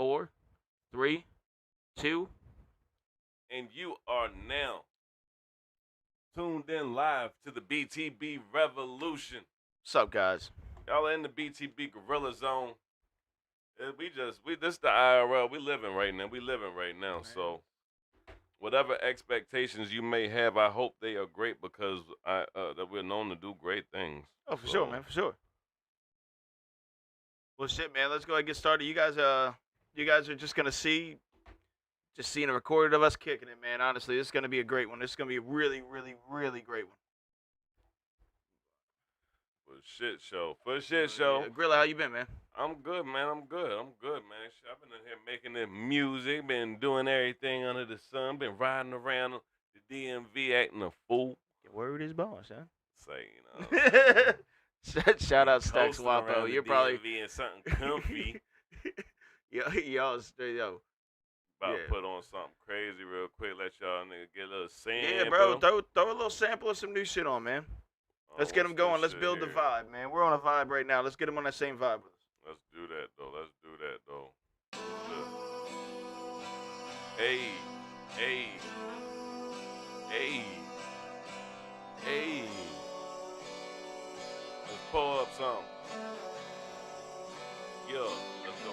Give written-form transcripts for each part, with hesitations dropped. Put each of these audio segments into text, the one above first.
4, 3, 2. And you are now tuned in live to the BTB Revolution. What's up, guys? Y'all are in the BTB Grilla zone. This the IRL. We living right now. So whatever expectations you may have, I hope they are great because that we're known to do great things. Oh, for sure, man, for sure. Well, shit, man. Let's go ahead and get started. You guys are just gonna seeing a recorded of us kicking it, man. Honestly, this is gonna be a great one. This is gonna be a really, really, really great one. For shit show. Grilla, how you been, man? I'm good, man. I've been in here making the music, been doing everything under the sun, been riding around the DMV acting a fool. Your word is boss, huh? Say, Shout out Stacks Wapo. You're probably in something comfy. y'all straight yo. About to put on something crazy real quick. Let y'all nigga get a little sample. Yeah, bro. Throw a little sample of some new shit on, man. Let's get them going. Let's build the vibe, man. We're on a vibe right now. Let's get them on that same vibe with us. Let's do that, though. Hey. Let's pull up something. Yo, let's go.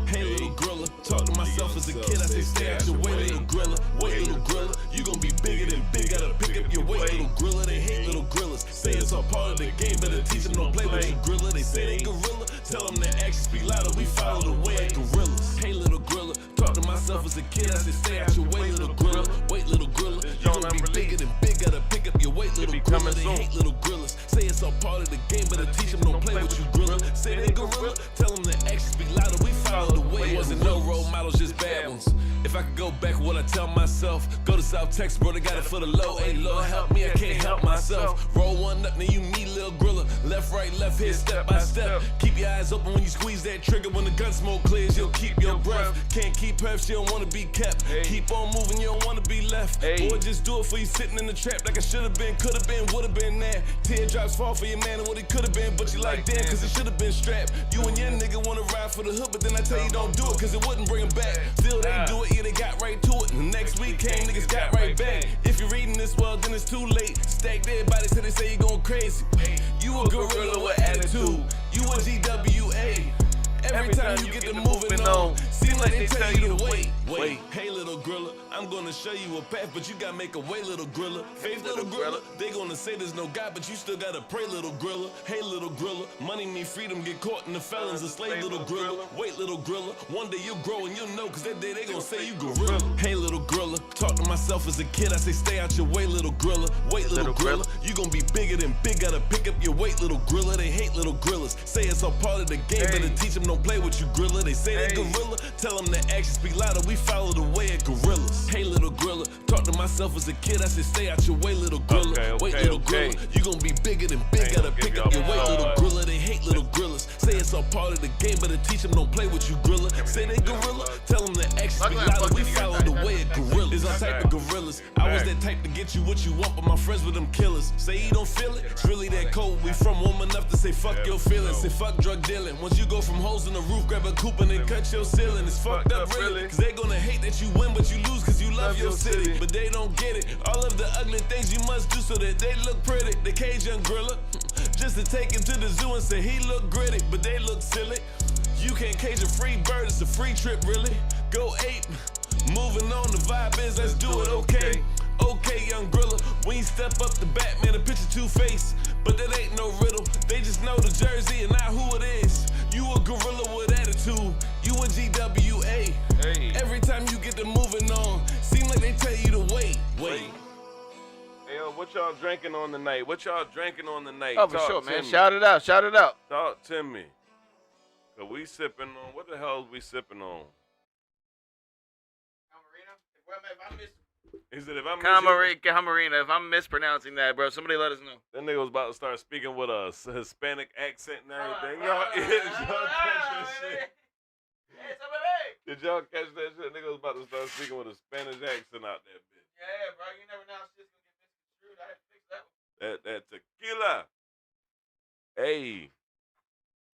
Hey, little grilla, talk to myself as a kid. I say, stay out your way, little grilla. Wait, little grilla, you gon' be bigger than big. Gotta pick up your weight, little grilla. They hate little grillas. Say it's all part of the game, better teach them don't play with the grilla. They say they gorilla, tell them their actions speak louder. We follow the way of gorillas. Hey, little grilla, talk to myself as a kid. I say, stay out your way, little grilla. Wait, little grilla, you gon' be bigger than big. Gotta pick up your weight, little grilla. They hate little grillas. Say it's all part of the game, better teach them don't play with you, grilla. Say they gorilla, tell them their actions speak louder. We follow the way. Wasn't no role models, just bad ones. If I could go back, what I tell myself? Go to South Texas, bro, they got it for the low. Hey, Lord, help me, I can't help myself. Roll one up, now you need little grilla. Left, right, left, hit, step by step. Keep your eyes open when you squeeze that trigger. When the gun smoke clears, you'll keep your breath. Can't keep her if she don't wanna be kept. Keep on moving, you don't wanna be left. Boy, just do it for you sitting in the trap like I should've been, could've been, would've been there. Teardrops fall for your man and what he could've been, but you like damn, cause it should've been strapped. You and your nigga wanna ride for the hood, but then I tell you don't do it, cause it wouldn't bring him back. Still they do it, yeah, they got right to it. And the next week came, niggas got right back. If you're reading this, well, then it's too late. Stacked everybody till they say you going crazy. You a gorilla with attitude. You a GWA. Every time you get to moving on, seem like they tell you to wait. Hey, little grilla, I'm gonna show you a path, but you gotta make a way, little grilla. Faith, little grilla, they gonna say there's no God, but you still gotta pray, little grilla. Hey, little grilla, money mean freedom, get caught in the felons, a slave, little grilla. Wait, little grilla, one day you'll grow and you'll know, cause that day they gonna say you gorilla. Hey, little grilla, talk to myself as a kid, I say stay out your way, little grilla. Wait, little grilla, you gonna be bigger than big, gotta pick up your weight, little grilla. They hate little grillas, say it's all part of the game, better teach them don't play with you, grilla. They say they gorilla, tell them their actions speak louder, we follow the way of gorillas. Hey, little grilla, talk to myself as a kid, I said stay out your way, little grilla. Wait, little grilla, you gon' be bigger than big, gotta pick up your weight, little grilla. They hate little grillas, say it's all part of the game, better teach them don't play with you, grilla. Say they gorilla, tell them their actions speak louder, we follow the way of gorillas. There's all type of gorillas, I was that type to get you what you want, but my friends with them killers. Say you don't feel it, it's really that cold, we from warm enough to say fuck your feelings, say fuck drug dealing. Once you go from holes in the roof, grab a coupe and then cut your ceiling, it's fucked up really, cause they gonna hate that you win, but you lose cause you love your city. But they don't get it, all of the ugly things you must do so that they look pretty. The Cajun grilla, just to take him to the zoo and say he look gritty, but they look silly. You can't cage a free bird, it's a free trip really. Go ape, moving on, the vibe is let's do it, okay. Okay, young grilla, when you step up the Batman, the picture two-faced, but that ain't no riddle. They just know the jersey and not who it is. You a gorilla with attitude, you a GWA. Every time you get to moving on, seem like they tell you to wait. Hey, yo, what y'all drinking on tonight? Oh, for sure, man. Shout it out. Talk to me. Cause we sipping on, what the hell is we sipping on? Is it if I'm Camarina. If I'm mispronouncing that, bro, somebody let us know. That nigga was about to start speaking with a Hispanic accent and everything. Y'all catch that shit? Did y'all catch that shit? Nigga was about to start speaking with a Spanish accent out there, bitch. Yeah, bro, you never know shit's gonna get misconstrued. I had to fix that one. That tequila. Hey,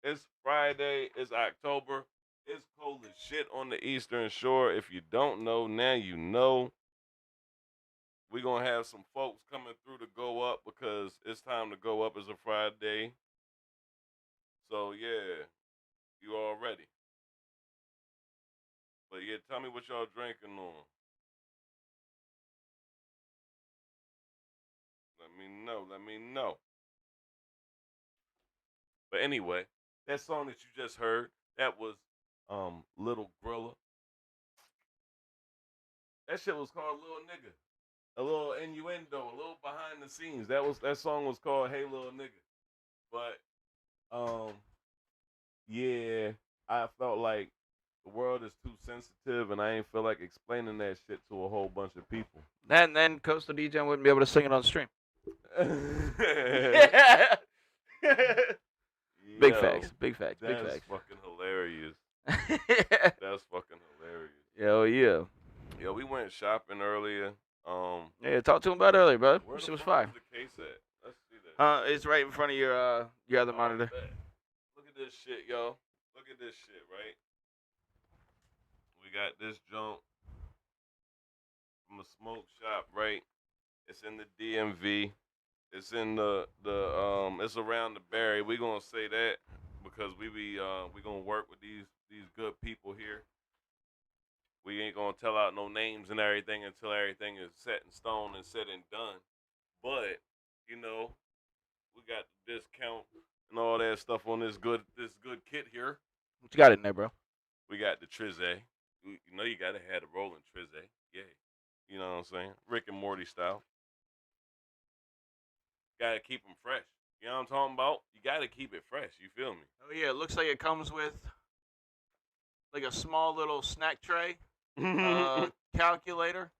it's Friday. It's October. It's cold as shit on the Eastern Shore. If you don't know, now you know. We're going to have some folks coming through to go up because it's time to go up. It's a Friday. So, yeah, you all ready. But, yeah, tell me what y'all drinking on. Let me know. But anyway, that song that you just heard, that was Little Grilla. That shit was called Little Nigga. A little innuendo, a little behind the scenes. That song was called Hey Little Nigga. But yeah, I felt like the world is too sensitive and I ain't feel like explaining that shit to a whole bunch of people. And then Coastal Degen wouldn't be able to sing it on stream. Big facts. That's fucking hilarious. That's fucking hilarious. Yo, yeah. Yo, we went shopping earlier. Yeah, talk to him about it earlier, bro. Where Shit the was fuck fire. is the case at? Let's see that. It's right in front of your other monitor. Bet. Look at this shit, yo. Look at this shit, right? We got this junk from a smoke shop, right? It's in the DMV. It's in the it's around the Barry. We gonna say that because we gonna work with these good people here. We ain't gonna tell out no names and everything until everything is set in stone and said and done. But you know, we got the discount and all that stuff on this good kit here. What you got in there, bro? We got the Trizay. You know you gotta have the rolling Trizay. Yeah. You know what I'm saying? Rick and Morty style. Gotta keep them fresh. You know what I'm talking about? You gotta keep it fresh. You feel me? Oh yeah, it looks like it comes with like a small little snack tray, calculator.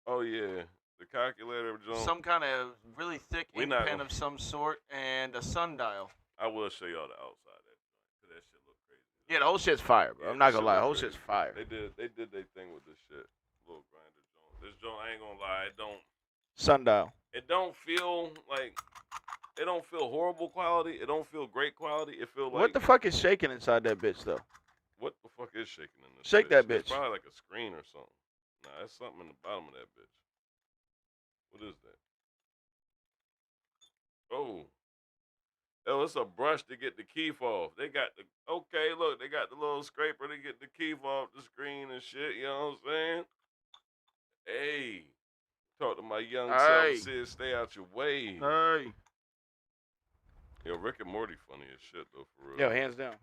Oh yeah, the calculator. Some kind of really thick ink pen of some sort, and a sundial. I will show y'all the outside of that joint, cause that shit look crazy. Yeah, the whole shit's fire, bro. Yeah, I'm not gonna lie, the look whole crazy. shit's fire. They did their thing with this shit. Little grinder joint. This joint, I ain't gonna lie, Sundial. It don't feel like. It don't feel horrible quality. It don't feel great quality. It feel like. What the fuck is shaking inside that bitch though? What the fuck is shaking in this? Shake that bitch. It's probably like a screen or something. Nah, that's something in the bottom of that bitch. What is that? Oh, it's a brush to get the keef off. They got the look, they got the little scraper to get the keef off the screen and shit. You know what I'm saying? Hey, talk to my young self. Said, stay out your way. Hey. Yo, Rick and Morty funny as shit though, for real. Yo, hands down.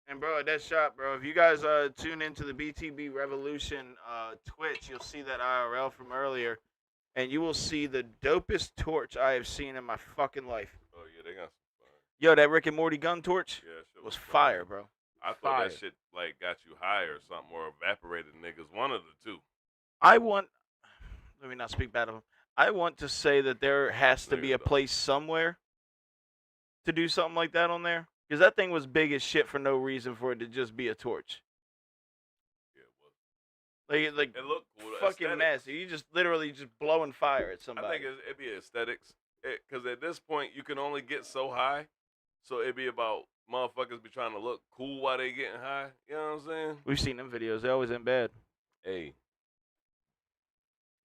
And bro, at that shop, bro, if you guys tune into the BTB Revolution Twitch, you'll see that IRL from earlier, and you will see the dopest torch I have seen in my fucking life. Oh yeah, they got some fire. Yo, that Rick and Morty gun torch was fire, bro. I thought that shit like got you high or something, or evaporated niggas. One of the two. Let me not speak bad of him. I want to say that there has to be a place somewhere to do something like that on there. Because that thing was big as shit for no reason for it to just be a torch. Yeah, it was. Like it looked cool. Fucking aesthetics. massive. You just literally just blowing fire at somebody. I think it'd be aesthetics. Because at this point, you can only get so high. So it'd be about motherfuckers be trying to look cool while they getting high. You know what I'm saying? We've seen them videos. They always end bad. Hey.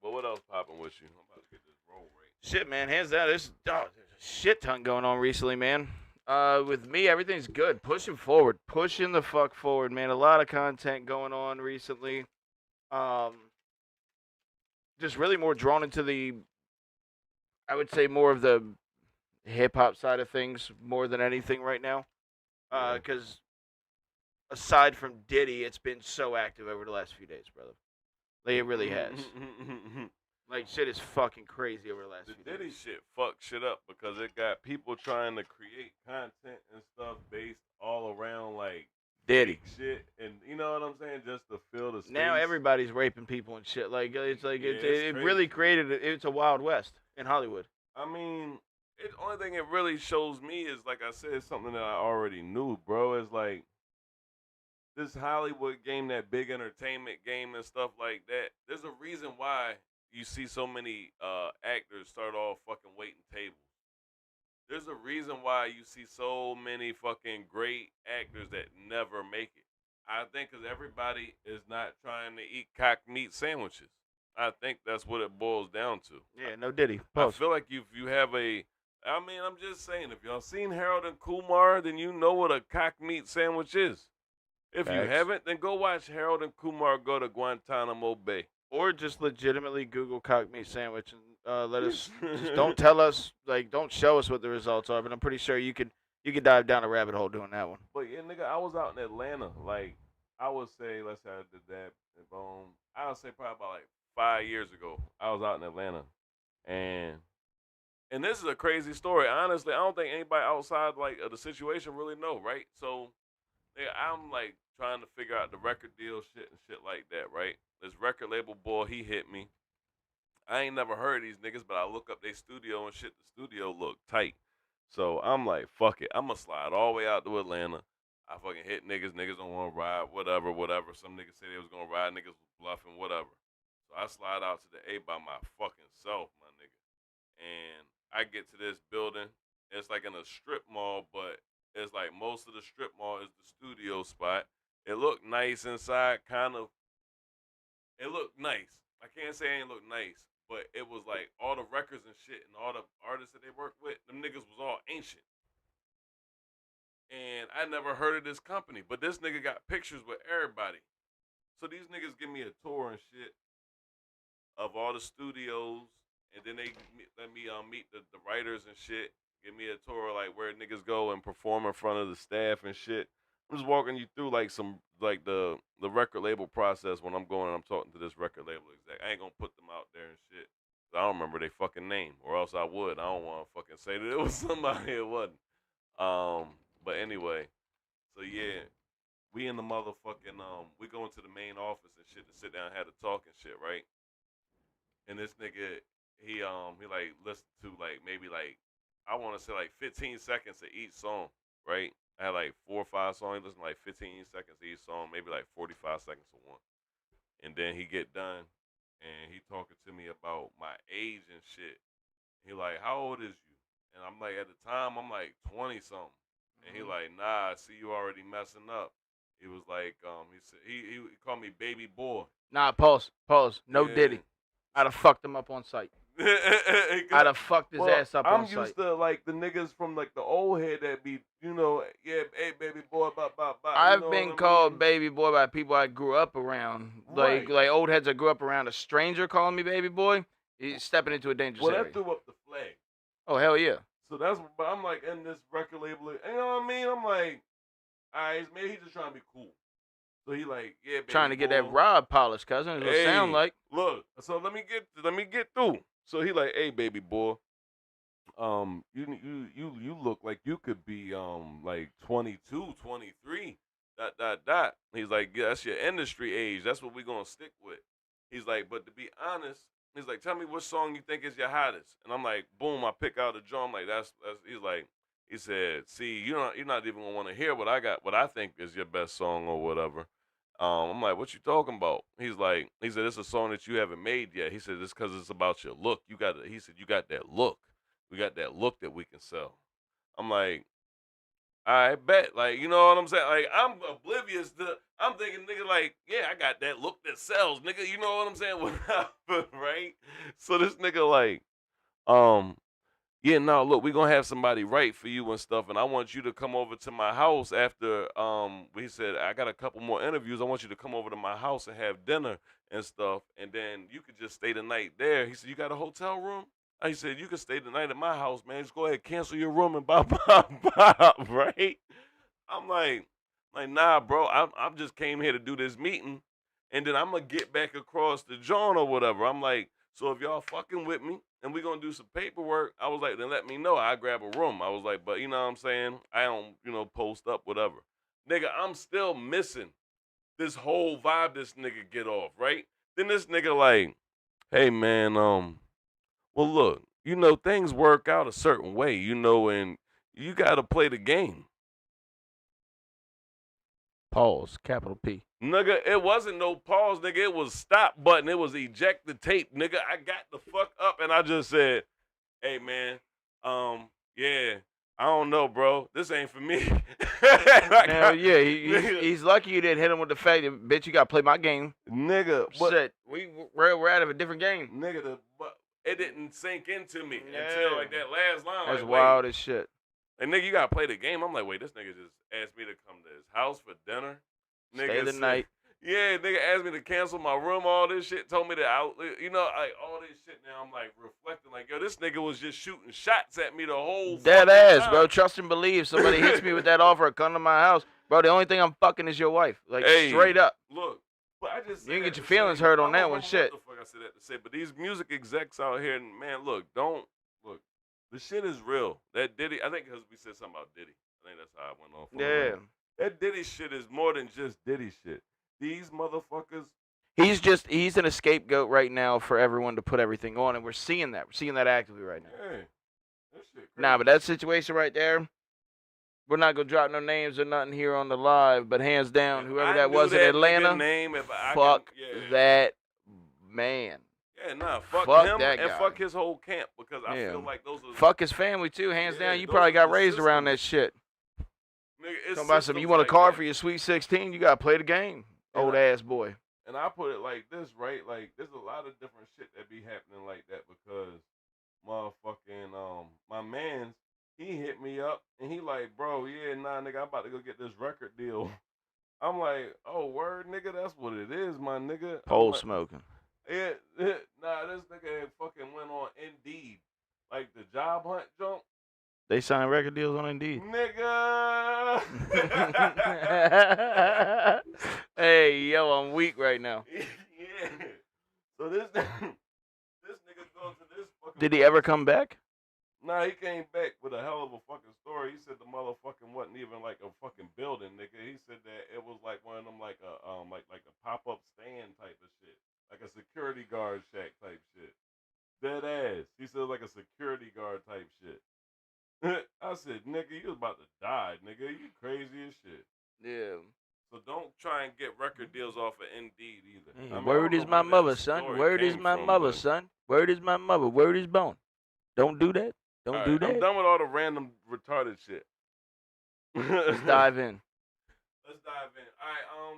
But what else popping with you? I'm about to get this roll rate. Shit, man. Hands down. There's a shit ton going on recently, man. With me, everything's good. Pushing forward. Pushing the fuck forward, man. A lot of content going on recently. Just really more drawn into I would say more of the hip-hop side of things more than anything right now. Because aside from Diddy, it's been so active over the last few days, brother. Like, it really has. Like, shit is fucking crazy over the last few days. The Diddy shit fucked shit up because it got people trying to create content and stuff based all around, like, Diddy shit. And you know what I'm saying? Just to fill the space. Now everybody's raping people and shit. Like, it's like, Yeah, it really created, it's a Wild West in Hollywood. I mean, the only thing it really shows me is, like I said, something that I already knew, bro. Is like, this Hollywood game, that big entertainment game and stuff like that, there's a reason why you see so many actors start off fucking waiting tables. there's a reason why you see so many fucking great actors that never make it. I think because everybody is not trying to eat cock meat sandwiches. I think that's what it boils down to. Yeah, no Diddy. I Pause. feel like if you have a, I mean, I'm just saying, if y'all seen Harold and Kumar, then you know what a cock meat sandwich is. If you Facts. haven't, then go watch Harold and Kumar go to Guantanamo Bay. Or just legitimately Google cock meat sandwich and let us. Just don't tell us, like, don't show us what the results are. But I'm pretty sure you could dive down a rabbit hole doing that one. But yeah, nigga, I was out in Atlanta. Like, I would say, let's say I did that. I would say probably about like 5 years ago. I was out in Atlanta, and this is a crazy story. Honestly, I don't think anybody outside like of the situation really know, right? So, nigga, I'm like trying to figure out the record deal shit and shit like that, right? This record label boy, he hit me. I ain't never heard of these niggas, but I look up their studio and shit. The studio look tight. So I'm like, fuck it. I'm going to slide all the way out to Atlanta. I fucking hit niggas. Niggas don't want to ride, whatever. Some niggas say they was going to ride. Niggas was bluffing, whatever. So I slide out to the A by my fucking self, my nigga. And I get to this building. It's like in a strip mall, but it's like most of the strip mall is the studio spot. It looked nice inside, kind of. It looked nice. I can't say it ain't look nice. But it was like all the records and shit and all the artists that they worked with, them niggas was all ancient. And I never heard of this company. But this nigga got pictures with everybody. So these niggas give me a tour and shit of all the studios. And then they let me meet the writers and shit. Give me a tour of like where niggas go and perform in front of the staff and shit. I'm just walking you through like some like the record label process when I'm going and I'm talking to this record label exec. I ain't gonna put them out there and shit. I don't remember their fucking name, or else I would. I don't want to fucking say that it was somebody it wasn't. But anyway, so yeah, we in the motherfucking we go into the main office and shit to sit down and have a talk and shit, right? And this nigga, he like listened to like maybe like I want to say like 15 seconds of each song, right? I had like 4 or 5 songs. He listened to like 15 seconds of each song, maybe like 45 seconds of one. And then he get done, and he talking to me about my age and shit. He like, how old is you? And I'm like, at the time, I'm like 20 something. And he like, nah, I see you already messing up. He was like, he said he called me baby boy. Nah, pause. No Yeah. Diddy. I'd have fucked him up on sight. I'd have fucked his ass up on sight. I'm used to like the niggas from like the old head that be, you know, yeah, hey baby boy, blah. I've been called baby boy by people I grew up around, like old heads I grew up around. A stranger calling me baby boy, he's stepping into a dangerous area. That threw up the flag. Oh hell yeah. So that's, but I'm like in this record label, you know what I mean? I'm like, alright, maybe he's just trying to be cool. So he like, yeah, baby trying to get boy. that Rob polish, cousin. It sound like. Look, so let me get through. So he like, hey, baby boy, you look like you could be like 22, 23. ... He's like, yeah, that's your industry age. That's what we gonna stick with. He's like, but to be honest, he's like, tell me what song you think is your hottest. And I'm like, boom, I pick out a drum. Like that's. He's like, he said, see, you're not even gonna want to hear what I think is your best song or whatever. I'm like, what you talking about? He said, it's a song that you haven't made yet. He said, it's because it's about your look. He said, you got that look. We got that look that we can sell. I'm like, I bet. Like, you know what I'm saying? Like, I'm oblivious to, I'm thinking, nigga, like, yeah, I got that look that sells, nigga. You know what I'm saying? Right? So this nigga, like, yeah, no, look, we're going to have somebody write for you and stuff, and I want you to come over to my house after, he said, I got a couple more interviews. I want you to come over to my house and have dinner and stuff, and then you could just stay the night there. He said, you got a hotel room? He said, you can stay the night at my house, man. Just go ahead, cancel your room and bop, right? I'm like, nah, bro, I just came here to do this meeting, and then I'm going to get back across the joint or whatever. I'm like, so if y'all fucking with me, and we're going to do some paperwork, I was like, then let me know. I grab a room. I was like, but you know what I'm saying? I don't, post up, whatever. Nigga, I'm still missing this whole vibe this nigga get off, right? Then this nigga like, hey, man, well, look, things work out a certain way, and you got to play the game. Pause, capital P. Nigga, it wasn't no pause, nigga. It was stop button. It was eject the tape, nigga. I got the fuck up and I just said, hey, man, yeah, I don't know, bro. This ain't for me. Now, yeah, he's lucky you didn't hit him with the fact that, bitch, you got to play my game. Nigga, but Shit, we're out of a different game. nigga, but it didn't sink into me Yeah. until like that last line. That's like, wild wait. as shit. And nigga, you gotta play the game. I'm like, wait, this nigga just asked me to come to his house for dinner. Stay Nigga the night. Yeah, nigga asked me to cancel my room, all this shit, told me that like all this shit. Now I'm like reflecting, like, yo, this nigga was just shooting shots at me the whole Dead fucking ass, time. bro. Trust and believe. Somebody hits me with that offer, come to my house, bro. The only thing I'm fucking is your wife, like Hey, straight up. Look, but I just You can get your feelings hurt on that one, shit. What the fuck I said that to say? But these music execs out here, man, look. The shit is real. That Diddy, I think because we said something about Diddy. I think that's how I went off. Yeah. That Diddy shit is more than just Diddy shit. These motherfuckers. He's an scapegoat right now for everyone to put everything on, and we're seeing that. We're seeing that actively right now. Yeah. That shit crazy. Nah, but that situation right there, we're not gonna drop no names or nothing here on the live, but hands down, whoever that was in Atlanta, fuck that man. Yeah, nah, fuck him that and guy. fuck his whole camp because I feel like those are. Fuck his family too, hands Yeah, down. You those probably are got the raised around that systems. shit. Nigga, it's Talking about something, you systems want a like car that. for your Sweet 16, you gotta play the game, Yeah. old ass boy. And I put it like this, right? Like, there's a lot of different shit that be happening like that because motherfucking my man's he hit me up and he like, bro, yeah, nah, nigga, I'm about to go get this record deal. I'm like, oh, word, nigga, that's what it is, my nigga. Pole like, smoking. Yeah, nah, this nigga had fucking went on Indeed, like the job hunt jump. They sign record deals on Indeed. Nigga. Hey, yo, I'm weak right now. Yeah. So this nigga goes to this fucking. Did he ever come back? Nah, he came back with a hell of a fucking story. He said the motherfucking wasn't even like a fucking building, nigga. He said that it was like one of them like a like a pop up stand type of shit, like a security guard shack type shit. Dead ass. He said like a security guard type shit. I said, nigga, you was about to die, nigga. You crazy as shit. Yeah. So don't try and get record deals off of Indeed either. Hey, I mean, word I is don't know my where that mother, son. story Word is came my from, mother, but- son. Word is my mother. Word is bone. Don't do that. Don't All do right, that. I'm done with all the random retarded shit. Let's dive in. Let's dive in. All right,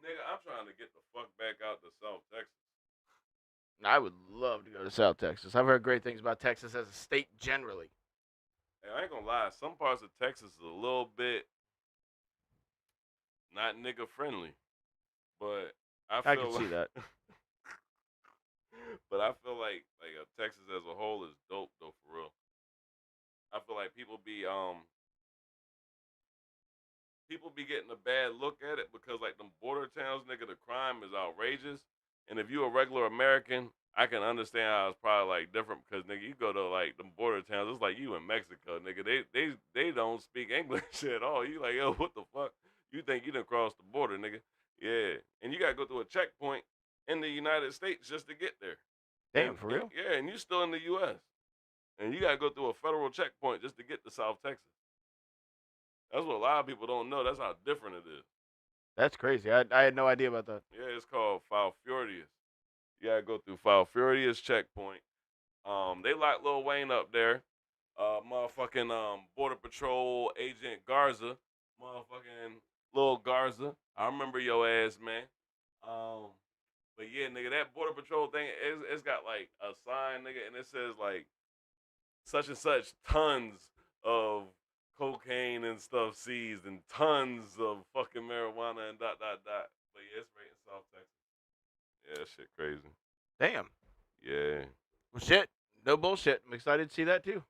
nigga, I'm trying to get the fuck back out to South Texas. I would love to go to South Texas. I've heard great things about Texas as a state generally. Hey, I ain't gonna lie, some parts of Texas is a little bit not nigga friendly, but I I feel can see that. But I feel like Texas as a whole is dope though, for real. I feel like people be getting a bad look at it because like them border towns, nigga, the crime is outrageous. And if you a regular American, I can understand how it's probably like different because nigga, you go to like them border towns, it's like you in Mexico, nigga. They don't speak English at all. You like, yo, what the fuck? You think you done crossed the border, nigga? Yeah. And you gotta go through a checkpoint in the United States just to get there. Damn, for real? Yeah, and you still in the US. And you gotta go through a federal checkpoint just to get to South Texas. That's what a lot of people don't know. That's how different it is. That's crazy. I had no idea about that. Yeah, it's called Falfurrias. You gotta go through Falfurrias checkpoint. They locked Lil Wayne up there. Motherfucking Border Patrol Agent Garza. Motherfucking Lil Garza. I remember your ass, man. But yeah, nigga, that Border Patrol thing, it's got like a sign, nigga, and it says like such and such tons of cocaine and stuff seized and tons of fucking marijuana and dot. But yeah, it's right in South Texas. Yeah, that shit crazy. Damn. Yeah. Well, shit. No bullshit. I'm excited to see that too.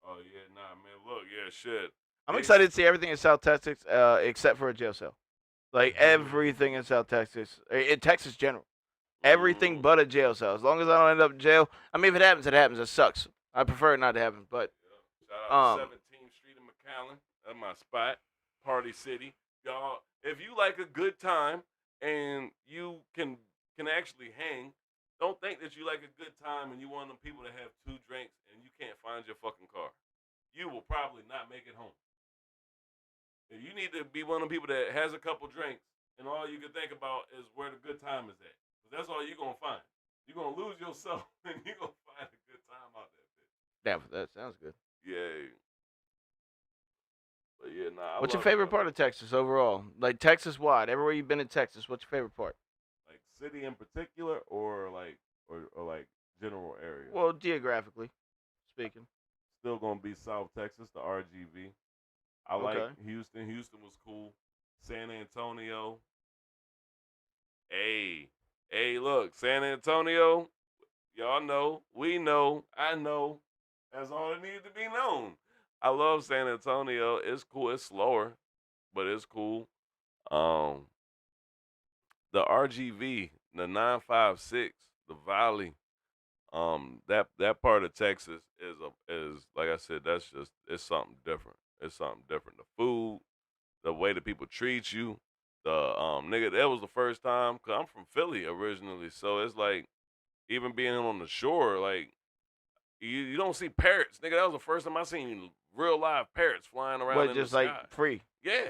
Oh yeah, nah, man. Look, yeah, shit. I'm excited to see everything in South Texas, except for a jail cell. Like everything in South Texas, in Texas general, everything but a jail cell. As long as I don't end up in jail. I mean, if it happens, it happens. It sucks. I prefer it not to happen. But shout out to 17th Street in McAllen. That's my spot. Party City, y'all. If you like a good time and you can actually hang, don't think that you like a good time and you want them people to have 2 drinks and you can't find your fucking car. You will probably not make it home. You need to be one of them people that has a couple drinks and all you can think about is where the good time is at. Because that's all you're going to find. You're going to lose yourself and you're going to find a good time out there. damn, that sounds good. Yeah. But yeah, nah. What's your favorite part of Texas overall? Like Texas wide, everywhere you've been in Texas, what's your favorite part? Like city in particular, or like or like general area? Well, geographically speaking. Still gonna be South Texas, the RGV. I like Okay. Houston. Houston was cool. San Antonio. Hey, look, San Antonio. Y'all know, we know, I know. That's all it needs to be known. I love San Antonio. It's cool. It's slower, but it's cool. Um, the RGV, the 956, the Valley. That part of Texas is like I said. It's something different. It's something different. The food, the way that people treat you. The nigga, that was the first time. Cause I'm from Philly originally, so it's like even being on the shore, like you don't see parrots, nigga. That was the first time I seen real live parrots flying around What, in just the like sky. free? Yeah,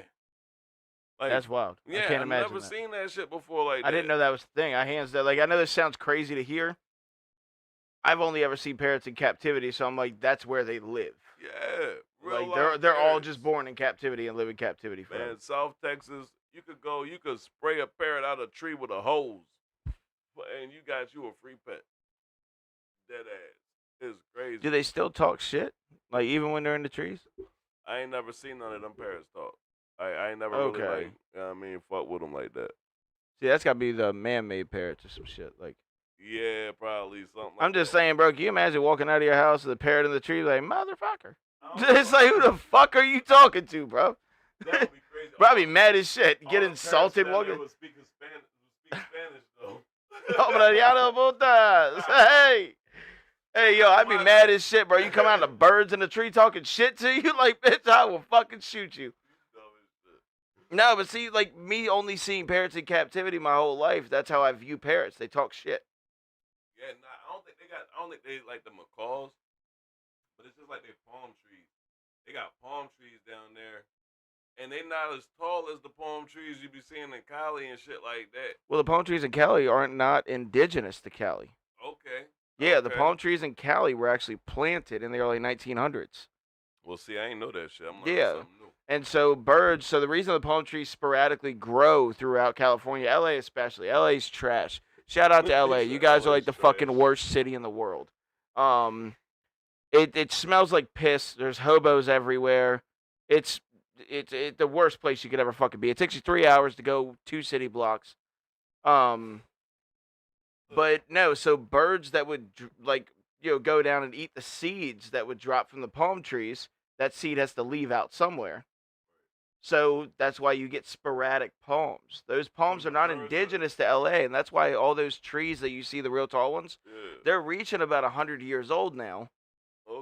like That's wild. yeah, I can't I imagine never that. seen that shit before like I that. didn't know that was the thing. I hands that like I know this sounds crazy to hear. I've only ever seen parrots in captivity, so I'm like, that's where they live. Yeah, real Like live they're all parrots. just born in captivity and live in captivity forever. Man, South Texas, you could spray a parrot out of a tree with a hose, and you got you a free pet. Dead ass. It's crazy. Do they still talk shit? Like even when they're in the trees? I ain't never seen none of them parrots talk. I ain't never Okay. really like, you know what I mean, fuck with them like that. See, that's gotta be the man-made parrots or some shit. Like Yeah, probably something like I'm just that. saying, bro. Can you imagine walking out of your house with a parrot in the tree, like motherfucker? I don't It's know. like who the fuck are you talking to, bro? That would be crazy. Probably mad as shit. All Get the insulted parrots down there walking. would speak Spanish though. Hola, putas. Hey, yo, I'd be mad as shit, bro. You come out of the birds in the tree talking shit to you, like, bitch, I will fucking shoot you. No, but see, like, me only seeing parrots in captivity my whole life, that's how I view parrots. They talk shit. Yeah, nah, I don't think they like the macaws, but it's just like they palm trees. They got palm trees down there, and they not as tall as the palm trees you be seeing in Cali and shit like that. Well, the palm trees in Cali aren't not indigenous to Cali. Okay. Yeah, the okay. palm trees in Cali were actually planted in the early 1900s. Well, see, I ain't know that shit. I'm learning Yeah. something new. And so birds, so the reason the palm trees sporadically grow throughout California, LA especially, LA's trash. Shout out to LA. You guys are like the fucking worst city in the world. It smells like piss. There's hobos everywhere. It's the worst place you could ever fucking be. It takes you 3 hours to go 2 city blocks. But no, so birds that would like go down and eat the seeds that would drop from the palm trees, that seed has to leave out somewhere. So that's why you get sporadic palms. Those palms are not indigenous to LA, and that's why all those trees that you see, the real tall ones, they're reaching about 100 years old now,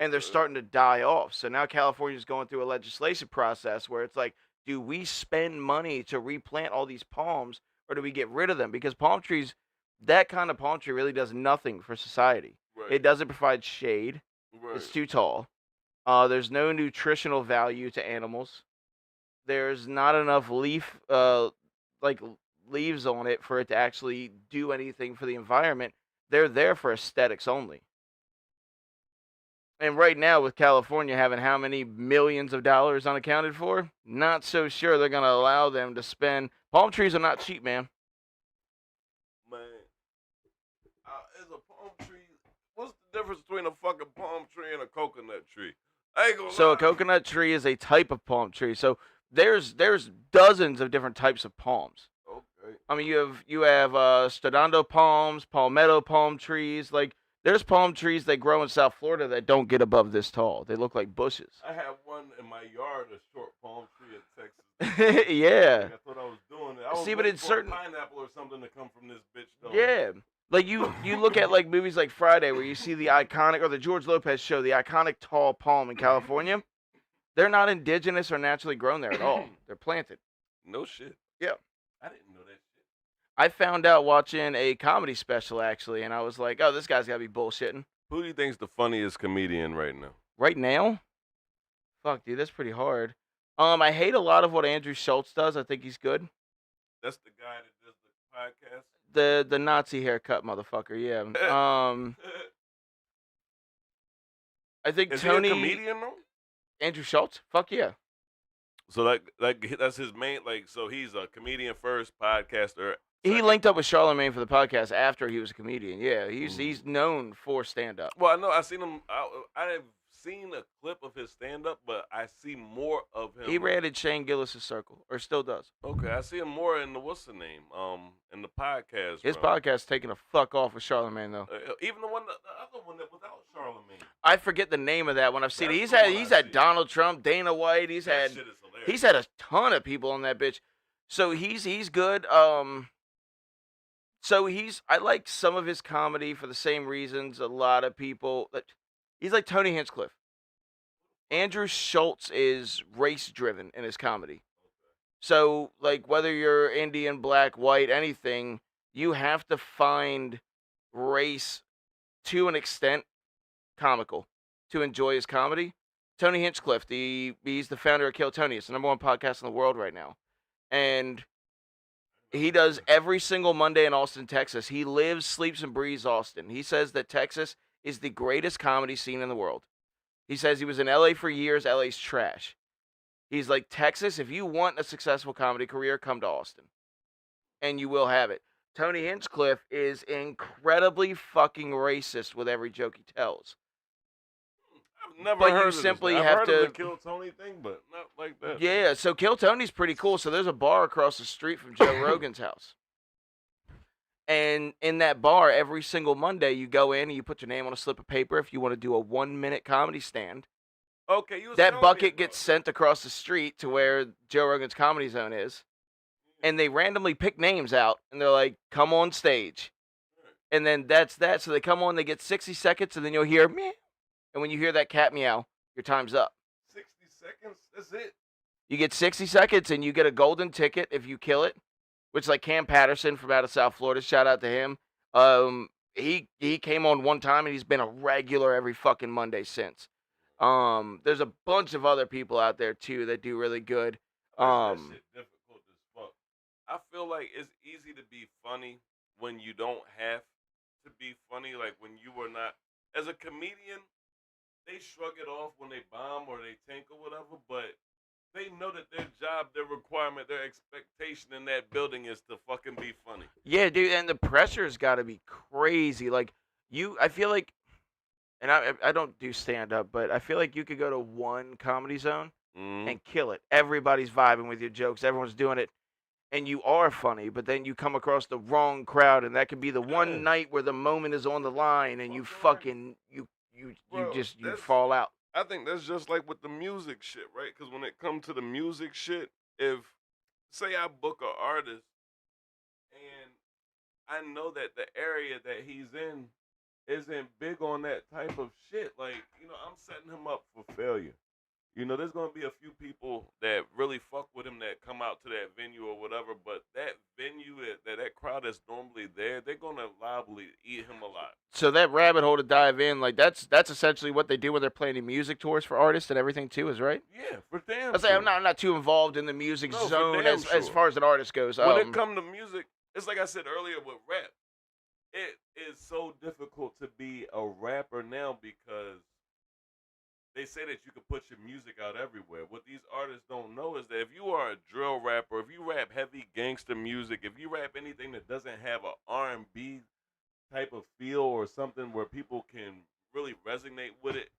and they're starting to die off. So now California's going through a legislation process where it's like, do we spend money to replant all these palms, or do we get rid of them? Because palm trees, that kind of palm tree really does nothing for society. Right. It doesn't provide shade. Right. It's too tall. There's no nutritional value to animals. There's not enough leaves on it for it to actually do anything for the environment. They're there for aesthetics only. And right now, with California having how many millions of dollars unaccounted for, not so sure they're going to allow them to spend. Palm trees are not cheap, man. Man, is a palm tree, what's the difference between a fucking palm tree and a coconut tree? I ain't gonna So lie. a coconut tree is a type of palm tree. So there's dozens of different types of palms. Okay. I mean, you have Stodando palms, palmetto palm trees. Like there's palm trees that grow in South Florida that don't get above this tall. They look like bushes. I have one in my yard, a short palm tree in Texas. Yeah. I thought I was doing it. I was See, but waiting in for certain a pineapple or something to come from this bitch though. Yeah. Like you look at like movies like Friday where you see the iconic, or the George Lopez show, the iconic tall palm in California. They're not indigenous or naturally grown there at all. They're planted. No shit. Yeah. I didn't know that shit. I found out watching a comedy special actually, and I was like, oh, this guy's got to be bullshitting. Who do you think's the funniest comedian right now? Right now? Fuck, dude, that's pretty hard. I hate a lot of what Andrew Schultz does. I think he's good. That's the guy that does the podcast? The Nazi haircut motherfucker, yeah. I think Is Tony. he a comedian though? Andrew Schultz? Fuck yeah. So that's his main. Like, so he's a comedian first, podcaster. He second. linked up with Charlamagne for the podcast after he was a comedian. Yeah, he's known for stand up. Well, I know I've seen him. I've seen a clip of his stand up, but I see more of him. He ran in Shane Gillis's circle, or still does. Okay, I see him more in the what's the name? In the podcast. His run. podcast's taking a fuck off with Charlamagne though. Even the other one that without Charlamagne. I forget the name of that one. I've seen it. That's He's the one I had see. Donald Trump, Dana White. He's That had shit is hilarious. he's had a ton of people on that bitch. So he's good. So I like some of his comedy for the same reasons a lot of people. He's like Tony Hinchcliffe. Andrew Schultz is race driven in his comedy. So like whether you're Indian, black, white, anything, you have to find race to an extent comical to enjoy his comedy. Tony Hinchcliffe, he's the founder of Kill Tony. It's the #1 podcast in the world right now. And he does every single Monday in Austin, Texas. He lives, sleeps, and breathes Austin. He says that Texas is the greatest comedy scene in the world. He says he was in LA for years. LA's trash. He's like, Texas, if you want a successful comedy career, come to Austin. And you will have it. Tony Hinchcliffe is incredibly fucking racist with every joke he tells. I've never But heard you of this. simply I've have heard to- of the Kill Tony thing, but not like that. Yeah, so Kill Tony's pretty cool. So there's a bar across the street from Joe Rogan's house. And in that bar, every single Monday, you go in and you put your name on a slip of paper if you want to do a 1-minute comedy stand. Okay, you was That telling me bucket about gets that. sent across the street to where Joe Rogan's Comedy Zone is. And they randomly pick names out, and they're like, come on stage. And then that's that. So they come on, they get 60 seconds, and then you'll hear meow. And when you hear that cat meow, your time's up. 60 seconds. That's it. You get 60 seconds, and you get a golden ticket if you kill it, which like Cam Patterson from out of South Florida, shout out to him. He came on one time, and he's been a regular every fucking Monday since. There's a bunch of other people out there, too, that do really good. That shit difficult as fuck. I feel like it's easy to be funny when you don't have to be funny. Like when you were not, as a comedian, they shrug it off when they bomb or they tank or whatever, but they know that their job, their requirement, their expectation in that building is to fucking be funny. Yeah, dude, and the pressure's got to be crazy. Like, I feel like, and I don't do stand-up, but I feel like you could go to one Comedy Zone and kill it. Everybody's vibing with your jokes. Everyone's doing it. And you are funny, but then you come across the wrong crowd, and that could be the one night where the moment is on the line, and you fucking, you fall out. I think that's just like with the music shit, right? Because when it comes to the music shit, if, say I book an artist, and I know that the area that he's in isn't big on that type of shit, like, you know, I'm setting him up for failure. You know, there's going to be a few people that really fuck with him that come out to that venue or whatever, but that venue, that crowd that's normally there, they're going to liably eat him alive. So that rabbit hole to dive in, like, that's essentially what they do when they're planning music tours for artists and everything, too, is right? Yeah, for damn I say sure. I'm not too involved in the music No, for zone damn as sure. far as an artist goes. When it comes to music, it's like I said earlier with rap. It is so difficult to be a rapper now because they say that you can put your music out everywhere. What these artists don't know is that if you are a drill rapper, if you rap heavy gangster music, if you rap anything that doesn't have a R&B type of feel or something where people can really resonate with it,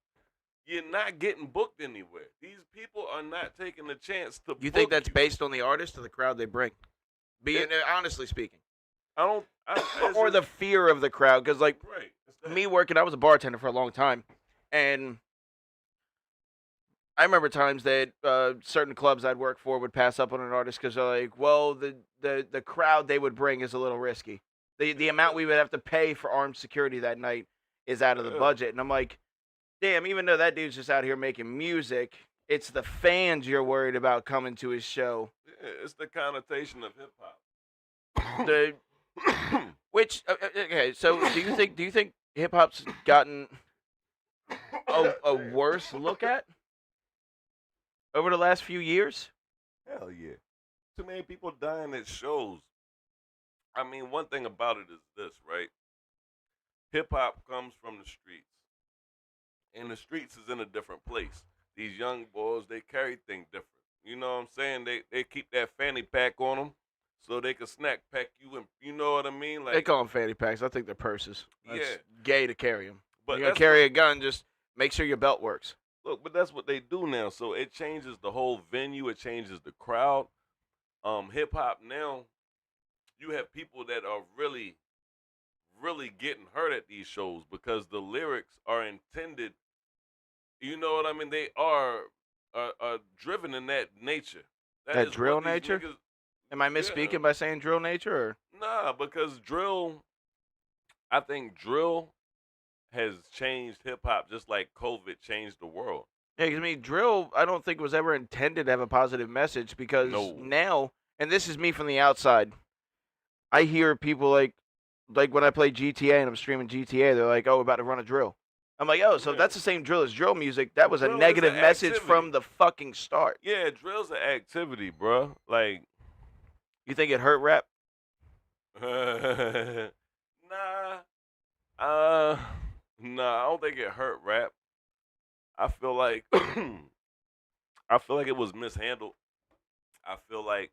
you're not getting booked anywhere. These people are not taking the chance to You book think that's you. based on the artist or the crowd they bring? Honestly speaking. Or the fear of the crowd, because like right. me working, I was a bartender for a long time, and I remember times that certain clubs I'd work for would pass up on an artist because they're like, well, the crowd they would bring is a little risky. The amount we would have to pay for armed security that night is out of the budget, and I'm like, damn, even though that dude's just out here making music, it's the fans you're worried about coming to his show. Yeah, it's the connotation of hip hop. Okay, so do you think hip hop's gotten a worse look at over the last few years? Hell yeah. Too many people dying at shows. I mean, one thing about it is this, right? Hip hop comes from the streets. And the streets is in a different place. these young boys, they carry things different. You know what I'm saying? They keep that fanny pack on them so they can snack pack you, and you know what I mean? They Like, call them fanny packs. I think they're purses. yeah. That's gay to carry them. But You're gonna that's what, carry a gun, just make sure your belt works. look, but that's what they do now. So it changes the whole venue. It changes the crowd. Hip hop now, you have people that are really, really getting hurt at these shows because the lyrics are intended. You know what I mean? They are driven in that nature. That is drill what these nature? niggas. Am I Yeah. misspeaking by saying drill nature? Or? Nah, because drill. I think drill has changed hip hop just like COVID changed the world. Yeah, 'cause, I mean, drill, I don't think was ever intended to have a positive message because No. now, and this is me from the outside, I hear people like when I play GTA and I'm streaming GTA, they're like, "Oh, we're about to run a drill." I'm like, "Oh, so if Yeah. that's the same drill as drill music, that was a Drill is negative an message activity. from the fucking start." Yeah, drill's an activity, bro. Like, You think it hurt rap? nah, nah. I don't think it hurt rap. I feel like I feel like it was mishandled. I feel like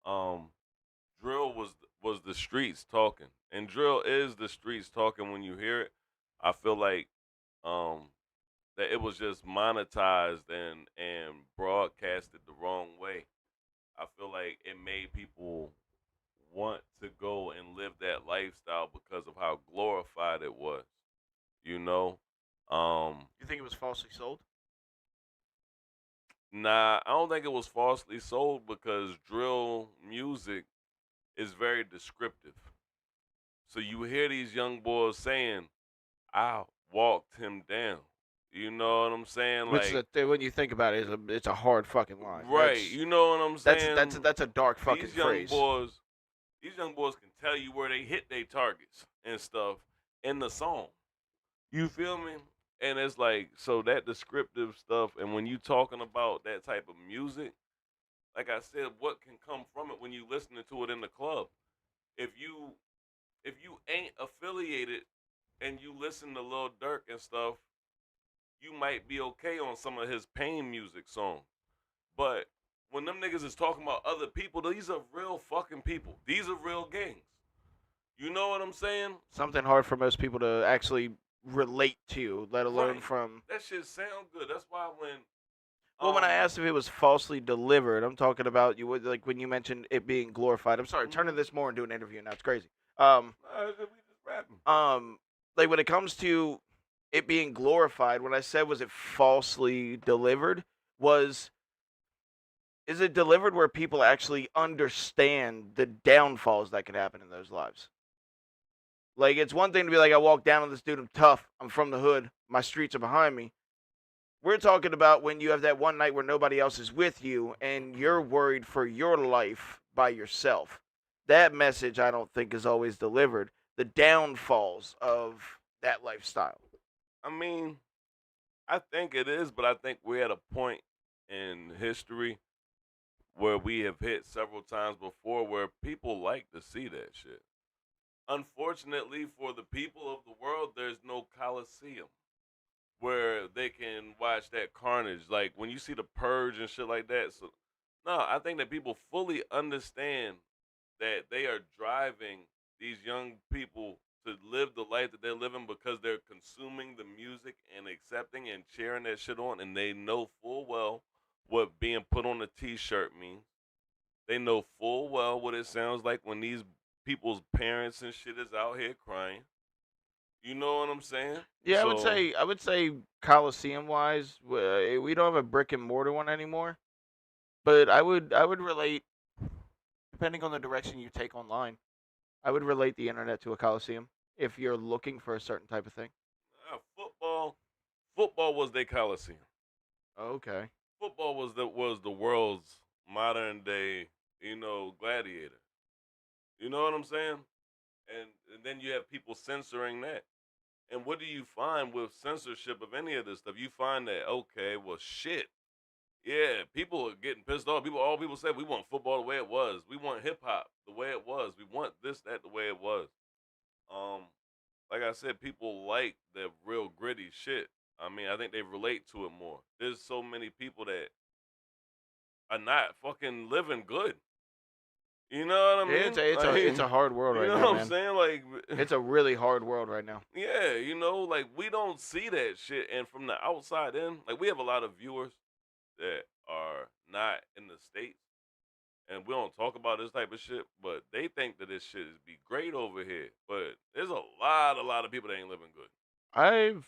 um drill was the streets talking, and drill is the streets talking when you hear it. I feel like um that it was just monetized and broadcasted the wrong way. I feel like it made people want to go and live that lifestyle because of how glorified it was. You know, You think it was falsely sold? nah, I don't think it was falsely sold because drill music is very descriptive. So you hear these young boys saying, "I walked him down." You know what I'm saying? Which Like, when you think about it, it's a hard fucking line. right? You know what I'm saying? That's a dark fucking these young phrase. these young boys can tell you where they hit their targets and stuff in the song. You feel me? And it's like, so that descriptive stuff, and when you talking about that type of music, like I said, what can come from it when you listening to it in the club? If you ain't affiliated and you listen to Lil Durk and stuff, you might be okay on some of his pain music songs. But when them niggas is talking about other people, these are real fucking people. These are real gangs. You know what I'm saying? Something hard for most people to actually relate to, let alone Right. from. That shit sound good. That's why when Well, when I asked if it was falsely delivered, I'm talking about you would like when you mentioned it being glorified. I'm sorry, turning this more into an interview now. It's crazy. we just rapping. Like when it comes to it being glorified, when I said was it falsely delivered, is it delivered where people actually understand the downfalls that could happen in those lives? Like it's one thing to be like, I walk down on this dude, I'm tough, I'm from the hood, my streets are behind me. We're talking about when you have that one night where nobody else is with you and you're worried for your life by yourself. That message I don't think is always delivered. The downfalls of that lifestyle. I mean, I think it is, but I think we're at a point in history where we have hit several times before where people like to see that shit. Unfortunately for the people of the world, there's no coliseum where they can watch that carnage. Like when you see the purge and shit like that. So no, I think that people fully understand that they are driving these young people to live the life that they're living because they're consuming the music and accepting and cheering that shit on, and they know full well what being put on a t-shirt means. They know full well what it sounds like when these people's parents and shit is out here crying. You know what I'm saying? Yeah, So, I would say Coliseum wise, we don't have a brick and mortar one anymore. But I would relate, depending on the direction you take online, I would relate the internet to a Coliseum if you're looking for a certain type of thing. football was their coliseum. Okay. Football was the world's modern day, gladiator. You know what I'm saying? And then you have people censoring that. And what do you find with censorship of any of this stuff? You find that, okay, well, shit. Yeah, people are getting pissed off. All people say, we want football the way it was. We want hip hop the way it was. We want this, that, the way it was. Um, like I said, people like the real gritty shit. I mean, I think they relate to it more. There's so many people that are not fucking living good. You know what I mean? It's a hard world you right know now, what man. I'm saying? Like, It's a really hard world right now. yeah, you know, like we don't see that shit, and from the outside in, like we have a lot of viewers that are not in the States, and we don't talk about this type of shit, but they think that this shit is be great over here. But there's a lot of people that ain't living good.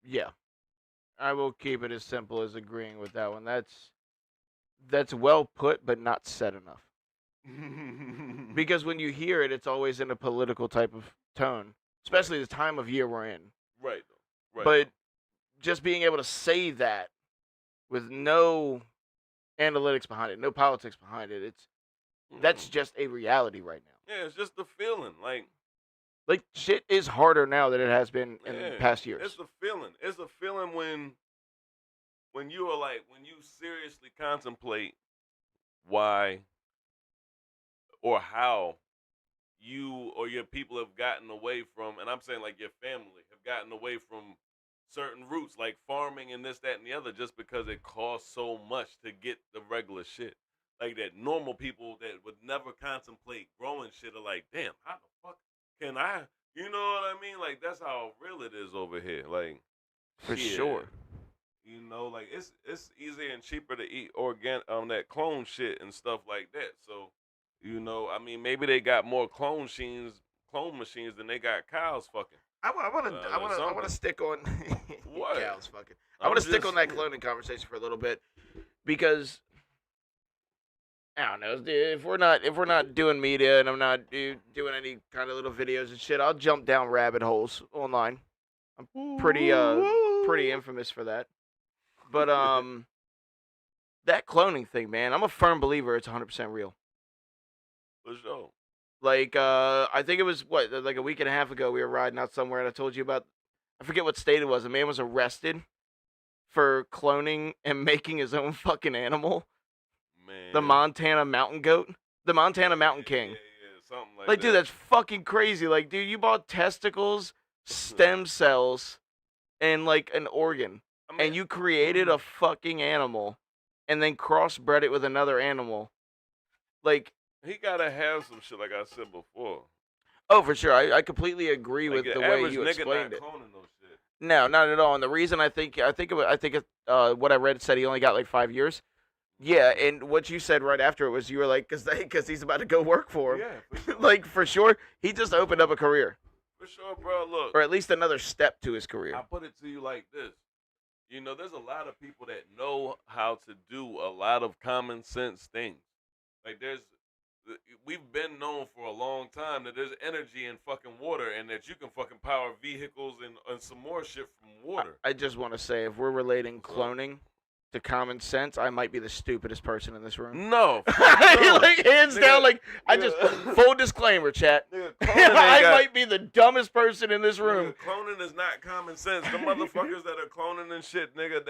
Yeah, I will keep it as simple as agreeing with that one. That's well put, but not said enough. Because when you hear it, it's always in a political type of tone, especially the time of year we're in. Right. But just being able to say that with no analytics behind it, no politics behind it, that's just a reality right now. Yeah, it's just the feeling. Like shit is harder now than it has been in past years. It's a feeling. It's a feeling when you are when you seriously contemplate why or how you or your people have gotten away from, and I'm saying like your family have gotten away from certain roots like farming and this, that, and the other, just because it costs so much to get the regular shit. Like that normal people that would never contemplate growing shit are like, damn, how the fuck can I? You know what I mean? Like that's how real it is over here. Like For sure. You know, like it's easier and cheaper to eat that clone shit and stuff like that. So, you know, I mean, maybe they got more clone machines than they got cows fucking. I want to stick on What? cows fucking. I want to stick on that cloning conversation for a little bit because I don't know if we're not doing media and I'm not doing any kind of little videos and shit. I'll jump down rabbit holes online. I'm pretty infamous for that. But that cloning thing, man, I'm a firm believer it's 100% real. For sure. Like I think it was like a week and a half ago we were riding out somewhere and I told you about, I forget what state it was. A man was arrested for cloning and making his own fucking animal. Man. The Montana mountain goat, the Montana mountain king. Yeah, something like Like, that. dude, that's fucking crazy. Like, dude, you bought testicles, stem cells, and like an organ, and you created a fucking animal, and then crossbred it with another animal. Like, he gotta have some shit, like I said before. Oh, for sure. I completely agree Like with the way you explained it. No, not at all. And the reason I think what I read said he only got like 5 years. Yeah, and what you said right after it was you were like, because he's about to go work for him. Yeah, for sure. Like, for sure, he just opened up a career. For sure, bro. Look. Or at least another step to his career. I put it to you like this. You know, there's a lot of people that know how to do a lot of common sense things. Like, we've been known for a long time that there's energy in fucking water and that you can fucking power vehicles and some more shit from water. I just want to say, if we're relating cloning to common sense, I might be the stupidest person in this room. No. Like, hands down, like, I just, full disclaimer, chat. I might be the dumbest person in this room. Cloning is not common sense. The motherfuckers that are cloning and shit, nigga,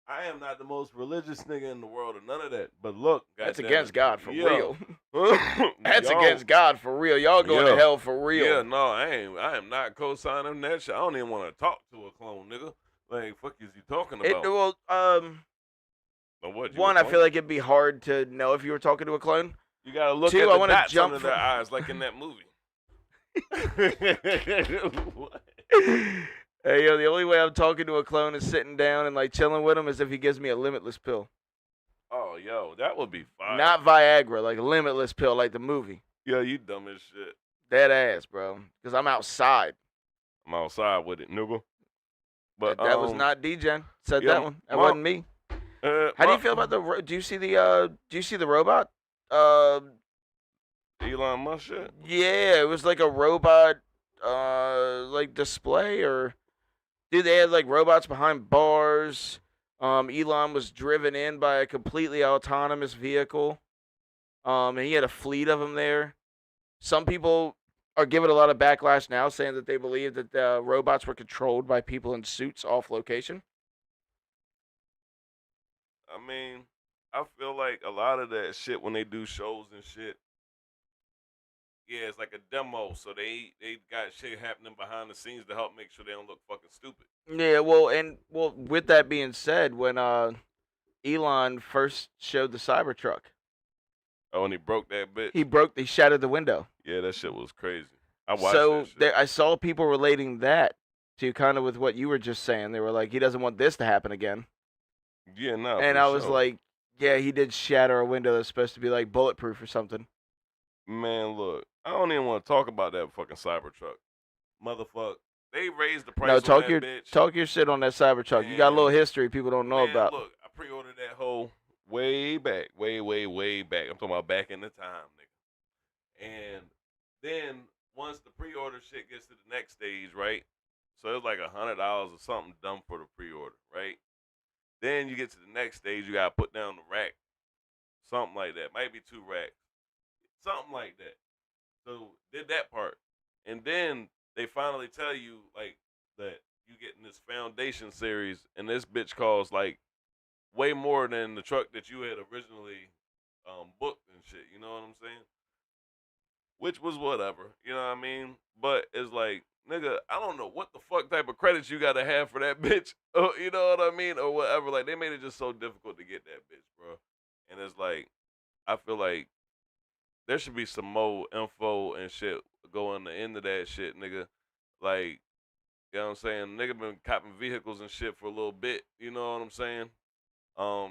I am not the most religious nigga in the world or none of that. But look, that's against God for real. That's against God for real. Y'all going to hell for real. Yeah, no, I am not co-signing that shit. I don't even want to talk to a clone, nigga. Like, fuck is you talking about? One, I feel like it'd be hard to know if you were talking to a clone. You gotta look at the dots under their eyes, like in that movie. Hey, yo, the only way I'm talking to a clone is sitting down and like chilling with him is if he gives me a limitless pill. Oh, yo, that would be fine. Not Viagra, like a limitless pill, like the movie. Yeah, you dumb as shit. Dead ass, bro. Because I'm outside. I'm outside with it, nigga. But that was not D-Gen. Said that one. That wasn't me. How do you feel about the? Do you see the robot? Elon Musk shit. Yeah, it was like a robot, like display or. Dude, they had like robots behind bars. Elon was driven in by a completely autonomous vehicle. And he had a fleet of them there. Some people are giving a lot of backlash now, saying that they believe that the robots were controlled by people in suits off location. I mean, I feel like a lot of that shit when they do shows and shit, yeah, it's like a demo. So they got shit happening behind the scenes to help make sure they don't look fucking stupid. Yeah, well, with that being said, when Elon first showed the Cybertruck, Oh, and he broke that bitch. he shattered the window. Yeah, that shit was crazy. I watched So that shit. I saw people relating that to kind of with what you were just saying. They were like, he doesn't want this to happen again. Yeah, no. And for I was sure. like, yeah, he did shatter a window that's supposed to be like bulletproof or something. Man, look, I don't even want to talk about that fucking Cybertruck, motherfucker. They raised the price No, on that bitch. talk your shit on that Cybertruck. You got a little history people don't know Man, about. Look, I pre-ordered that whole way back, way back. I'm talking about back in the time, nigga. And then once the pre-order shit gets to the next stage, right? So it's like $100 or something dumb for the pre-order, right? Then you get to the next stage, you gotta put down the rack, something like that. Might be 2 racks, something like that. So did that part, and then they finally tell you like that you getting this foundation series, and this bitch costs like way more than the truck that you had originally booked and shit. You know what I'm saying? Which was whatever, you know what I mean? But it's like, nigga, I don't know what the fuck type of credits you gotta have for that bitch. You know what I mean? Or whatever. Like, they made it just so difficult to get that bitch, bro. And it's like, I feel like there should be some more info and shit going into that shit, nigga. Like, you know what I'm saying? Nigga been copping vehicles and shit for a little bit, you know what I'm saying?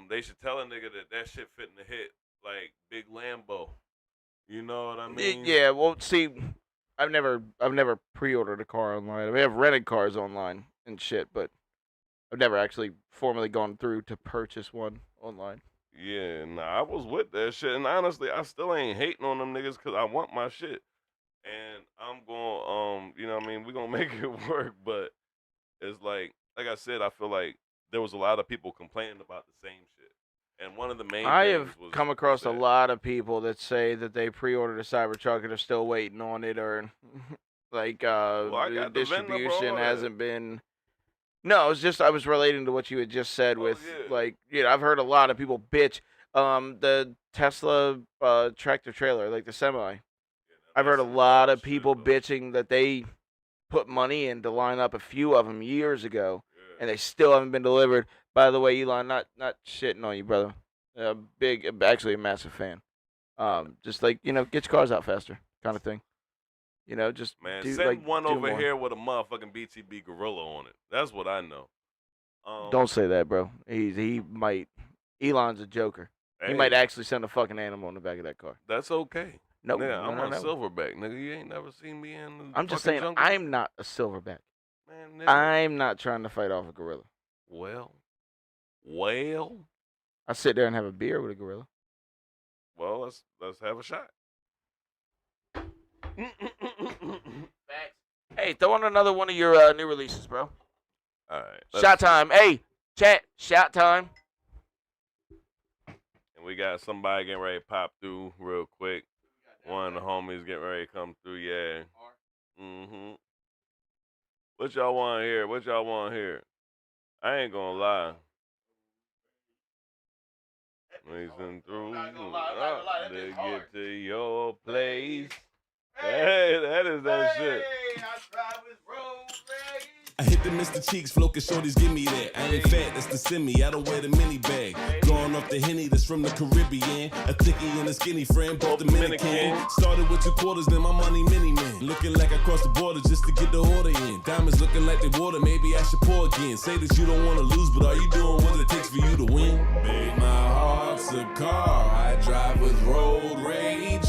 They should tell a nigga that shit fitting the hit like big Lambo. You know what I mean? Yeah, well, see, I've never pre-ordered a car online. I mean, I've rented cars online and shit, but I've never actually formally gone through to purchase one online. Yeah, nah, I was with that shit, and honestly, I still ain't hating on them niggas because I want my shit, and I'm going, you know what I mean? We gonna make it work, but it's like I said, I feel like there was a lot of people complaining about the same shit, and one of the main I things have was come across a that. lot of people that say that they pre-ordered a Cybertruck and are still waiting on it, or like Well, I the got the VIN number, all distribution that. hasn't been. No, it's just I was relating to what you had just said with yeah. like, you know, I've heard a lot of people bitch. The Tesla tractor trailer, like the semi. Yeah, I've heard a that's some lot dog of people shit, though. bitching that they put money in to line up a few of them years ago, Yeah. and they still haven't been delivered. By the way, Elon, not shitting on you, brother. Actually a massive fan. Just like, you know, get your cars out faster, kind of thing. You know, just Man, do, send like, one do over more. here with a motherfucking BTB Grilla on it. That's what I know. Don't say that, bro. He might. Elon's a joker. He might hey, actually send a fucking animal in the back of that car. That's okay. Nope. Nigga, No, I'm no, on no. Silverback, nigga. You ain't never seen me in the I'm just fucking saying, jungle. I'm not a silverback. Man, nigga. I'm not trying to fight off a gorilla. Well, I sit there and have a beer with a gorilla. let's have a shot. Hey, throw on another one of your new releases, bro. All right. Shot time. Hey, chat. Shot time. And we got somebody getting ready to pop through real quick. One of the homies getting ready to come through, yeah. Mm-hmm. What y'all want to hear? I ain't gonna lie. Racing through to get to your place. Hey, that is that shit. I hit the Mr. Cheeks, Floca shorties, give me that. I ain't fat, that's the semi, I don't wear the mini bag. Going off the Henny, that's from the Caribbean. A thickie and a skinny friend, both Dominican. Started with 2 quarters, then my money mini man. Looking like I crossed the border just to get the order in. Diamonds looking like they water, maybe I should pour again. Say that you don't wanna lose, but are you doing what it takes for you to win? Babe, my heart's a car, I drive with road rage.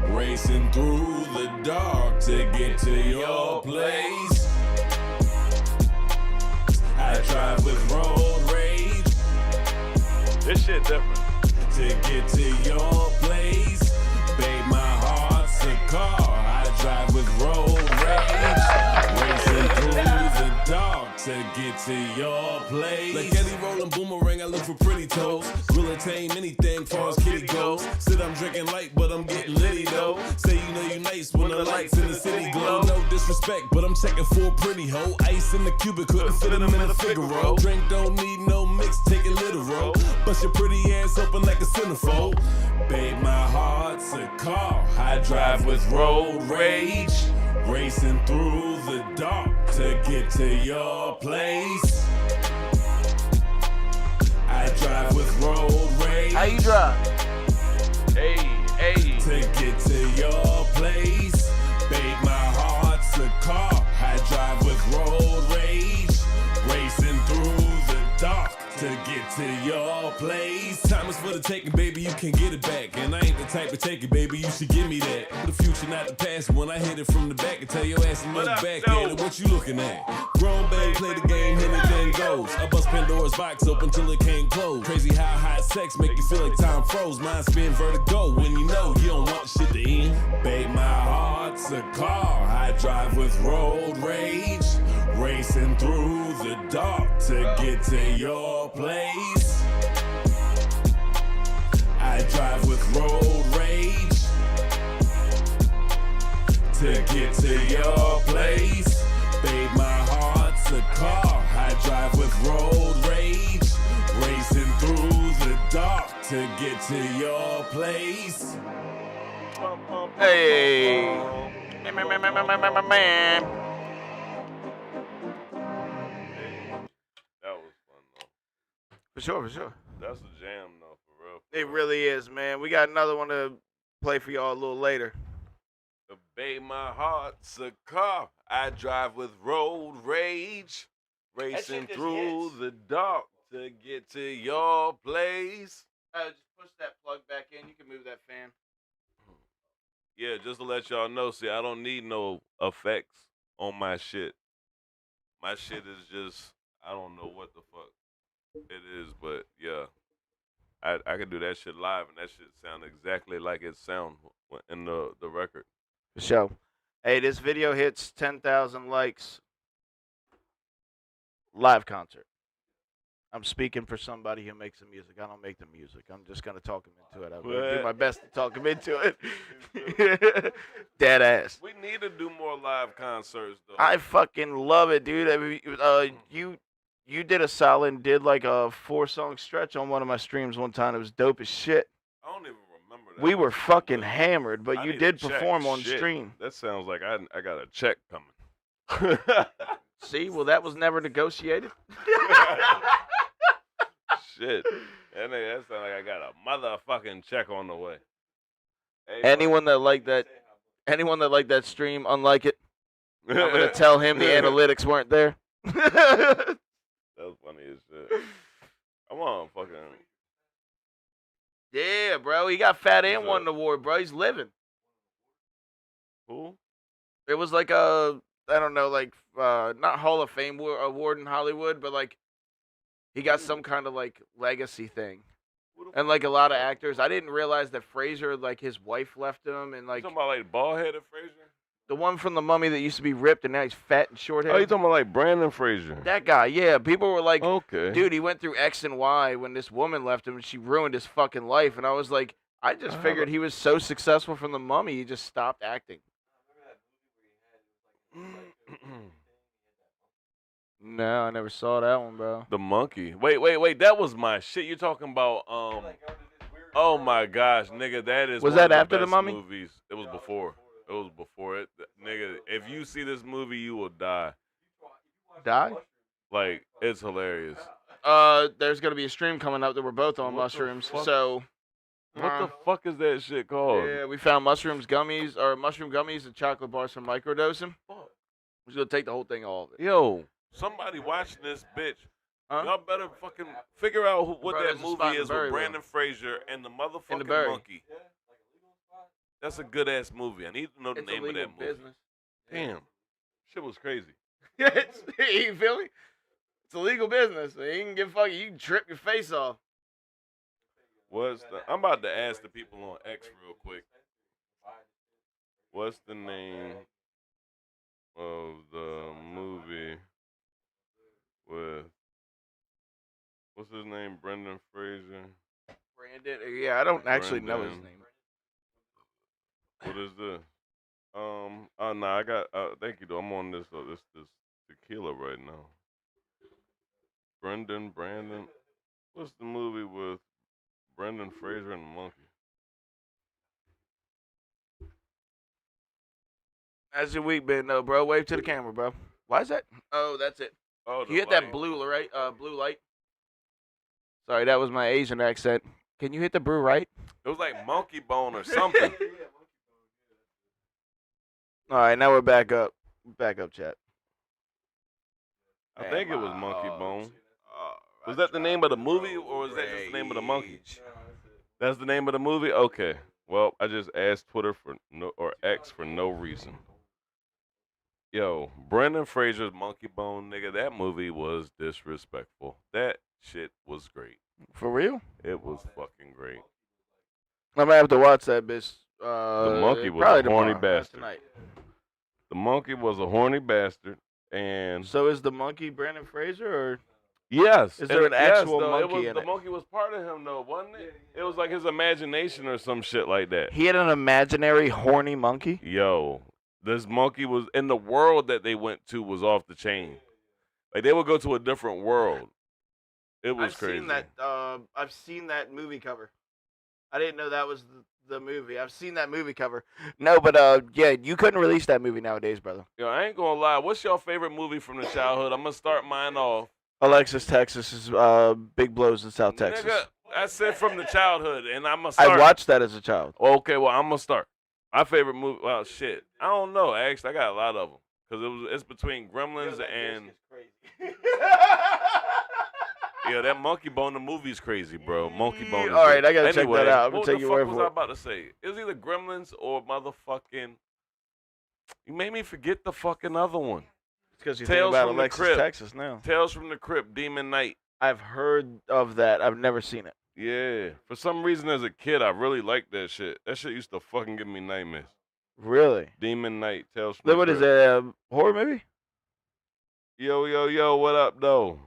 Racing through the dark to get to your place. I drive with road rage. This shit different. To get to your place. Babe, my heart's a car. I drive with road rage. Racing through the dark to get to your place. Like Ellie rolling boomerang, I look for pretty toes. Will tame anything far as kitty goes. Said I'm drinking light, but I'm getting litty though. Say you know you nice when the lights in the city glow. No disrespect, but I'm checking for a pretty hoe. Ice in the cubic, couldn't fit him in a Figaro. Drink don't need no mix, take it literal. Bust your pretty ass open like a centerfold. Babe, my heart's a car. I drive with road rage. Racing through the dark to get to your place. I drive with road rage. How you drive? Hey. To get to your place. Babe, my heart's a car. I drive with road rage. Racing through the dark to get to your place. Time is for the taking, baby, you can get it back. And I ain't the type to take it, baby, you should give me that. The future, not the past. When I hit it from the back and tell your ass to look back at it, what you looking at? Grown babe, play the game, anything goes. I bust Pandora's box open till it can't close. Crazy how hot sex make you feel like time froze. Mind spin vertigo when you know you don't want the shit to end. Babe, my heart's a car. I drive with road rage. Racing through the dark to get to your place. I drive with road rage to get to your place. Babe, my heart's a car. I drive with road rage. Racing through the dark to get to your place. Hey. Man. That was fun though. For sure. That's a jam though, for real. It really is, man. We got another one to play for y'all a little later. Babe, my heart's a car. I drive with road rage. Racing through the dark to get to your place. Just push that plug back in. You can move that fan. Yeah, just to let y'all know, see, I don't need no effects on my shit. My shit is just, I don't know what the fuck it is, but yeah. I can do that shit live, and that shit sound exactly like it sound in the record. For sure. Hey, this video hits 10,000 likes. Live concert. I'm speaking for somebody who makes the music. I don't make the music. I'm just going to talk him into it. I'm going to do my best to talk him into it. Dead ass. We need to do more live concerts, though. I fucking love it, dude. I mean, you did a solid and did like a 4-song stretch on one of my streams one time. It was dope as shit. I don't even remember that. We were fucking hammered, but you did perform on shit. Stream. That sounds like I got a check coming. See, well, that was never negotiated. Shit. That sounds like I got a motherfucking check on the way. Hey, anyone that liked that stream, unlike it, I'm gonna tell him the analytics weren't there. That was funny as shit. I'm on fucking. Yeah, bro. He got fat and won an award, bro. He's living. Who? It was like a, I don't know, like not Hall of Fame award in Hollywood, but like he got some kind of like legacy thing. And like a lot of actors, I didn't realize that Fraser, like his wife left him, and like you talking about like bald-headed Fraser? The one from The Mummy that used to be ripped and now he's fat and short-haired. Oh, you talking about like Brandon Fraser? That guy, yeah. People were like, okay, dude, he went through X and Y when this woman left him and she ruined his fucking life. And I was like, I just figured he was so successful from The Mummy, he just stopped acting. No, I never saw that one, bro. The Monkey. Wait. That was my shit. You talking about, oh my gosh, nigga, that is was one that of the after best The Mummy? Movies. It was before. It was before it. Nigga, if you see this movie, you will die. Die? Like, it's hilarious. There's going to be a stream coming up that we're both on mushrooms, so... What the fuck is that shit called? Yeah, we found mushroom gummies and chocolate bars from microdosing. We're just going to take the whole thing all of it. Yo, somebody watching this bitch. Huh? Y'all better fucking figure out what Bro, that movie is with Brandon Will. Fraser and the motherfucking Berry. monkey. That's a good ass movie. I need to know the name of that movie. Business. Damn, shit was crazy. You feel me? It's a legal business. So you can get fucking. You can trip your face off. I'm about to ask the people on X real quick. What's the name of the movie with what's his name? Brendan Fraser. Brandon. Yeah, I don't actually know his Brandon. name. What is this? Oh no, I got. Thank you though. I'm on this this tequila right now. Brandon. What's the movie with Brendan Fraser and the monkey? How's your week been, though, bro? Wave to the camera, bro. Why is that? Oh, that's it. Oh, Can you hit that blue, right? Blue light. Sorry, that was my Asian accent. Can you hit the blue right? It was like monkey bone or something. All right, now we're back up. Back up, chat. I think it was monkey bone. Was that the name of the movie, or was that just the name of the monkey? That's the name of the movie. Okay. Well, I just asked Twitter for no or X for no reason. Yo, Brendan Fraser's Monkey Bone, nigga, that movie was disrespectful. That shit was great. For real? It was fucking great. I'm gonna have to watch that bitch. The monkey was probably a horny tomorrow, not bastard. tonight. The monkey was a horny bastard, and So is the monkey Brandon Fraser, or yes, is there an actual though, monkey in the it? monkey was part of him, though, wasn't it? It was like his imagination or some shit like that. He had an imaginary horny monkey? Yo, this monkey was in the world that they went to was off the chain. Like they would go to a different world. It was crazy. I've seen that movie cover. I didn't know that was the movie. I've seen that movie cover. No, but yeah, you couldn't release that movie nowadays, brother. Yo, I ain't gonna lie. What's your favorite movie from the childhood? I'm gonna start mine off. Alexis, Texas is Big Blows in South Texas. Nigga, I said from the childhood, and I'm gonna start. I watched that as a child. Okay, well I'm gonna start. My favorite movie. Well, shit, I don't know. Actually, I got a lot of them because it's between Gremlins and. Yeah, that Monkey Bone, the movie's crazy, bro. Monkey Bone. All right, I gotta check Anyway, that out. I'm what gonna the take your fuck word was for I it. about to say? It was either Gremlins or motherfucking. You made me forget the fucking other one. It's because you Tales think about from the Alexis, Crypt. Texas now. Tales from the Crypt, Demon Knight. I've heard of that. I've never seen it. Yeah. For some reason, as a kid, I really liked that shit. That shit used to fucking give me nightmares. Really? Demon Knight, Tales from So the what Crypt. is it? A horror movie? Yo, what up, though?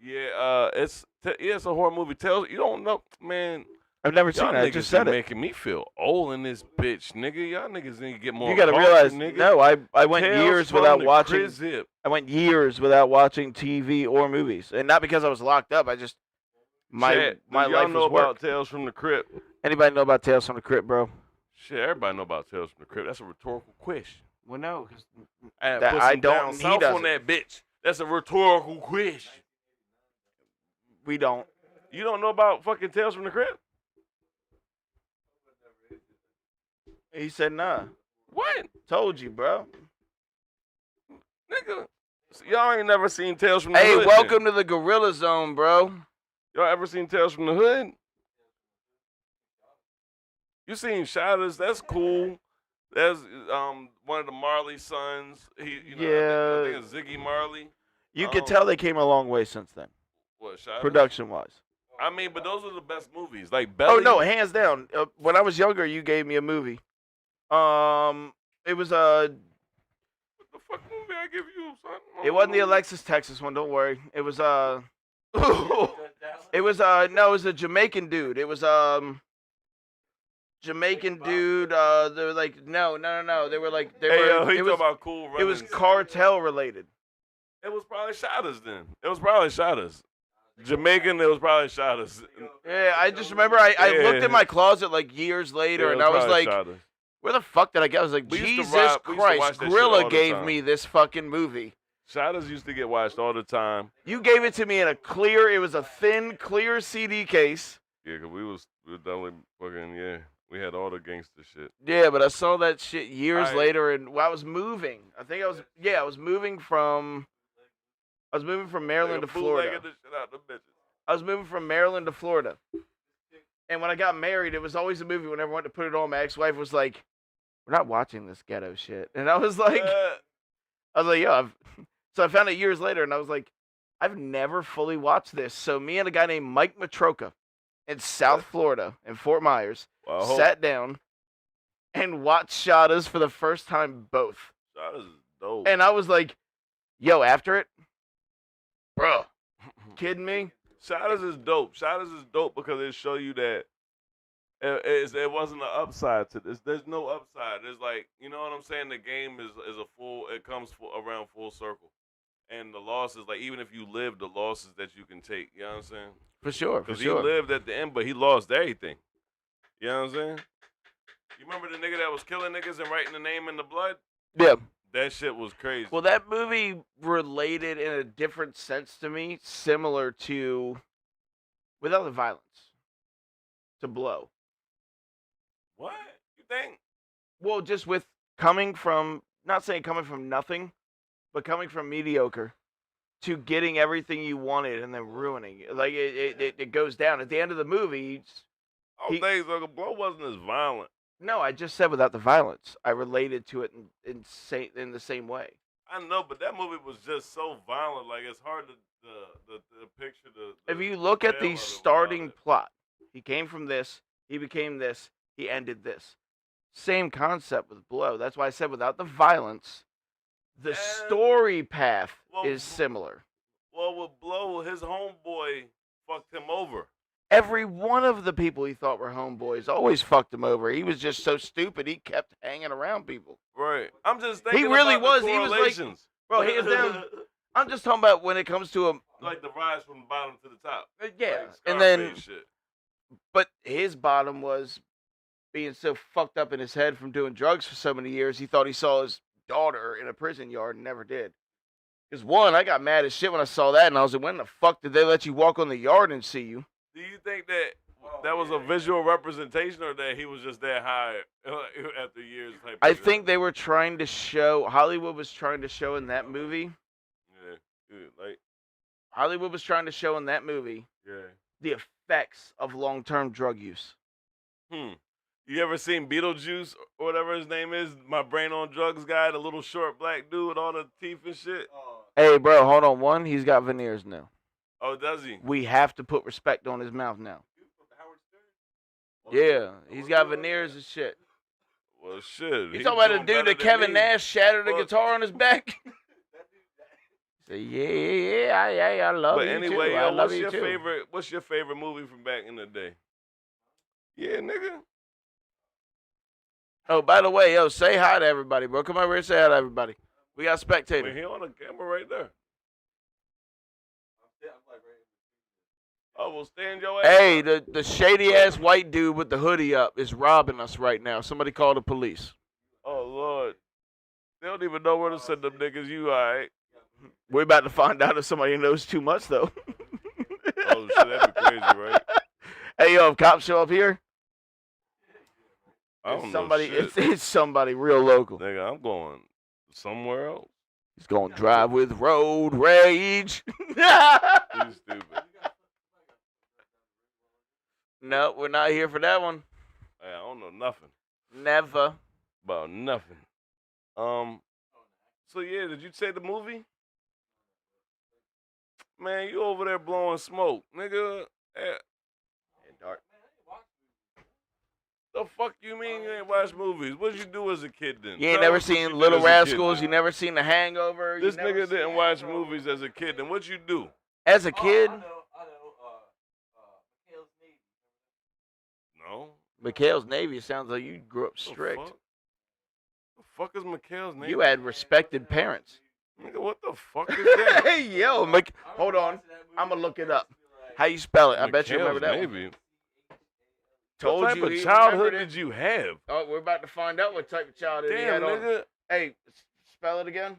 It's a horror movie. Tales, you don't know, man. I've never Y'all seen it. I niggas just said be it. making me feel old in this bitch, nigga. Y'all niggas need to get more. You gotta culture, realize, nigga. no, I went Tales years from without the watching. Crib. I went years without watching TV or movies, and not because I was locked up. I just my Chat, my do y'all life know was work. about Tales from the Crypt? Anybody know about Tales from the Crypt, bro? Shit, everybody know about Tales from the Crypt. That's a rhetorical question. Well, no, 'cause Put I some don't. down He south doesn't. on that bitch. That's a rhetorical question. We don't. You don't know about fucking Tales from the Crypt? He said, "Nah." What, Told you, bro. nigga? So y'all ain't never seen Tales from the Hey, Hood. welcome to the Gorilla Zone, bro. Then. Y'all ever seen Tales from the Hood? You seen Shadows? That's cool. That's one of the Marley sons. I think it's Ziggy Marley. You can tell they came a long way since then, What Shadows? production-wise. I mean, but those are the best movies. Like Belly. Oh no, hands down. When I was younger, you gave me a movie. It was What the fuck movie I give you, son? It wasn't the Alexis, Texas one. Don't worry. It was It was no, it was a Jamaican dude. It was Jamaican dude. They were like no. They were like they Hey, were. yo, he It talking was about Cool it was Runnings. cartel related. It was probably Shadows then. It was probably Shadows. Jamaican, it was probably Shadows. Yeah, I just remember I looked Yeah. in my closet like years later, Yeah, it and I was probably like, Shadows. where the fuck did I get? I was like, We used to Jesus we used to watch Christ, that shit all Grilla the gave time. me this fucking movie. Shadows used to get watched all the time. You gave it to me in a clear, it was a thin, clear CD case. Yeah, 'cause we were definitely fucking, yeah. We had all the gangster shit. Yeah, but I saw that shit years Aight. later, and I was moving. I was moving from Maryland to Nigga Florida. bootlegging the shit out the bitches. I was moving from Maryland to Florida. And when I got married, it was always a movie whenever I went to put it on. My ex-wife was like, we're not watching this ghetto shit. And I was like, yo, so I found it years later, and I was like, I've never fully watched this. So me and a guy named Mike Matroka in South Florida, in Fort Myers, Well, I hope sat down and watched Shadows for the first time both. Shadows is dope. And I was like, yo, after it, bro, kidding me? Shadows is dope. Shadows is dope because it show you that It wasn't an upside to this. There's no upside. There's like, you know what I'm saying? The game is a full. It comes around full circle, and the losses, like even if you live, the losses that you can take. You know what I'm saying? For sure. Because he lived at the end, but he lost everything. You know what I'm saying? You remember the nigga that was killing niggas and writing the name in the blood? Yeah. That shit was crazy. Well, that movie related in a different sense to me, similar to, without the violence, to Blow. What? You think? Well, just with coming from, not saying coming from nothing, but coming from mediocre to getting everything you wanted and then ruining it. Like, it goes down. At the end of the movie, Thanks, Uncle Blow wasn't as violent. No, I just said without the violence. I related to it in the same way. I know, but that movie was just so violent. Like, it's hard to picture the. If you look at the starting plot, he came from this, he became this, he ended this. Same concept with Blow. That's why I said without the violence, the story path is similar. Well, with Blow, his homeboy fucked him over. Every one of the people he thought were homeboys always fucked him over. He was just so stupid, he kept hanging around people. Right. I'm just thinking he really about was. The he was like, bro, he was down. I'm just talking about when it comes to him. Like the rise from the bottom to the top. Yeah. Like and then, shit. But his bottom was being so fucked up in his head from doing drugs for so many years, he thought he saw his daughter in a prison yard and never did. Because one, I got mad as shit when I saw that, and I was like, when the fuck did they let you walk on the yard and see you? Do you think that was a visual representation, or that he was just that high after years? I think they were trying to show, Hollywood was trying to show in that movie. Yeah, like Hollywood was trying to show in that movie. Yeah. The effects of long-term drug use. You ever seen Beetlejuice or whatever his name is? My Brain on Drugs guy, the little short black dude with all the teeth and shit. Hey, bro, hold on. One, he's got veneers now. Oh, does he? We have to put respect on his mouth now. Yeah, he's got veneers and shit. Well, shit. You talking about the dude that Kevin Nash shattered the guitar on his back? Say, yeah, I love you too. Anyway, I love you what's your favorite movie from back in the day? Yeah, nigga. Oh, by the way, say hi to everybody, bro. Come over here and say hi to everybody. We got spectators. Wait, he on the camera right there. Oh, well, stand your ass. Hey, the shady-ass white dude with the hoodie up is robbing us right now. Somebody call the police. Oh, Lord. They don't even know where to send them niggas. You all right? We're about to find out if somebody knows too much, though. Oh, shit, that'd be crazy, right? Hey, if cops show up here, I don't somebody, know shit. It's somebody real local. Nigga, I'm going somewhere else. He's going to drive with road rage. You stupid. No, we're not here for that one. Hey, I don't know nothing. Never. About nothing. So, yeah, did you say the movie? Man, you over there blowing smoke. Nigga. Dark. The fuck you mean you ain't watch movies? What did you do as a kid then? You ain't never seen Little Rascals? You never seen The Hangover? This nigga didn't watch movies as a kid. Then what you do? As a kid? I know. No. McHale's Navy sounds like you grew up strict. The fuck is McHale's Navy? You had respected parents. Nigga, what the fuck is that? Hey, yo, hold on. I'm going to look it up. How you spell it? I bet you remember that Navy. one. Told what type you of childhood did you have? Oh, we're about to find out what type of childhood he had. Damn, nigga. Hey, spell it again.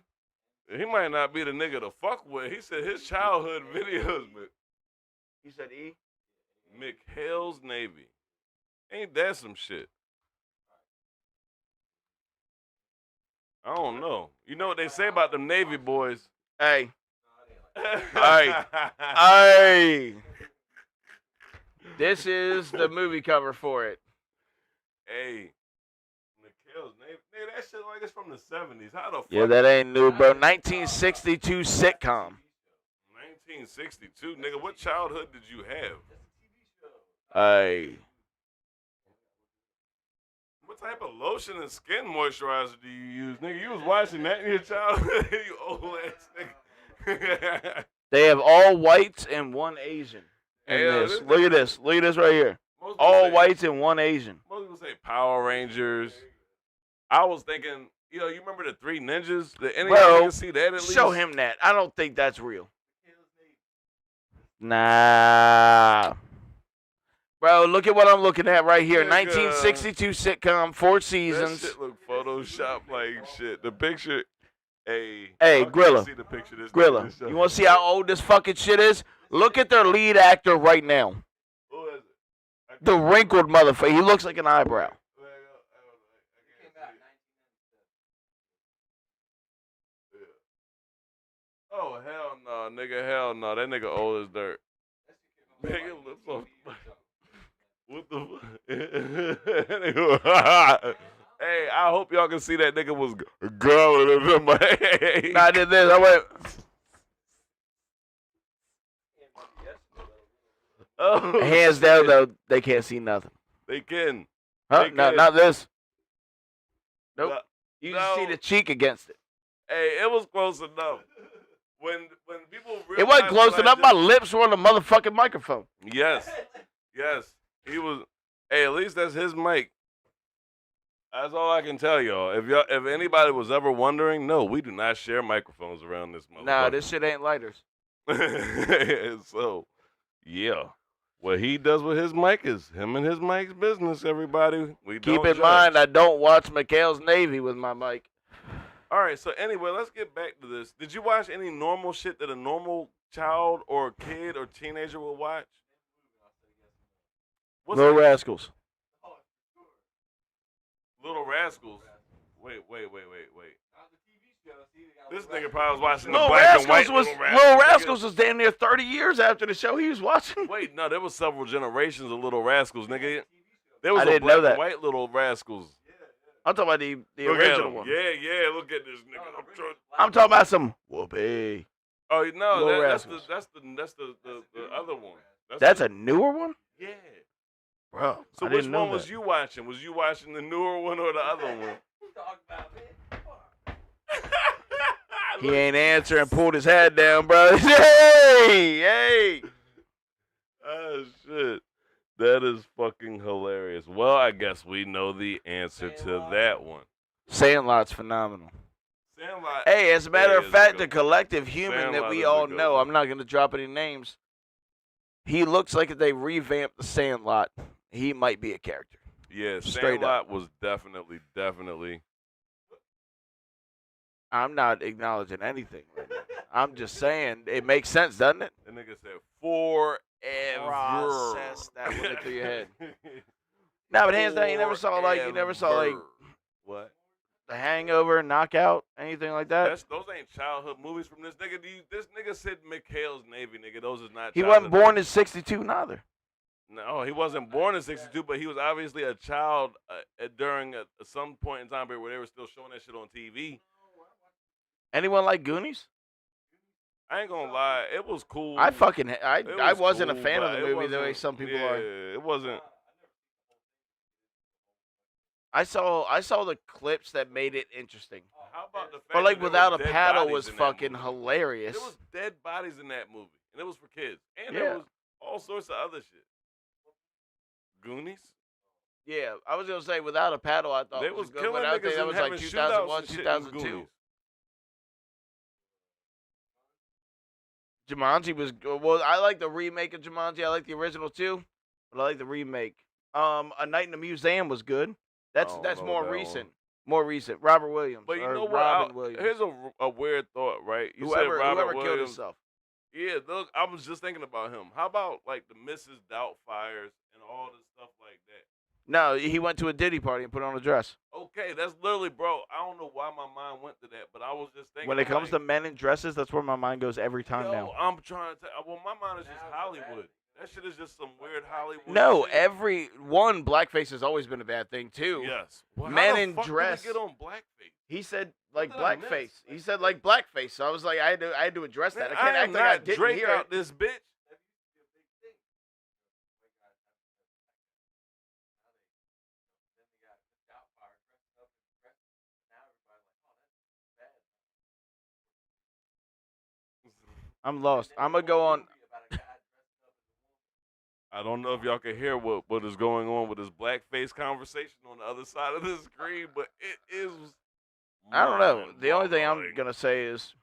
He might not be the nigga to fuck with. He said his childhood videos, man. You said E? McHale's Navy. Ain't that some shit? I don't know. You know what they say about them Navy boys? Hey. Hey. This is the movie cover for it. Hey. McHale's Navy. Nigga, that shit like it's from the 70s. How the fuck? Yeah, that ain't new, bro. 1962 sitcom. 1962? Nigga, what childhood did you have? Hey. What type of lotion and skin moisturizer do you use? Nigga, you was watching that in your childhood? You old ass nigga. They have all whites and one Asian in Hey, this. Look at this. Look at this right here. Most people All say- whites and one Asian. Most people say Power Rangers. I was thinking, you remember the Three Ninjas? Did any of Bro, y'all niggas see that at least? Show him that. I don't think that's real. Nah. Bro, look at what I'm looking at right here. Nigga. 1962 sitcom, 4 That seasons. shit look photoshopped like shit. The picture, Hey, y'all can't Grilla. see the picture this Grilla, nigga you want to see how old this fucking shit is? Look at their lead actor right now. Who is it? The wrinkled motherfucker. He looks like an eyebrow. Oh hell no, nigga, hell no. That nigga old as dirt. Nigga looks so. What the? Hey, I hope y'all can see that nigga was gulling him. Nah, I did this. I went. Oh, Hands down, though, they can't see nothing. They can. Huh? They No, can. not this. Nope. No. You just see the cheek against it. Hey, it was close enough. When people realize It wasn't close enough. My lips were on the motherfucking microphone. Yes. He was. Hey, at least that's his mic. That's all I can tell y'all. If anybody was ever wondering, no, we do not share microphones around this motherfucker. Nah, this shit ain't lighters. So, yeah. What he does with his mic is him and his mic's business, everybody. We Keep don't in judge. mind, I don't watch McHale's Navy with my mic. All right, so anyway, let's get back to this. Did you watch any normal shit that a normal child or kid or teenager will watch? What's Little that? Rascals. Little Rascals. Wait. This nigga probably was watching the Little black and white Rascals was Little Rascals was damn near 30 years after the show he was watching. Wait, no, there was several generations of Little Rascals, nigga. There was I a didn't black know that. and white Little Rascals. I'm talking about the Look at original him. one. Yeah, look at this nigga. I'm talking about some whoopee. Oh no, Little that's Rascals. the other one. That's a newer one? yeah. Bro, So I which didn't know one was that. you watching? Was you watching the newer one or the other one? He ain't answering, pulled his head down, bro. Hey! Oh shit. That is fucking hilarious. Well, I guess we know the answer to that one. Sandlot's phenomenal. Sandlot. Hey, as a matter of is fact, good the one. collective human that Sandlot we is a all good know, one. I'm not going to drop any names. He looks like if they revamped the Sandlot, he might be a character. Yeah, Straight Sandlot was definitely. I'm not acknowledging anything right now. I'm just saying it makes sense, doesn't it? The nigga said forever. Process that one through your head. No, but hands down, you never saw like What? The Hangover, Knockout, anything like that. Those ain't childhood movies from this nigga. This nigga said McHale's Navy, nigga. Those is not. He wasn't childhood born in movies. '62 neither. No, he wasn't born in '62, but he was obviously a child during some point in time period where they were still showing that shit on TV. Anyone like Goonies? I ain't gonna lie, it was cool. I It wasn't a cool, fan of but the it movie the way wasn't- some people yeah, are. It wasn't. I saw the clips that made it interesting. How about the fact But like that there Without a was dead Paddle bodies was in that fucking movie? hilarious. There was dead bodies in that movie, and it was for kids, and Yeah. there was all sorts of other shit. Goonies. Yeah, I was gonna say Without a Paddle. I thought They it was was good, killing but I niggas think that and was like having shootouts 2001, and shit in 2002. Goonies. Jumanji was good. Well, I like the remake of Jumanji. I like the original too, but I like the remake. A Night in the Museum was good. That's don't know more that recent. one. More recent. Robert Williams. But you or know what? Robin Williams. Here's a weird thought, right? You whoever said Robert whoever killed Williams. himself. Yeah, look, I was just thinking about him. How about like the Mrs. Doubtfires and all this stuff like that? No, he went to a Diddy party and put on a dress. Okay, that's literally, bro. I don't know why my mind went to that, but I was just thinking. When it comes to like, men in dresses, that's where my mind goes every time yo, now. I'm trying to. Well, my mind is just Hollywood. That shit is just some weird Hollywood. No, shit. blackface has always been a bad thing too. Yes. Well, Men how the in fuck did we dress. get on blackface? He said like What did I miss? blackface. He said like blackface. So I was like, I had to address that. Man, I can't am act like I not didn't Drake hear out it. this bitch. I'm lost. I'm gonna go on. I don't know if y'all can hear what is going on with this blackface conversation on the other side of the screen, but it is. I don't know. The only thing I'm mind-boggling. gonna say is,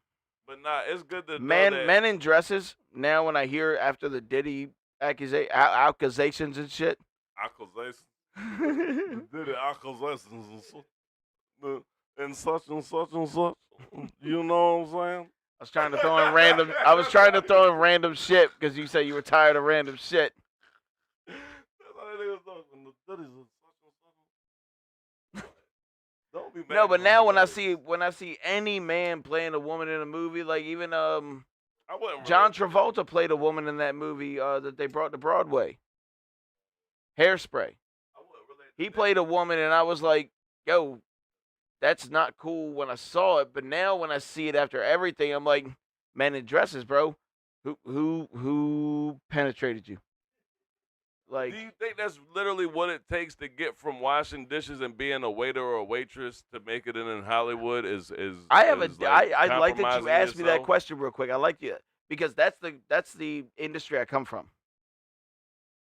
But nah, it's good to know men that. in dresses. Now, when I hear after the Diddy accusations and shit, Accusations. I Did it accusations and such and such and such. You know what I'm saying? was trying to throw in random. I was trying to throw in random shit because you said you were tired of random shit. That's how that nigga talking. The Diddy's and such and such. Don't be mad. No, but now when I see any man playing a woman in a movie, like even I wouldn't John relate. Travolta played a woman in that movie that they brought to Broadway. Hairspray. I wouldn't relate to He that. played a woman, and I was like, yo, that's not cool when I saw it. But now when I see it after everything, I'm like, men in dresses, bro. Who penetrated you? Like, Do you think that's literally what it takes to get from washing dishes and being a waiter or a waitress to make it in Hollywood? I have is I'd like that you compromising asked me that yourself? question real quick. I like you because that's the industry I come from.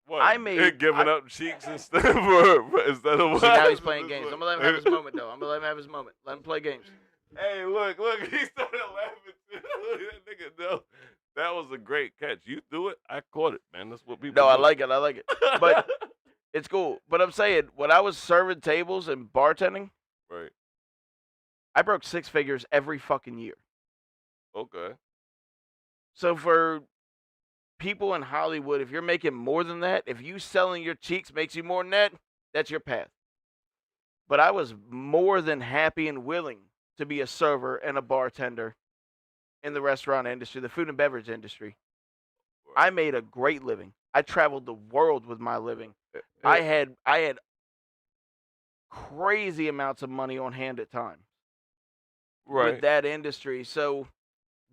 What? I made- giving I- up cheeks instead of See, now he's playing games. I'm gonna let him have his moment, though. I'm gonna let him have his moment. Let him play games. Hey, look, he started laughing too. That nigga, no. That was a great catch. You do it, I caught it, man. That's what people No, I do. like it. But it's cool. But I'm saying, when I was serving tables and bartending, right. I broke 6 figures every fucking year. Okay. So for people in Hollywood, if you're making more than that, if you selling your cheeks makes you more than that, that's your path. But I was more than happy and willing to be a server and a bartender in the restaurant industry, the food and beverage industry. I made a great living. I traveled the world with my living. I had crazy amounts of money on hand at times with that industry. So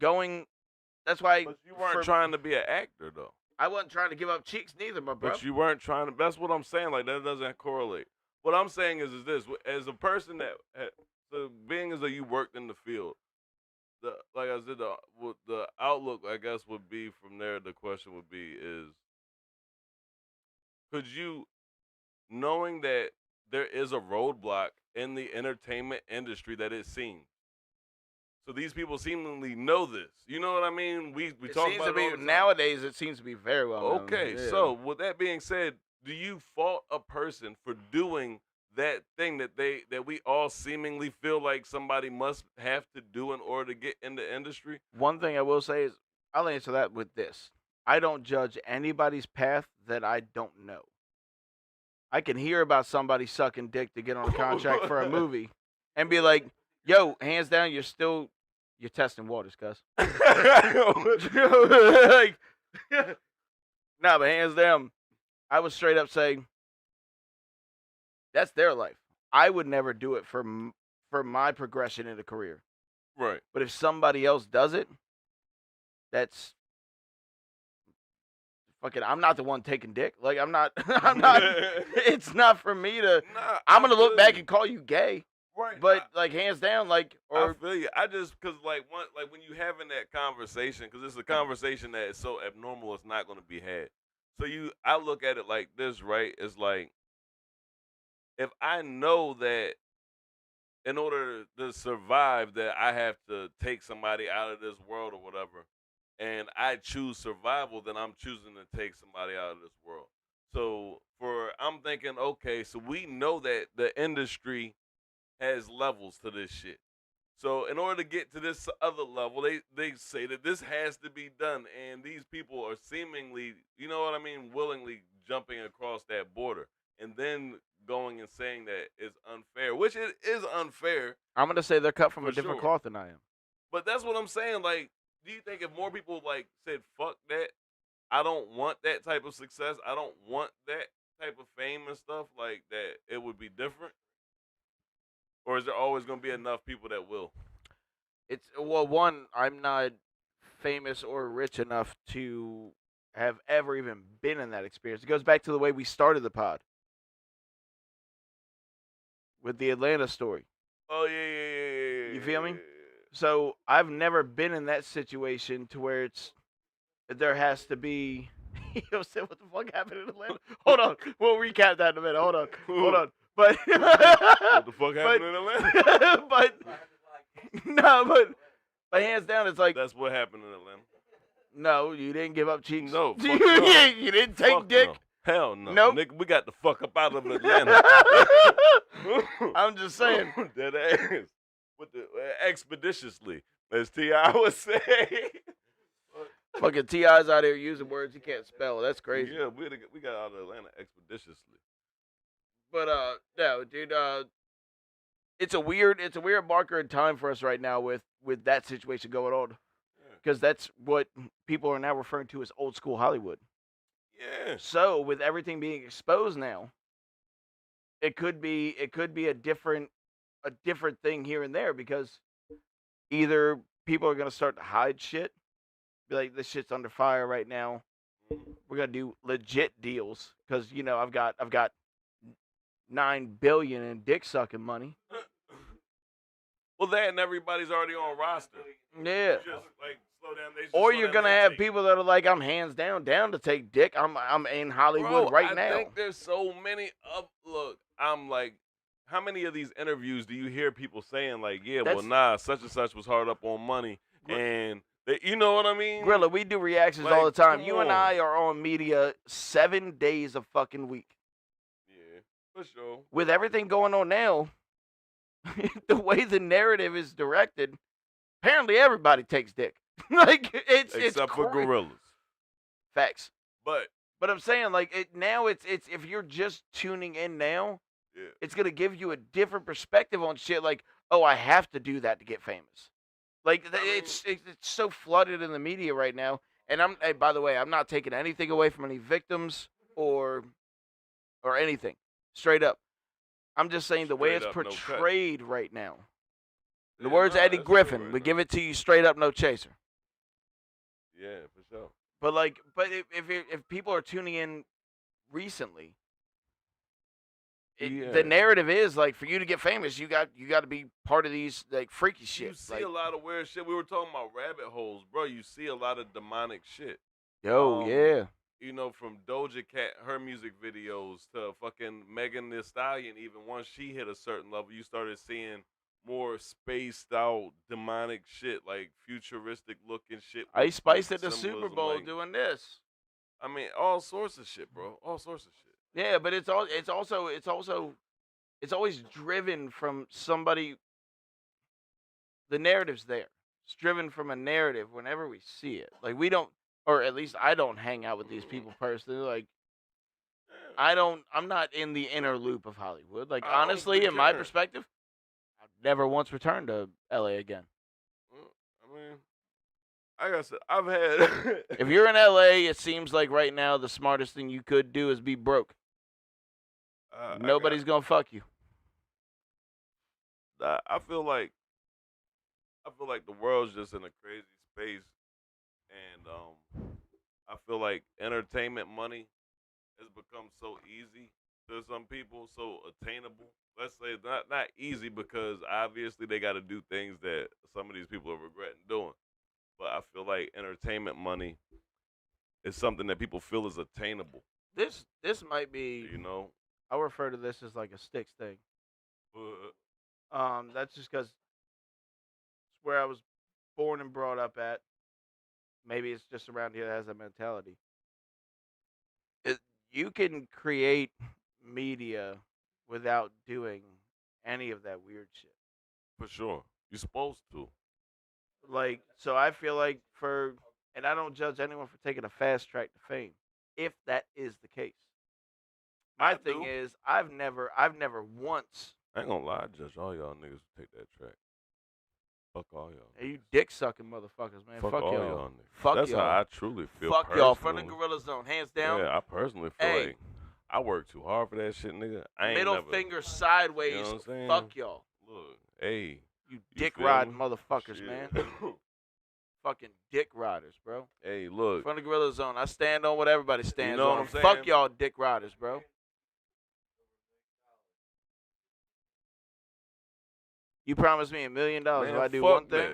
that's why. But you weren't trying to be an actor, though. I wasn't trying to give up cheeks neither, my bro. But you weren't trying to. That's what I'm saying. Like, that doesn't correlate. What I'm saying is this: as a person that, being as though you worked in the field, like I said, the outlook, I guess, would be from there. The question would be is, could you, knowing that there is a roadblock in the entertainment industry that it seems. So these people seemingly know this. You know what I mean? We talk about it all the time. Nowadays. It seems to be very well known. Okay, Yeah. so with that being said, do you fault a person for doing that thing that we all seemingly feel like somebody must have to do in order to get in the industry? One thing I will say is, I'll answer that with this: I don't judge anybody's path that I don't know. I can hear about somebody sucking dick to get on a contract for a movie, and be like, "Yo, hands down, you're testing waters, cuz." Like, nah, but hands down, I would straight up say, that's their life. I would never do it for my progression in a career. Right. But if somebody else does it, that's fucking. I'm not the one taking dick. Like, I'm not. It's not for me to. Nah, I'm gonna I look feel back you. and call you gay. Right. But like, hands down, like, I or feel you. I just because like when you having that conversation, because it's a conversation that is so abnormal, it's not going to be had. So I look at it like this, right? It's like, if I know that in order to survive, that I have to take somebody out of this world or whatever, and I choose survival, then I'm choosing to take somebody out of this world. So I'm thinking, okay, so we know that the industry has levels to this shit. So in order to get to this other level, they say that this has to be done, and these people are seemingly, you know what I mean, willingly jumping across that border, and then going and saying that it's unfair, which it is unfair. I'm gonna say they're cut from a For different sure. cloth than I am. But that's what I'm saying. Like, do you think if more people like said fuck that, I don't want that type of success, I don't want that type of fame and stuff like that, it would be different? Or is there always going to be enough people that will? One, I'm not famous or rich enough to have ever even been in that experience. It goes back to the way we started the pod with the Atlanta story. Oh yeah. You feel me? So I've never been in that situation to where there has to be Yo, said, what the fuck happened in Atlanta? Hold on, we'll recap that in a minute. Hold on. But What the fuck happened in Atlanta? but no, but hands down, it's like That's what happened in Atlanta. no, you didn't give up cheeks. No, fuck you, no. you didn't take Fuck dick. No. Hell no. Nope. Nigga, we got the fuck up out of Atlanta. I'm just saying. That ass. With the, expeditiously, as T.I. would say. Fucking T.I.'s out here using words he can't spell. That's crazy. Yeah, we got out of Atlanta expeditiously. But no, dude, it's a weird marker in time for us right now with that situation going on, because that's what people are now referring to as old school Hollywood. Yeah. So with everything being exposed now, it could be a different thing here and there, because either people are gonna start to hide shit, be like, this shit's under fire right now. We're gonna do legit deals because I've got $9 billion in dick sucking money. Well, that and everybody's already on roster. Yeah. Just like slow down. Or you're gonna have people that are like, I'm hands down to take dick. I'm in Hollywood right now. I think there's so many of look. I'm like, how many of these interviews do you hear people saying like, yeah, well, nah, such and such was hard up on money, and you know what I mean? Grilla, we do reactions Like, all the time. come You and on. I are on media 7 days a fucking week. Yeah, for sure. With everything going on now, the way the narrative is directed, apparently everybody takes dick. Like Except for crazy. gorillas. Facts. But I'm saying, like, it's if you're just tuning in now, yeah, it's gonna give you a different perspective on shit. Like, oh, I have to do that to get famous. Like, it's so flooded in the media right now. And by the way, I'm not taking anything away from any victims or anything. Straight up, I'm just saying the way it's Straight up, no cut. portrayed right now. The Yeah, words nah, Eddie that's Griffin, true right we now. give it to you straight up, no chaser. Yeah, for sure. But if people are tuning in recently, the narrative is like, for you to get famous, you got to be part of these like freaky shit. You see like, a lot of weird shit. We were talking about rabbit holes, bro. You see a lot of demonic shit. yeah. You know, from Doja Cat, her music videos, to fucking Megan Thee Stallion. Even once she hit a certain level, you started seeing more spaced out demonic shit, like futuristic looking shit. Ice Spice at the symbolism, Super Bowl like, doing this. I mean, all sorts of shit, bro. All sorts of shit. Yeah, but it's always driven from somebody. The narrative's there. It's driven from a narrative whenever we see it. Like, we don't, or at least I don't hang out with these people personally. Like, I'm not in the inner loop of Hollywood. Like, I don't honestly, think in my you're. perspective, I've never once returned to LA again. I mean, like I said, I've had. If you're in LA, it seems like right now the smartest thing you could do is be broke. Nobody's gonna fuck you. I feel like the world's just in a crazy space, and I feel like entertainment money has become so easy to some people, so attainable. Let's say not easy, because obviously they got to do things that some of these people are regretting doing. But I feel like entertainment money is something that people feel is attainable. This might be, You know, I refer to this as like a sticks thing. That's just because it's where I was born and brought up at. Maybe it's just around here that has that mentality. You can create media without doing any of that weird shit. for sure, you're supposed to. Like, so I feel like and I don't judge anyone for taking a fast track to fame, if that is the case. My thing is, I've never once. I ain't gonna lie, I judge all y'all niggas who take that track. Fuck all y'all. Hey, you dick sucking motherfuckers, man. Fuck all y'all niggas. Fuck That's y'all. how I truly feel. Fuck y'all. From the personally. Gorilla Zone, hands down. Yeah, I personally feel Hey. like I work too hard for that shit, nigga. I ain't Middle never, finger sideways. You know what I'm saying? Fuck y'all. Look, hey. You dick feel riding me? motherfuckers, Shit. man. Fucking dick riders, bro. Hey, look. From the Gorilla Zone, I stand on what everybody stands know what on. I'm saying? Fuck y'all, dick riders, bro. You promised me $1 million if Man, I do fuck one thing.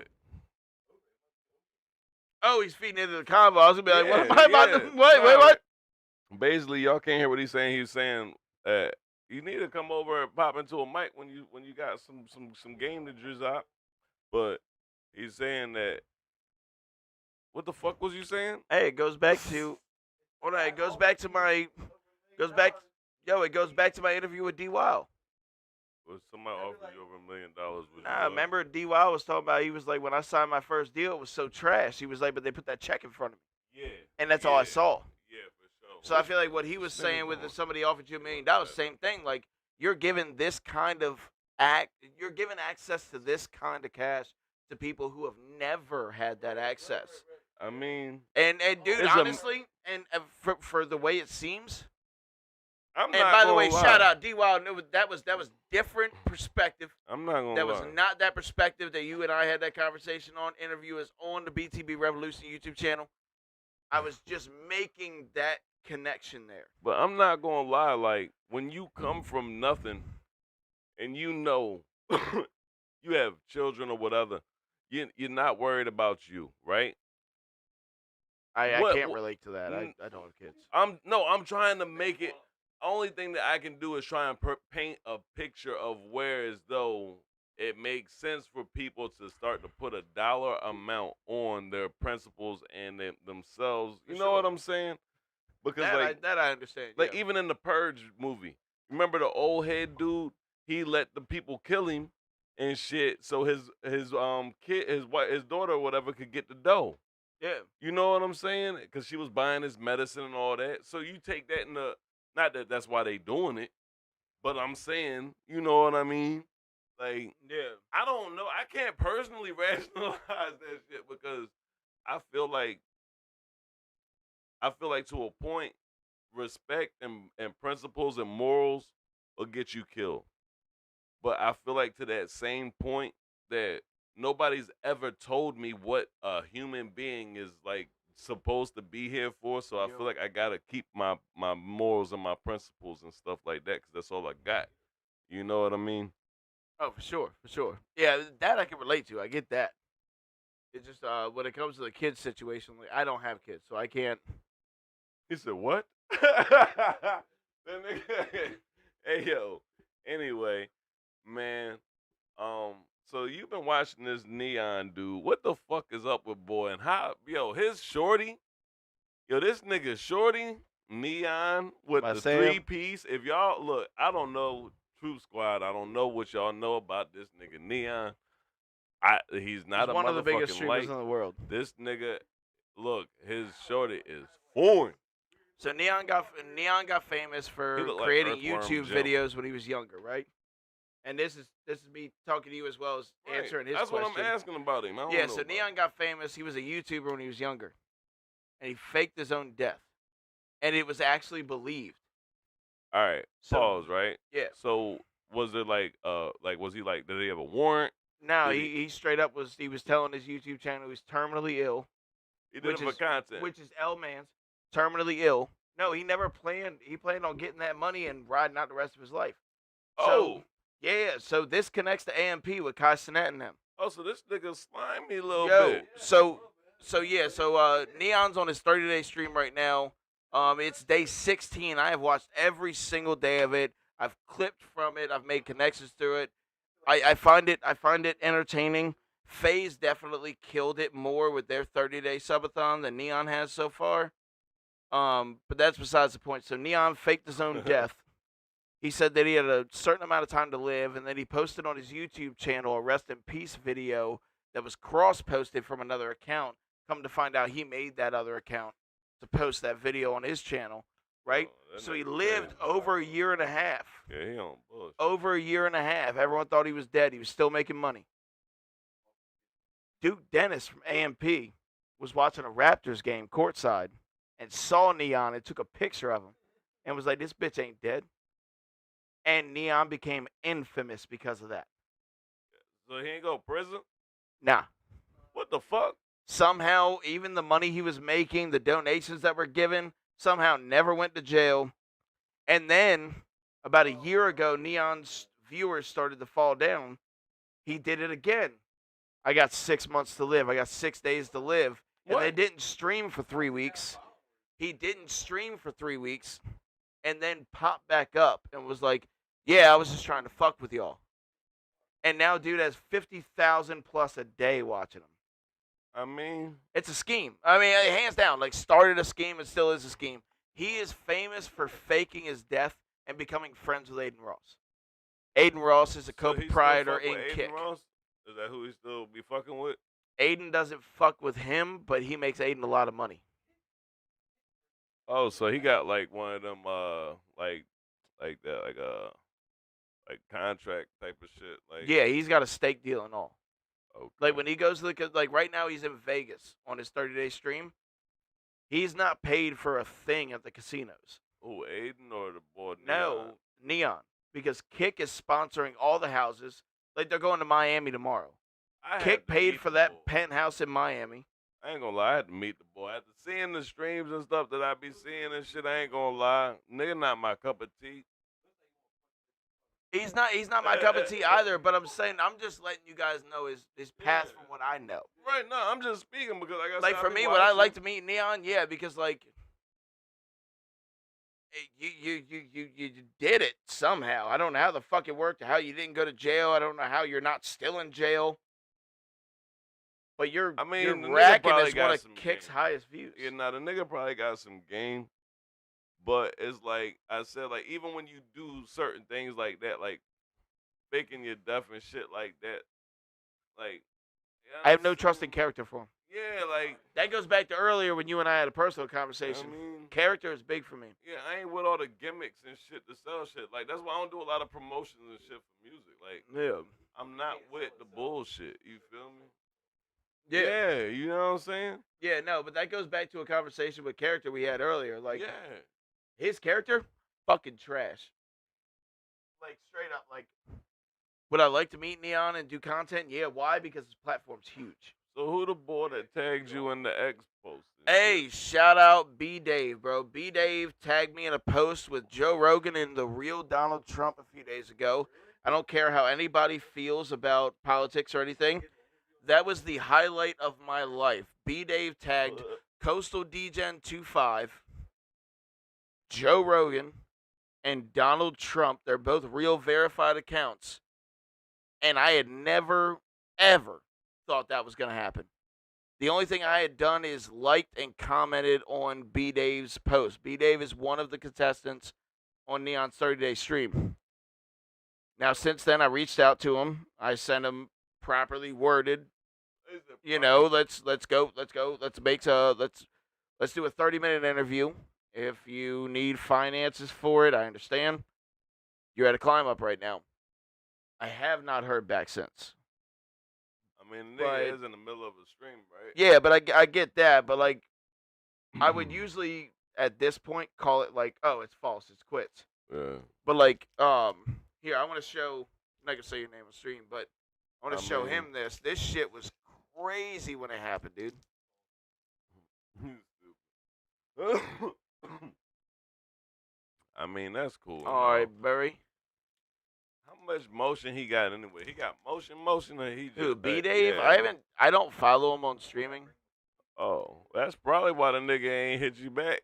that. Oh, he's feeding into the convo. I was gonna be like, what Yeah, am I about to? yeah. Wait, what? Basically, y'all can't hear what he's saying. He's saying, you need to come over and pop into a mic when you got some game to drizzle out. But he's saying that. What the fuck was you saying? Hey, it goes back to. Hold on, it goes back to my. It goes back to my interview with D. Wild. Was somebody offered you over $1 million? Nah, remember D. Wild was talking about. He was like, when I signed my first deal, it was so trash. He was like, but they put that check in front of me. Yeah. And that's all I saw. Yeah, for sure. So I feel like what he was saying with if somebody offered you $1 million, same thing. Like you're giving this kind of you're giving access to this kind of cash to people who have never had that access. I mean, and dude, honestly, for the way it seems. I'm and not by the way, lie. shout out D Wild. That was different perspective. I'm not gonna That lie. was not that perspective that you and I had that conversation on. Interview is on the BTB Revolution YouTube channel. I was just making that connection there. But I'm not gonna lie, like when you come from nothing and you know you have children or whatever, you're not worried about you, right? I can't relate to that. I don't have kids. I'm trying to make it. Only thing that I can do is try and paint a picture of where as though it makes sense for people to start to put a dollar amount on their principles and themselves. You know what I'm saying? Because that I understand. Like even in the Purge movie, remember the old head dude? He let the people kill him and shit, so his kid, his daughter or whatever could get the dough. Yeah. You know what I'm saying? Because she was buying his medicine and all that. So you take that in the, not that that's why they doing it, but I'm saying, you know what I mean? Like, yeah. I don't know. I can't personally rationalize that shit because I feel like to a point, respect and principles and morals will get you killed. But I feel like to that same point that nobody's ever told me what a human being is like supposed to be here for. So I feel like I gotta keep my morals and my principles and stuff like that because that's all I got. You know what I mean? Oh, for sure. Yeah, that I can relate to. I get that. It's just when it comes to the kids situation, like I don't have kids, so I can't. He said, "What?" Hey yo. Anyway, man. So you've been watching this Neon dude. What the fuck is up with boy? And how, his shorty, this nigga shorty, Neon with the 3-piece. If y'all look, I don't know Truth Squad. I don't know what y'all know about this nigga Neon. He's not one of the biggest motherfucking streamers light. in the world. This nigga, look, his shorty is foreign. So Neon got famous for creating YouTube videos when he was younger, right? And this is me talking to you as well as answering his question. That's what I'm asking about him. So Neon got famous. He was a YouTuber when he was younger, and he faked his own death, and it was actually believed. All right, pause. Right? Yeah. So was it was he like? Did he have a warrant? No, he straight up was. He was telling his YouTube channel he was terminally ill. He did it for content, which is L Man's terminally ill. No, he never planned. He planned on getting that money and riding out the rest of his life. Oh. Yeah, so this connects to AMP with Kai Cenat and them. Oh, so this nigga slimy a little bit. So Neon's on his 30-day stream right now. It's day 16. I have watched every single day of it. I've clipped from it. I've made connections through it. I find it entertaining. FaZe definitely killed it more with their 30-day subathon than Neon has so far. But that's besides the point. So Neon faked his own death. He said that he had a certain amount of time to live, and then he posted on his YouTube channel a rest in peace video that was cross-posted from another account. Come to find out he made that other account to post that video on his channel, right? So he lived over a year and a half. Yeah, he on bullshit. Over a year and a half. Everyone thought he was dead. He was still making money. Duke Dennis from AMP was watching a Raptors game courtside and saw Neon and took a picture of him and was like, this bitch ain't dead. And Neon became infamous because of that. So he ain't go to prison? Nah. What the fuck? Somehow, even the money he was making, the donations that were given, somehow never went to jail. And then, about a year ago, Neon's viewers started to fall down. He did it again. I got 6 months to live. I got 6 days to live. and they didn't stream for 3 weeks. He didn't stream for 3 weeks, and then popped back up and was like, "Yeah, I was just trying to fuck with y'all." And now, dude has 50,000 plus a day watching him. I mean, it's a scheme. I mean, hands down, like started a scheme and still is a scheme. He is famous for faking his death and becoming friends with Aiden Ross. Aiden Ross is a co-proprietor in Kick. Ross? Is that who he still be fucking with? Aiden doesn't fuck with him, but he makes Aiden a lot of money. Oh, so he got like one of them like contract type of shit. Like Yeah, he's got a stake deal and all. Okay. Like when he goes to like right now he's in Vegas on his 30-day stream. He's not paid for a thing at the casinos. Oh, Aiden or the boy Neon? No, Neon. Because Kick is sponsoring all the houses. Like they're going to Miami tomorrow. Kick paid for that penthouse in Miami. I ain't gonna lie, I had to meet the boy. After seeing the streams and stuff that I be seeing and shit, I ain't gonna lie. Nigga not my cup of tea. He's not my cup of tea either, but I'm saying I'm just letting you guys know his past from what I know. Right, no, I'm just speaking because like for me, would I like to meet Neon? Yeah, because like you did it somehow. I don't know how the fuck it worked, how you didn't go to jail. I don't know how you're not still in jail. But you're racking as one of Kick's highest views. Yeah, now the nigga probably got some game. But it's like I said, like even when you do certain things like that, like faking your death and shit like that, like I have no trust in character for him. Yeah, like that goes back to earlier when you and I had a personal conversation. I mean, character is big for me. Yeah, I ain't with all the gimmicks and shit to sell shit. Like that's why I don't do a lot of promotions and shit for music. Like I'm not with the bullshit. You feel me? Yeah, you know what I'm saying? Yeah, no, but that goes back to a conversation with character we had earlier. Like, his character, fucking trash. Like, straight up, like, would I like to meet Neon and do content? Yeah, why? Because his platform's huge. So who the boy that tagged you in the X post? Hey, shout out B Dave, bro. B Dave tagged me in a post with Joe Rogan and the real Donald Trump a few days ago. I don't care how anybody feels about politics or anything. That was the highlight of my life. B Dave tagged Coastal Degen 25, Joe Rogan, and Donald Trump. They're both real verified accounts. And I had never, ever thought that was going to happen. The only thing I had done is liked and commented on B Dave's post. B Dave is one of the contestants on Neon's 30-day stream. Now, since then, I reached out to him. I sent him properly worded. You know, let's do a 30-minute interview. If you need finances for it, I understand. You're at a climb up right now. I have not heard back since. I mean, the nigga is in the middle of a stream, right? Yeah, but I get that. But like, I would usually at this point call it like, oh, it's false, it's quits. Yeah. But like, here I want to show. I'm not gonna say your name on stream, but I want to show him this. This shit was crazy when it happened, dude. I mean, that's cool. All right, Barry. How much motion he got anyway? He got motion, or he just... Dude, B Dave? Yeah. I don't follow him on streaming. Oh, that's probably why the nigga ain't hit you back.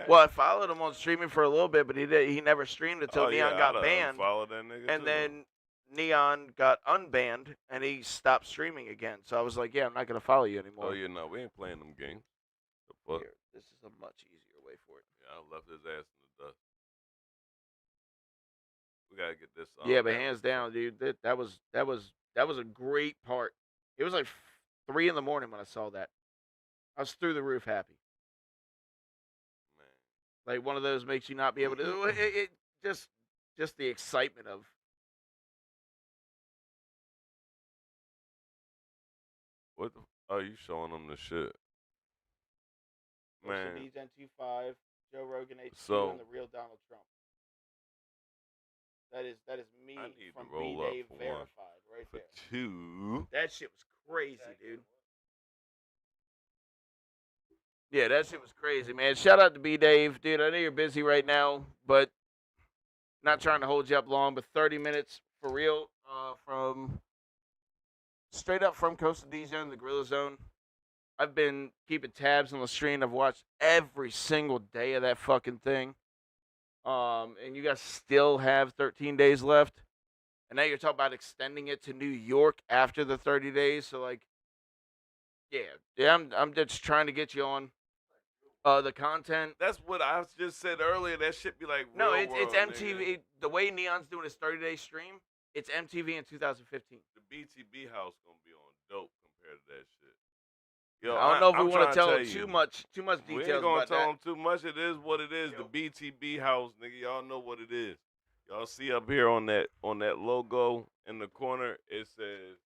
Well, I followed him on streaming for a little bit, but he never streamed until Neon got banned. Followed that nigga and then Neon got unbanned, and he stopped streaming again. So I was like, yeah, I'm not going to follow you anymore. Oh, yeah, no, we ain't playing them games. The fuck? Here, this is a much easier way for it. Yeah, I left his ass in the dust. We got to get this on. Yeah, but hands down, dude, that was a great part. It was like 3 a.m. when I saw that. I was through the roof happy. Man. Like one of those makes you not be able to it just the excitement of what the are you showing them the shit? Man. Degen 25, Joe Rogan H2 and the real Donald Trump. That is me from B Dave verified right there. 2. That shit was crazy, dude. Yeah, that shit was crazy, man. Shout out to B Dave, dude. I know you're busy right now, but not trying to hold you up long. But 30 minutes for real, from straight up from Coastal Degen, the Grilla Zone. I've been keeping tabs on the stream. I've watched every single day of that fucking thing. And you guys still have 13 days left. And now you're talking about extending it to New York after the 30 days. So like, yeah, I'm just trying to get you on the content. That's what I just said earlier. That shit be like No, real it's world, MTV. nigga. The way Neon's doing his 30-day stream, it's MTV in 2015. The BTB house gonna be on dope compared to that shit. Yo, I don't know if we I'm want to trying tell you, too much We details ain't gonna about tell that. them too much. It is what it is. Yo. The BTB house, nigga. Y'all know what it is. Y'all see up here on that logo in the corner, it says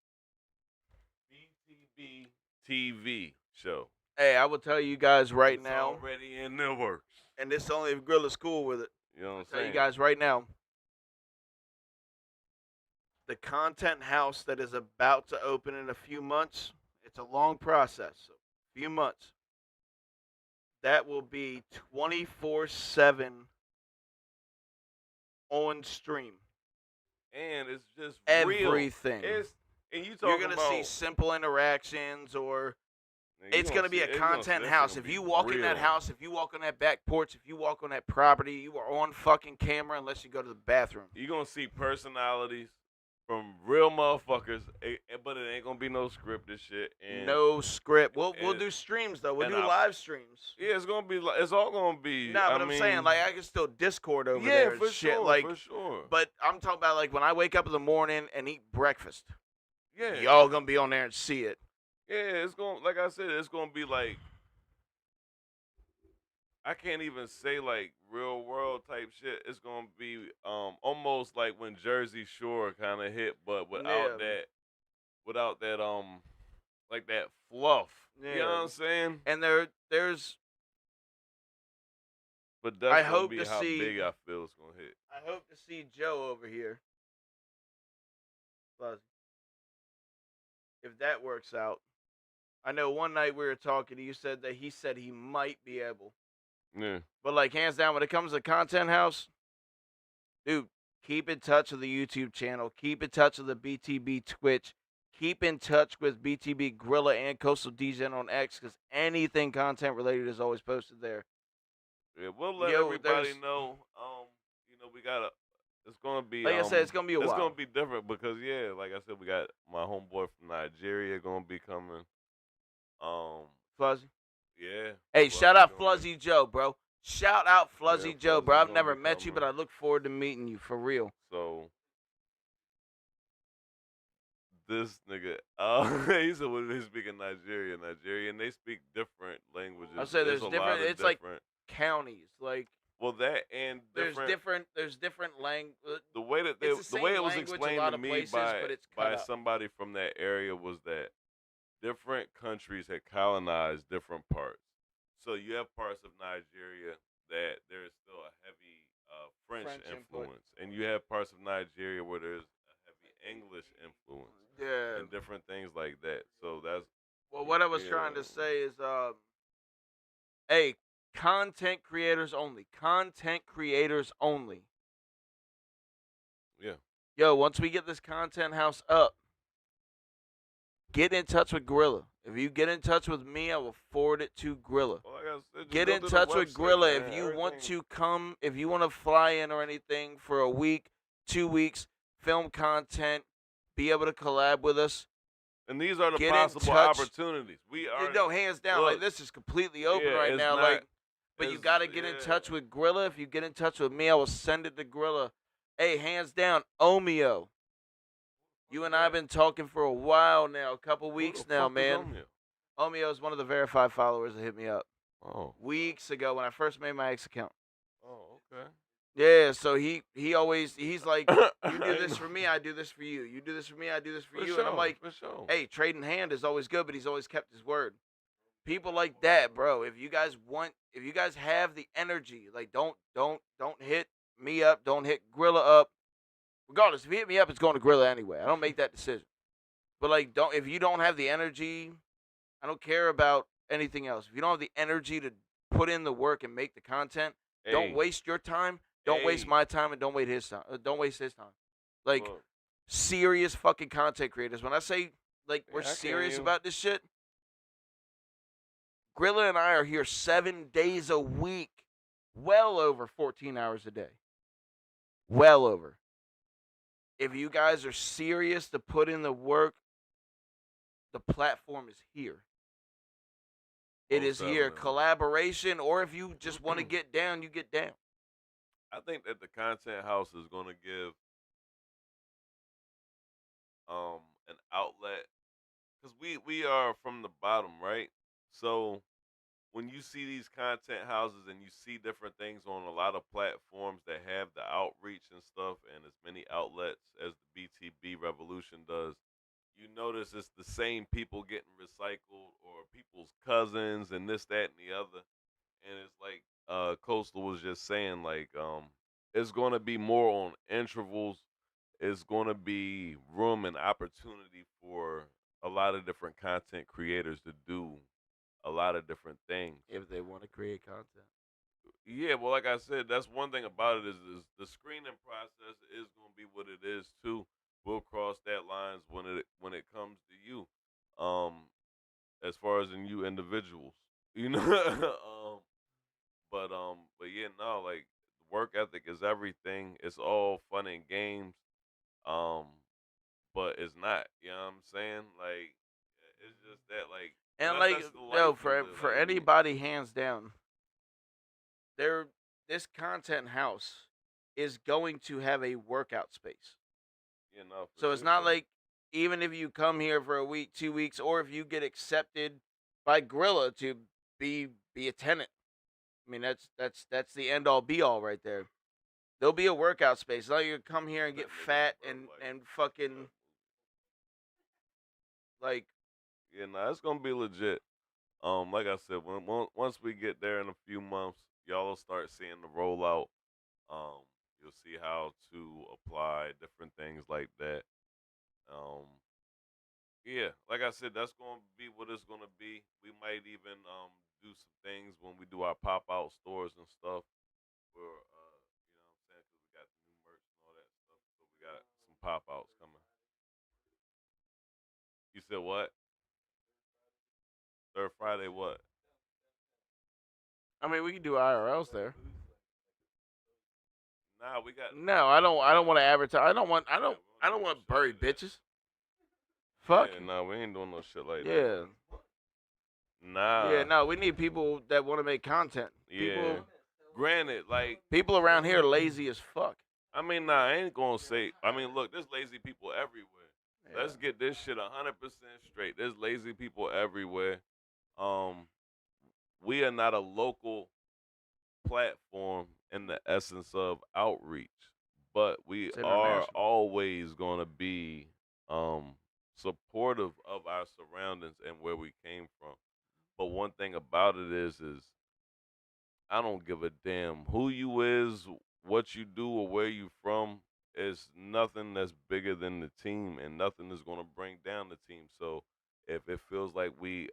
BTB TV show. Hey, I will tell you guys right It's now, already in the works. and this only if Grilla's cool with it. You know what I'm Tell saying? you guys right now, the content house that is about to open in a few months, it's a long process, so a few months. That will be 24/7 on stream. And it's just Everything. real. And you You're talking gonna about see simple interactions, or nigga, you it's gonna be a it's gonna- content it's house. gonna If be you walk in that real. house, if you walk on that back porch, if you walk on that property, you are on fucking camera unless you go to the bathroom. You're gonna see personalities from real motherfuckers, but it ain't gonna be no scripted shit. And No script. We'll and- do streams though. We'll and do live streams. yeah, it's gonna be like it's all gonna be. No, but I I'm mean, saying like I can still Discord over yeah, there and for shit. sure, Like, for sure. but I'm talking about like when I wake up in the morning and eat breakfast. Yeah, Y'all gonna be on there and see it. yeah, it's gonna like I said, it's gonna be like I can't even say like real world type shit. It's gonna be almost like when Jersey Shore kind of hit, but without Yeah. that like that fluff. You know Yeah. what I'm saying? And there's But that's I gonna hope be to how see- big I feel it's gonna hit. I hope to see Joe over here. Fuzzy. If that works out. I know one night we were talking, you said that he said he might be able. Yeah. But like hands down, when it comes to Content House, dude, keep in touch with the YouTube channel. Keep in touch with the BTB Twitch. Keep in touch with BTB Grilla and Coastal Degen on X, because anything content related is always posted there. Yeah, we'll let Yo, everybody there's- know. You know, we gotta. It's gonna be. Like I said, it's gonna be a It's while. gonna be different because yeah, like I said, we got my homeboy from Nigeria gonna be coming. Fuzzy. Yeah. Hey, Fluzzy shout out gonna be- Fluzzy Joe, bro. Shout out Fluzzy Yeah, Joe, Fluzzy bro. I've gonna never be met you, but I coming. look forward to meeting you for real. So this nigga, he said when they speak in Nigerian, they speak different languages. I say there's a lot different- of it's like- different. Counties, like Well, that and there's different. different language. The way that It's the the way same it was language a explained lot to of me places, by but it's cut up. somebody from that area was that different countries had colonized different parts. So you have parts of Nigeria that there's still a heavy French French input. influence, and you have parts of Nigeria where there's a heavy English influence Yeah. and different things like that. So that's Well, what I was trying to say is, hey, content creators only. Content creators only. yeah. Yo, once we get this content house up, get in touch with Grilla. If you get in touch with me, I will forward it to Grilla. Well, like I said, just Get go in to the touch with website, Grilla man. if you want Everything- to come, if you want to fly in or anything for a week, 2 weeks, film content, be able to collab with us. And these are the get in possible touch. opportunities. We are. No, hands down, like look, this is completely open yeah, right it's now. not- Like, but you it's- got to get in yeah. touch with Grilla. If you get in touch with me, I will send it to Grilla. Hey, hands down, Omeo. You and I have been talking for a while now, a couple Who weeks the now, fuck is man. Omeo? Omeo is one of the verified followers that hit me up Oh. weeks ago when I first made my X account. Oh, okay. Yeah, so he's like, you do I this know. for me, I do this for you. You do this for me, I do this for For you. sure, And I'm like, for sure. hey, trading hand is always good, but he's always kept his word. People like that, bro. If you guys have the energy, like don't hit me up, don't hit Grilla up. Regardless, if you hit me up, it's going to Grilla anyway. I don't make that decision. But like, if you don't have the energy, I don't care about anything else. If you don't have the energy to put in the work and make the content, don't Hey, waste your time. Don't waste Hey. my time, and don't waste his time. Don't waste his time. Like look, serious fucking content creators. When I say like we're Yeah, I can't serious even- about this shit, Grilla and I are here 7 days a week, well over 14 hours a day. Well over. If you guys are serious to put in the work, the platform is here. It is here. Collaboration, or if you just want to get down, you get down. I think that the content house is going to give an outlet, because we are from the bottom, right? So when you see these content houses and you see different things on a lot of platforms that have the outreach and stuff and as many outlets as the BTB revolution does, you notice it's the same people getting recycled or people's cousins and this, that, and the other. And it's like Coastal was just saying, like, it's going to be more on intervals. It's going to be room and opportunity for a lot of different content creators to do a lot of different things. If they want to create content. Yeah, well, like I said, that's one thing about it is the screening process is going to be what it is too. We'll cross that lines when it comes to you, as far as in you individuals, you know. But yeah, no, like work ethic is everything. It's all fun and games, but it's not. You know what I'm saying? Like it's just that, like, And that's like, the life no, you for live. for Like, anybody, hands down, this content house is going to have a workout space. you know, for So it's sure, not so- like even if you come here for a week, 2 weeks, or if you get accepted by Grilla to be a tenant. I mean, that's the end all be all right there. There'll be a workout space. Not you come here and get fat and fucking like. Yeah, nah, it's gonna be legit. Like I said, once we get there in a few months, y'all will start seeing the rollout. You'll see how to apply different things like that. Um, yeah, like I said, that's gonna be what it's gonna be. We might even do some things when we do our pop out stores and stuff. Where you know what I'm saying, because we got the new merch and all that stuff. So we got some pop outs coming. You said what? Third Friday, what? I mean, we can do IRLs there. Nah, we got. No, I don't. I don't want to advertise. I don't want. I don't want buried bitches. Fuck. Yeah, nah, we ain't doing no shit like that. Yeah. Nah. Yeah. No, we need people that want to make content. Yeah. Granted, like, People around here are lazy as fuck. I mean, nah, I ain't gonna say. I mean, look, there's lazy people everywhere. Yeah. Let's get this shit 100% straight. There's lazy people everywhere. We are not a local platform in the essence of outreach, but we It's are international. always gonna be supportive of our surroundings and where we came from. But one thing about it is I don't give a damn who you is, what you do, or where you from. It's nothing that's bigger than the team, and nothing is going to bring down the team. So if it feels like we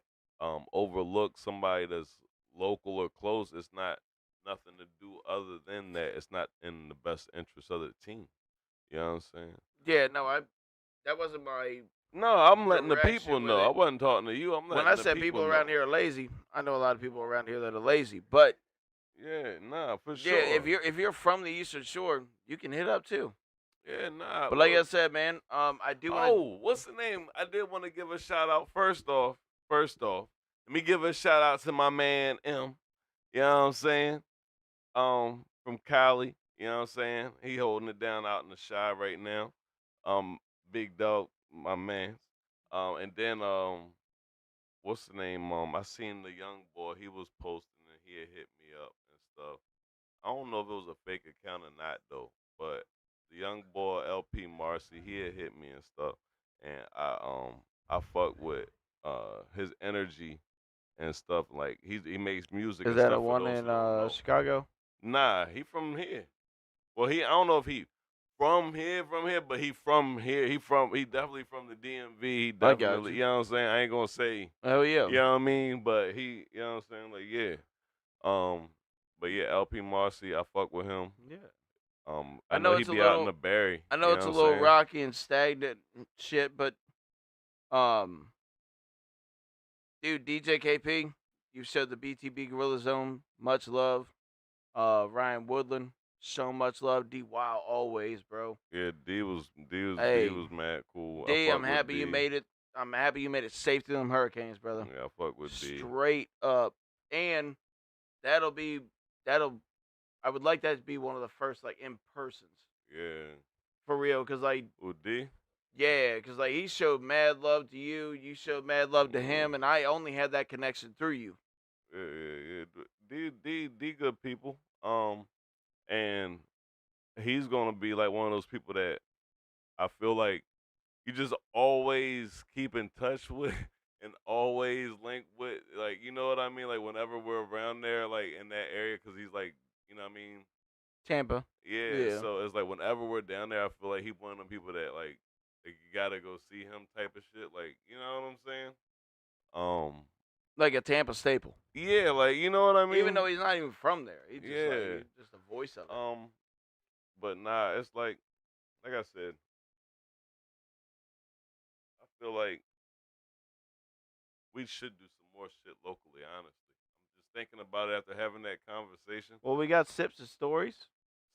overlook somebody that's local or close, it's not nothing to do other than that. It's not in the best interest of the team. You know what I'm saying? Yeah. No, that wasn't my. No, I'm letting the Direction people with know. it. I wasn't talking to you. I'm letting When I the said people around know. here are lazy, I know a lot of people around here that are lazy. But Yeah, nah, for sure. yeah, if you're from the Eastern Shore, you can hit up too. Yeah, nah. But like I look. said, man, I do want. Oh, what's the name? I did want to give a shout out. First off, let me give a shout out to my man M. You know what I'm saying? From Cali. You know what I'm saying? He holding it down out in the shy right now. Big dog, my man. And then what's the name? I seen the young boy. He was posting and he had hit me up and stuff. I don't know if it was a fake account or not though, but the young boy LP Marcy, he had hit me and stuff, and I fuck with his energy and stuff. Like he makes music. Is and that stuff a one for those in who don't know. Chicago? Nah, he from here. Well, I don't know if he from here, but he from here. He definitely from the DMV. He I got definitely, you. you know what I'm saying? I ain't gonna say, Oh yeah. you know what I mean, but he, you know what I'm saying? Like, yeah. But yeah, LP Marcy, I fuck with him. Yeah. I know know he it's a be out in little- the Barry. I know you it's a what I'm little saying? rocky and stagnant and shit, but dude, DJ KP, You showed the BTB Grilla Zone much love. Ryan Woodland, so much love. D Wild always, bro. Yeah, D Hey, was mad cool. I D, fuck I'm with happy D. you made it. I'm happy you made it safe through them hurricanes, brother. Yeah, I fuck with D. Straight up, and that'll be that'll. I would like that to be one of the first like in persons Yeah. for real, cause like With D? yeah, cause like he showed mad love to you, you showed mad love to him, and I only had that connection through you. Yeah. D good people. And he's gonna be like one of those people that I feel like you just always keep in touch with and always link with, like, you know what I mean? Like, whenever we're around there, like, in that area, because he's, like, you know what I mean? Tampa. Yeah, Yeah. so it's like whenever we're down there, I feel like he's one of them people that, like you gotta go see him type of shit. Like, you know what I'm saying? Like a Tampa staple. Yeah, like, you know what I mean? Even though he's not even from there. He's just Yeah. he's just the voice of it. But nah, it's like I said, I feel like we should do some more shit locally, honestly. I'm just thinking about it after having that conversation. Well, we got Sips and Stories.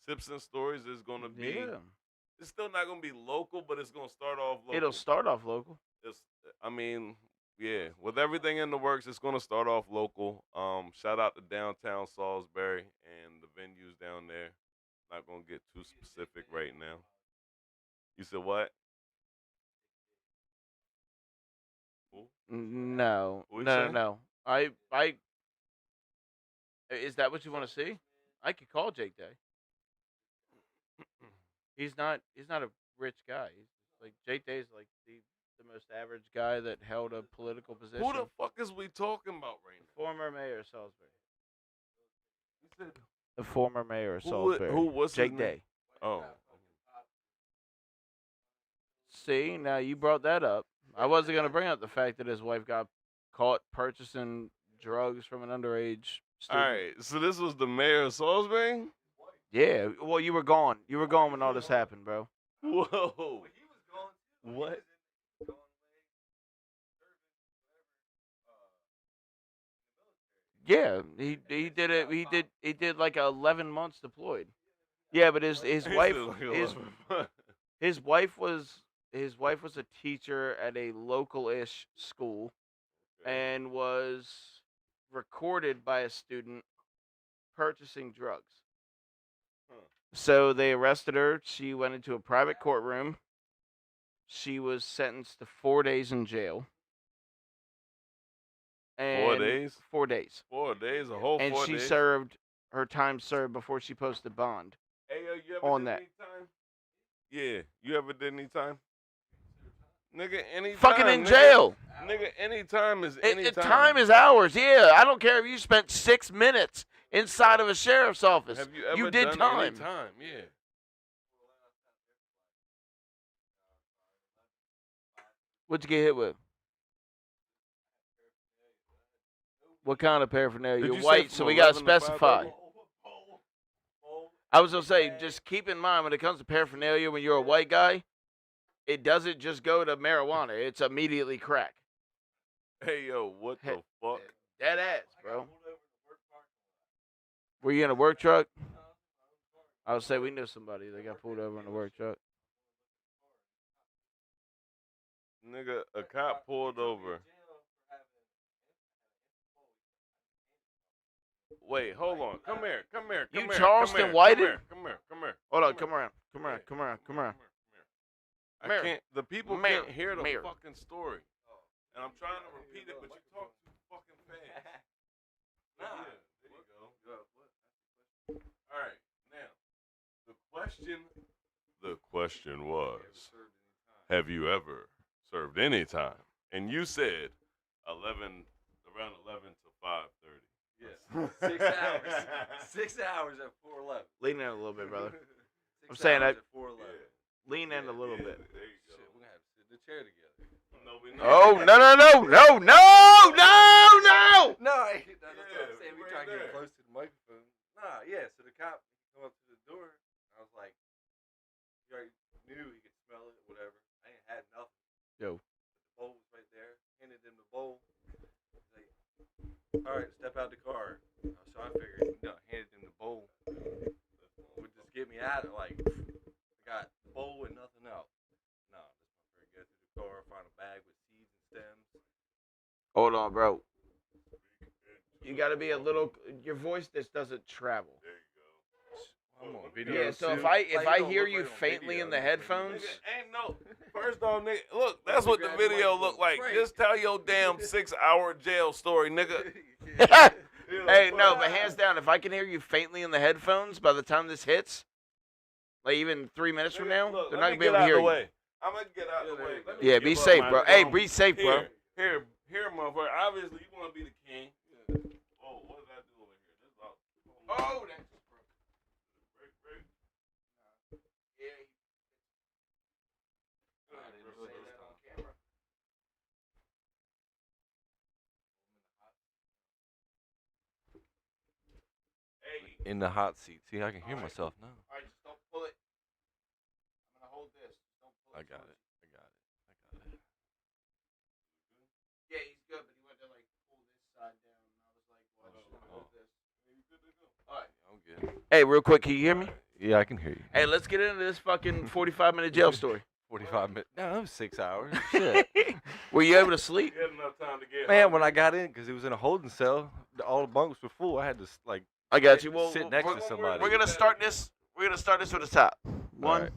Sips and Stories is gonna be Yeah. it's still not gonna be local, but it's gonna start off local. It'll start off local. I mean, yeah, with everything in the works, it's gonna start off local. Shout out to downtown Salisbury and the venues down there. Not gonna get too specific right now. You said what? Who? No. What'd you No, say? no. Is that what you want to see? I could call Jake Day. He's not a rich guy. He's like Jake Day is like the most average guy that held a political position. Who the fuck is we talking about right now? Former mayor of Salisbury. You said The former mayor of who? Salisbury. What's Jake his name? Day. Oh, See, now you brought that up. I wasn't gonna bring up the fact that his wife got caught purchasing drugs from an underage all student. right. So this was the mayor of Salisbury. Yeah. Well, you were gone. You were gone when all this happened, bro. Whoa. What? Yeah, he did it. He did like 11 months deployed. Yeah, but his wife his wife was a teacher at a local-ish school and was recorded by a student purchasing drugs. So they arrested her. She went into a private courtroom. She was sentenced to 4 days in jail. And 4 days? 4 days. 4 days, a whole And 4 she days. served her time served before she posted bond. Hey, yo, you ever on did that. any time? Yeah, you ever did any time? Nigga, anytime. Fucking in nigga. jail. Nigga, anytime is anytime. Time is hours. Yeah, I don't care if you spent 6 minutes inside of a sheriff's office. Have you ever did done time. any time? Yeah. What'd you get hit with? What kind of paraphernalia? Did You're you say white, from so we gotta 11 to 5:30? specify. I was gonna say, just keep in mind when it comes to paraphernalia, when you're a white guy, it doesn't just go to marijuana; it's immediately crack. Hey, yo, what the fuck? That ass, bro. Were you in a work truck? I would say we knew somebody that got pulled over in a work truck. Nigga, a cop pulled over. Wait, hold on. Come here. You Charleston Whited? Come here. Hold on, come around. Come around. I Mayor. can't. The people Mayor. can't hear the Mayor. fucking story, and I'm trying to repeat it, but you talk too fucking fast. Yeah, there you go. All right, now the question was, have you ever served any time? And you said around 11 to 5:30. Yeah, 6 hours. 6 hours at 4:11. Lean in a little bit, brother. 6 I'm saying hours that- at 4:11. Lean in a little bit. There you go. Shit, we're gonna have to sit in the chair together. No, we Oh, no. No, that's what I'm saying. We right trying to there. get close to the microphone. Nah, yeah. So the cop come up to the door. I was like, he already knew he could smell it, whatever. I ain't had nothing. Yo. The bowl was right there. Handed him the bowl. He's like, all right, step out the car. So I figured, handed him the bowl would just get me out of like, I got the bowl and nothing else. No, this motherfucker get to the car, find a bag with seeds and stems. Hold on, bro. You gotta be a little. Your voice just doesn't travel. I'm on video. Yeah. So too. if I don't hear look you right on faintly video. in the headphones, Nigga, ain't no. First off, nigga, look, that's what the video looked like. Right. Just tell your damn 6-hour jail story, nigga. hey, no, but hands down, if I can hear you faintly in the headphones by the time this hits, like even 3 minutes from now, Look, they're let not me gonna be able get to hear out the you. way. I'm gonna get out the way. Let me Yeah, give be up safe, my bro. Hey, throne. be safe, bro. Here, motherfucker. Obviously, you want to be the king. Oh, what did I do over here? This is all. Oh, that's Break. yeah. I didn't say that on camera. Hey, In the hot seat. See, I can hear All right. myself now. All right, just don't pull it. I'm gonna hold this. Don't pull I it. got it. Yeah, he's good, but he went to like pull this side down, and I was like, "What? Should I hold this?" All right. I'm good. Hey, real quick, can you hear me? Yeah, I can hear you. Hey, let's get into this fucking 45-minute jail story. 45 minutes. No, that was 6 hours. Shit. Were you able to sleep? you had enough time to get. Man, when I got in, because it was in a holding cell, all the bunks were full. I had to like I got you. Well, sit next we're, to somebody. we're gonna start this. We're gonna start this with the top. One. Alright.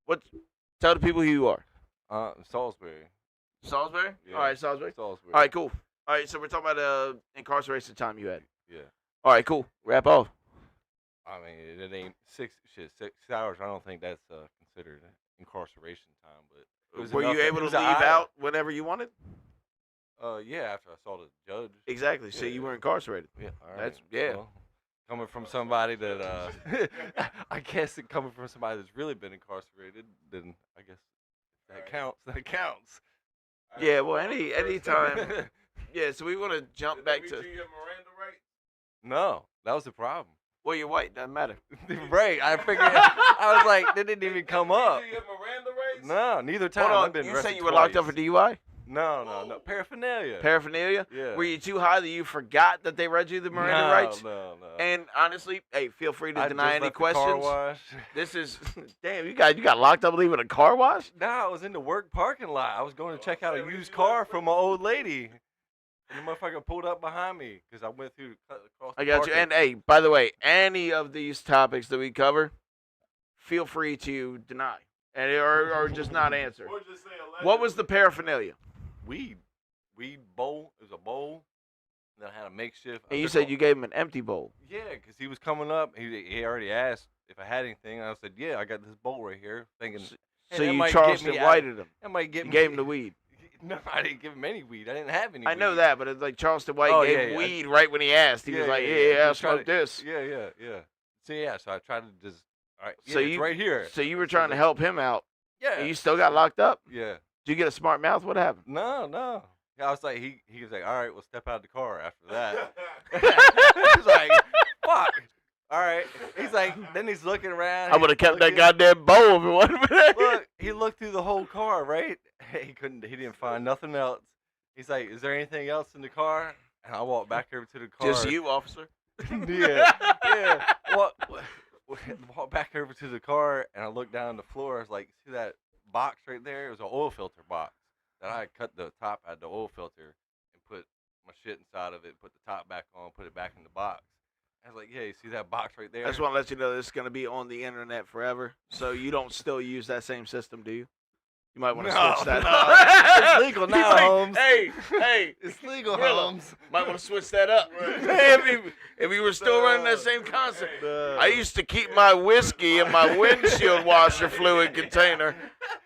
What? Tell the people who you are. Salisbury. Salisbury. Yeah. All right, Salisbury. Salisbury. All right, cool. All right, so we're talking about incarceration time you had. Yeah. All right, cool. Wrap off. I mean, it ain't 6 hours. I don't think that's considered incarceration time, but it was Were you enough that- able it to was leave an hour. out whenever you wanted? Yeah, after I saw the judge. Exactly. So Yeah. you were incarcerated. Yeah, all right. That's- yeah. Well, coming from somebody that I guess it coming from somebody that's really been incarcerated, then I guess that counts. That counts. Yeah. Well, any time. Yeah. So we want to jump back to. Your Miranda rights? No, that was the problem. Well, you're white. Doesn't matter. Right. I figured. I was like, they didn't even come up. Did you get Miranda rights? No, neither time. Hold I've on. been You arrested say you were locked up for twice. DUI? No. Paraphernalia. Paraphernalia? Yeah. Were you too high that you forgot that they read you the Miranda rights? No. And honestly, hey, feel free to I deny just any left the car questions. wash. This is damn. You got locked up leaving a car wash? No, I was in the work parking lot. I was going to check out a used car from my old lady. And the motherfucker pulled up behind me because I went through across the I got you. parking. And hey, by the way, any of these topics that we cover, feel free to deny and or just not answer. Or just say What was the paraphernalia? weed bowl. It was a bowl. And then I had a makeshift. And you said you gave him an empty bowl. Yeah, because he was coming up. He already asked if I had anything. And I said, yeah, I got this bowl right here. Thinking, So that you might get Charleston me out- Whited him. that might get You me. gave him the weed. No, I didn't give him any weed. I didn't have any I know weed. that, but it's like Charleston White Oh, gave yeah, him yeah. weed right when he asked. He was like, yeah, I Just try smoked to- this. Yeah. So I tried to just, all right, So yeah, it's you- right here. So you were trying to help him out. Yeah. And you still got locked up? Yeah. Did you get a smart mouth? What happened? No. I was like, he was like, all right, well, step out of the car after that. I was like, fuck. All right. He's like, then he's looking around. I would have kept that looking. goddamn bowl if it wasn't for that. Look, he looked through the whole car, right? He didn't find nothing else. He's like, is there anything else in the car? And I walked back over to the car. Just you, officer. yeah. Walked back over to the car, and I looked down the floor. I was like, see that box right there? It was an oil filter box that I had cut the top out of the oil filter and put my shit inside of it, put the top back on, put it back in the box. I was like, yeah, you see that box right there? I just want to let you know this is going to be on the internet forever. So you don't still use that same system, do you? You might want to No, switch that no. up. It's legal He's now, like, Holmes. Hey, It's legal, Grilla. Holmes. might want to switch that up. if we were still running that same concept. I used to keep my whiskey in my windshield washer fluid container.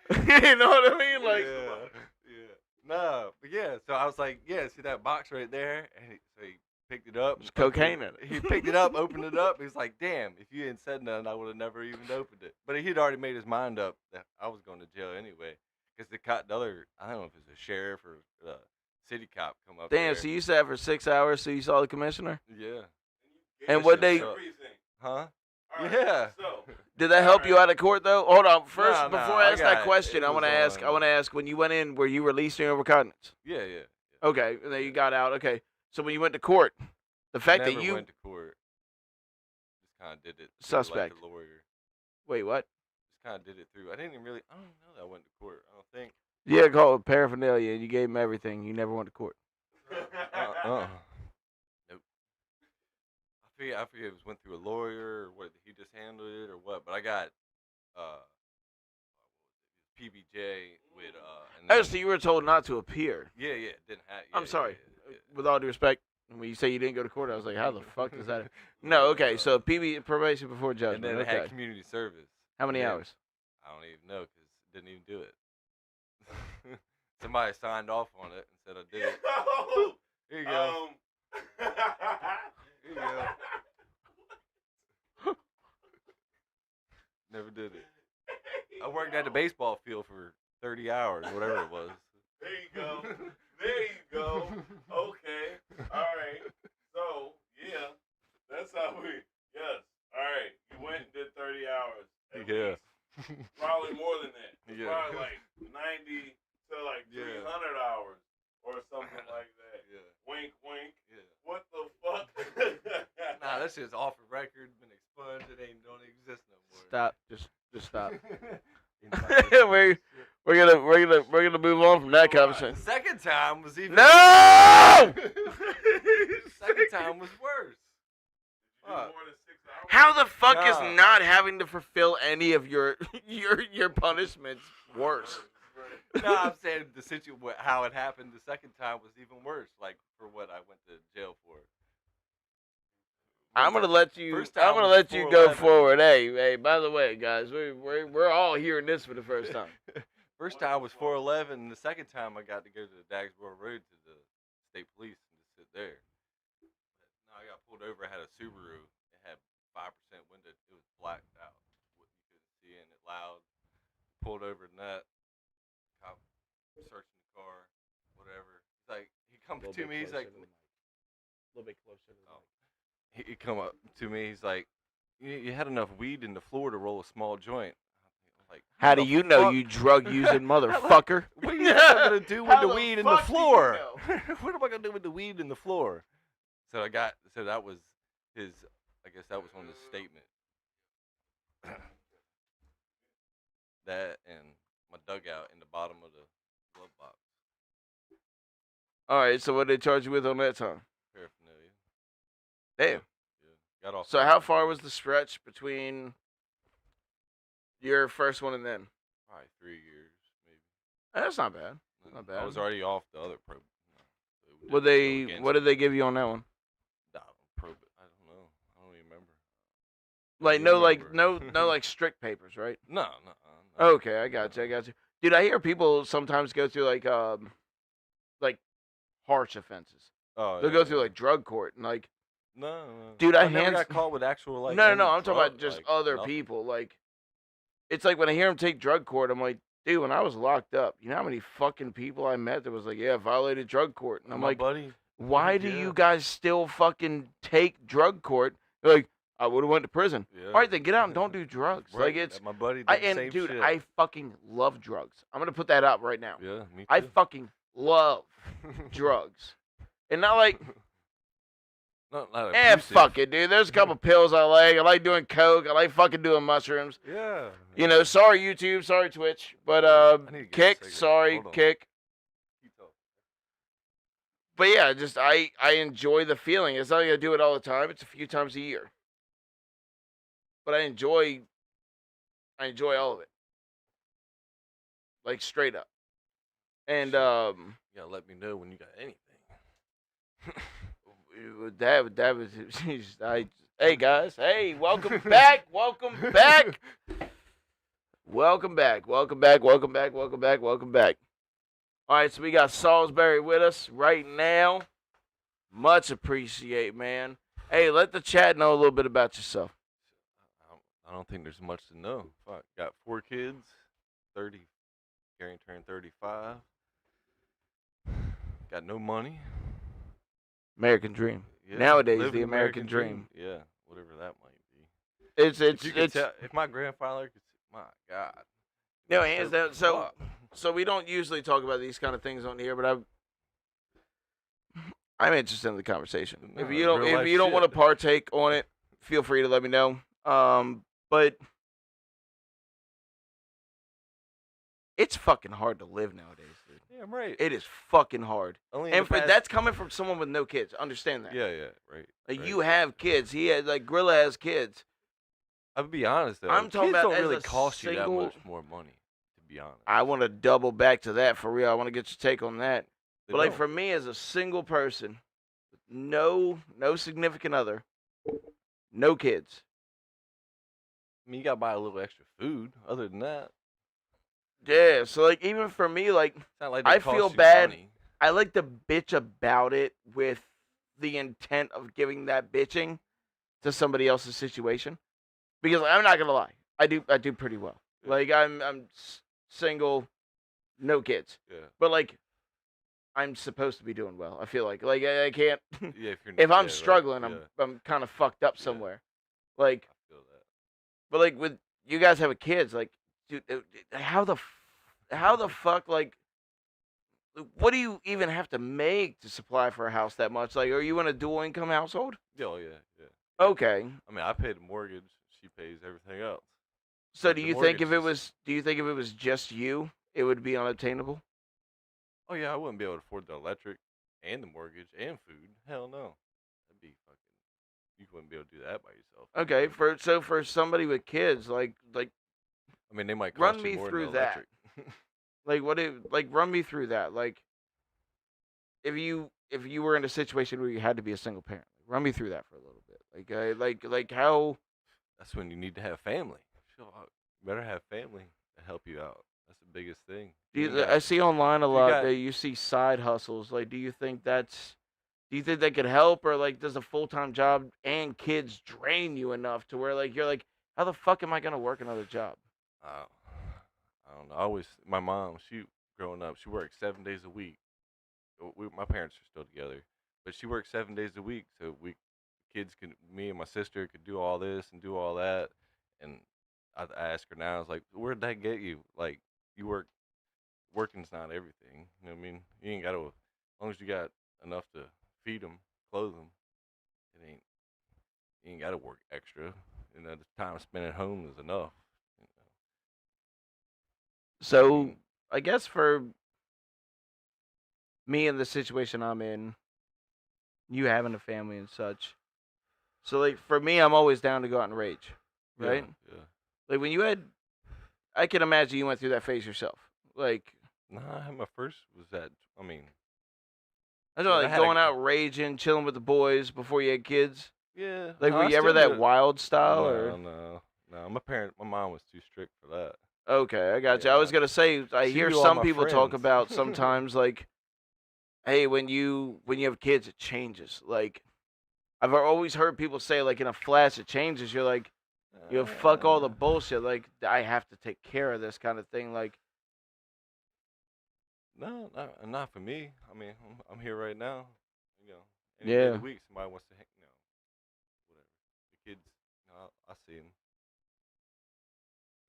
You know what I mean? Like, No, but yeah, so I was like, yeah, see that box right there? And so he picked it up. there's cocaine in it. He picked it up, opened it up. He was like, damn, if you hadn't said nothing, I would have never even opened it. But he'd already made his mind up that I was going to jail anyway. Because the other, I don't know if it's a sheriff or a city cop come up Damn, there. so you sat for 6 hours so you saw the commissioner? Yeah. And That what shit they- sucked. Huh? All right, Yeah. So, Did that help you out of court though? Hold on. First, No, before I I ask got that it. question, It I want to was ask. on- I want to ask. When you went in, were you released on your recognizance? Yeah. Okay, and then you got out. Okay, so when you went to court, the fact Never that you went to court. Just kind of did it. through, Suspect. Like the lawyer. wait, what? Just kind of did it through. I didn't even really. I don't know that I went to court. I don't think. Yeah, called paraphernalia, and you gave him everything. You never went to court. Nope. I forget if it went through a lawyer or what. He just handled it or what. But I got PBJ with and Oh, then, so you were told not to appear. yeah, didn't have. I'm sorry. Yeah. With all due respect, when you say you didn't go to court, I was like, how the fuck is that? No, okay, so probation before And judgment. then it Okay. had community service. How many Yeah. hours? I don't even know because didn't even do it. Somebody signed off on it and said I did it. Here you go. Here you go. Never did it. I worked at the baseball field for 30 hours, whatever it was. There you go. There you go. Okay. All right. So, yeah. That's how we. Yes. All right. You went and did 30 hours. At Yeah. least. Probably more than that. It's Yeah. Probably like 90 to like 300 hours or something like that. Yeah. Wink, wink. Yeah. What the fuck? Nah, that shit's off the record, been expunged, it ain't don't exist no more. Stop. Just stop. we're gonna move on from that The conversation. second time was even No! second time was worse. Did you do more than 6 hours? How the fuck Nah. is not having to fulfill any of your punishments worse? No, I'm saying how it happened the second time was even worse. Like for what I went to jail for. I'm gonna let you. First time I'm gonna was let you go 411. forward. Hey. By the way, guys, we're all hearing this for the first time. First time was 411, and the second time I got to go to the Dagsboro Road to the state police and just sit there. No, I got pulled over. I had a Subaru. It had 5% window. It was blacked out. You couldn't see in it loud. Pulled over in that. Cop searching the car, whatever. He's like, he comes to me. He's like, a little bit closer to the mic. he come up to me. He's like, you had enough weed in the floor to roll a small joint. I'm like, How do the you know, fuck? you drug using motherfucker? What are you gonna do with How the the weed in the fuck do you floor? know? What am I gonna do with the weed in the floor? So that was his. I guess that was on his statement. That and my dugout in the bottom of the glove box. All right. So what did they charge you with on that time? Paraphernalia. Damn. Yeah. Got off. So how far was the stretch between your first one and then? Probably 3 years, maybe. That's not bad. Not bad. I was already off the other probe. What did they give you on that one? Probe. I don't know. I don't even remember. Like no like strict papers, right? No. Okay, I got you. Dude, I hear people sometimes go through like harsh offenses. Oh, They'll go through like drug court and like No. Dude, I I never hands- got caught with actual like. no, any I'm talking drug, about just like, other nothing. people. Like it's like when I hear them take drug court, I'm like, dude, when I was locked up, you know how many fucking people I met that was like, yeah, violated drug court, and I'm My like, buddy. why do Yeah. you guys still fucking take drug court? They're like, I would have went to prison. Yeah. All right, then get out and don't do drugs. Right. Like it's, My buddy. Did I the and same dude, shit. I fucking love drugs. I'm gonna put that up right now. Yeah, me too. I fucking love drugs, and not like, not abusive. fuck it, dude. There's a couple pills I like. I like doing coke. I like fucking doing mushrooms. Yeah. You know, sorry YouTube, sorry Twitch, but I need to get a kick, cigarette. sorry Hold on. kick. Keep talking. But yeah, just I enjoy the feeling. It's not like I do it all the time. It's a few times a year. But I enjoy all of it. Like straight up. And You gotta let me know when you got anything. that was hey guys, hey, welcome back. Welcome back. Welcome back. Welcome back. Welcome back. Welcome back. Welcome back. All right, so we got Salisbury with us right now. Much appreciate, man. Hey, let the chat know a little bit about yourself. I don't think there's much to know. Fuck, got 4 kids, 30, Gary turned 35. Got no money. American dream. Yeah, Nowadays, live the an American dream. Yeah, whatever that might be. It's If you could it's tell, if my grandfather could, my God. no hands down. So Fuck. so we don't usually talk about these kind of things on here, but I'm interested in the conversation. No, If you don't, real if life you don't want to shit. partake on it, feel free to let me know. But it's fucking hard to live nowadays, dude. Yeah, I'm right. It is fucking hard. Only in And the past- that's coming from someone with no kids. Understand that. Yeah, right. Like right. you have kids. He has like Grilla has kids. I'll be honest though. I'm talking kids about don't as really a cost you that single- much more money. To be honest, I want to double back to that for real. I want to get your take on that. They But like don't. for me as a single person, no significant other, no kids. I mean, you gotta buy a little extra food. Other than that, Yeah, so like even for me, like it's not like they I cost feel you bad. money. I like to bitch about it with the intent of giving that bitching to somebody else's situation. Because I'm not gonna lie, I do pretty well. Yeah. Like I'm single, no kids. Yeah, But like I'm supposed to be doing well. I feel like I can't. yeah. If you're If yeah, I'm right, struggling, yeah, I'm kind of fucked up Yeah. somewhere. Like, I feel that. but like with you guys having kids, like, dude, how the fuck, like, what do you even have to make to supply for a house that much? Like, are you in a dual income household? Yeah, oh, yeah. Okay. I mean, I pay the mortgage. She pays everything else. So But do the you think if mortgage it is- was just you, it would be unobtainable? Oh yeah, I wouldn't be able to afford the electric and the mortgage and food. Hell no. That'd be fucking. You wouldn't be able to do that by yourself. Okay. For somebody with kids, like I mean, they might Run cost me you more through than the that. electric. run me through that. Like, if you were in a situation where you had to be a single parent, run me through that for a little bit. Like how. That's when you need to have family. You better have family to help you out. That's the biggest thing. Do You you, ain't I got- see online a you lot got- that you see side hustles. Like, do you think that could help, or like does a full time job and kids drain you enough to where like you're like, how the fuck am I gonna work another job? I don't know. My mom, growing up, she worked 7 days a week. My parents are still together, but she worked 7 days a week, so me and my sister could do all this and do all that. And I ask her now, I was like, where'd that get you? Like, working's not everything. You know what I mean? You ain't got to, as long as you got enough to feed them, clothe them, you ain't got to work extra. You know, the time spent at home is enough. You know? So I guess for me in the situation I'm in, you having a family and such. So like for me, I'm always down to go out and rage, right? Yeah. Like when I can imagine you went through that phase yourself. Like Nah, my first was that. I mean, I don't know, I like had a- going out raging, chilling with the boys before you had kids. yeah. Like no, were I you ever still that do it. wild style No, or? no. My mom was too strict for that. Okay, I got you. Yeah, I was gonna say I she hear knew all some my people talk friends. about sometimes like, hey, when you have kids, it changes. Like I've always heard people say like in a flash it changes. You're like, you fuck all the bullshit. Like I have to take care of this kind of thing. Like No, not for me. I mean, I'm here right now. You know, any day Yeah. of the week somebody wants to, whatever. The kids, I see them.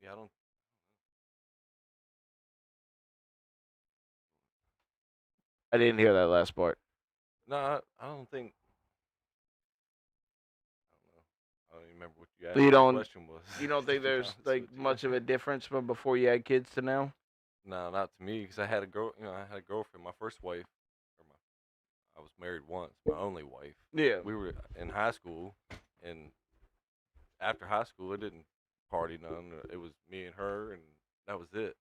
Yeah, I don't. I didn't hear that last part. No, I don't think. I don't know. I don't even remember what you asked. you what the don't- question was. You don't think to be there's honest like with you. much of a difference from before you had kids to now? No, not to me, because I had a girl. I had a girlfriend, my first wife. I was married once, my only wife. Yeah. We were in high school, and after high school, it didn't party none. It was me and her, and that was it.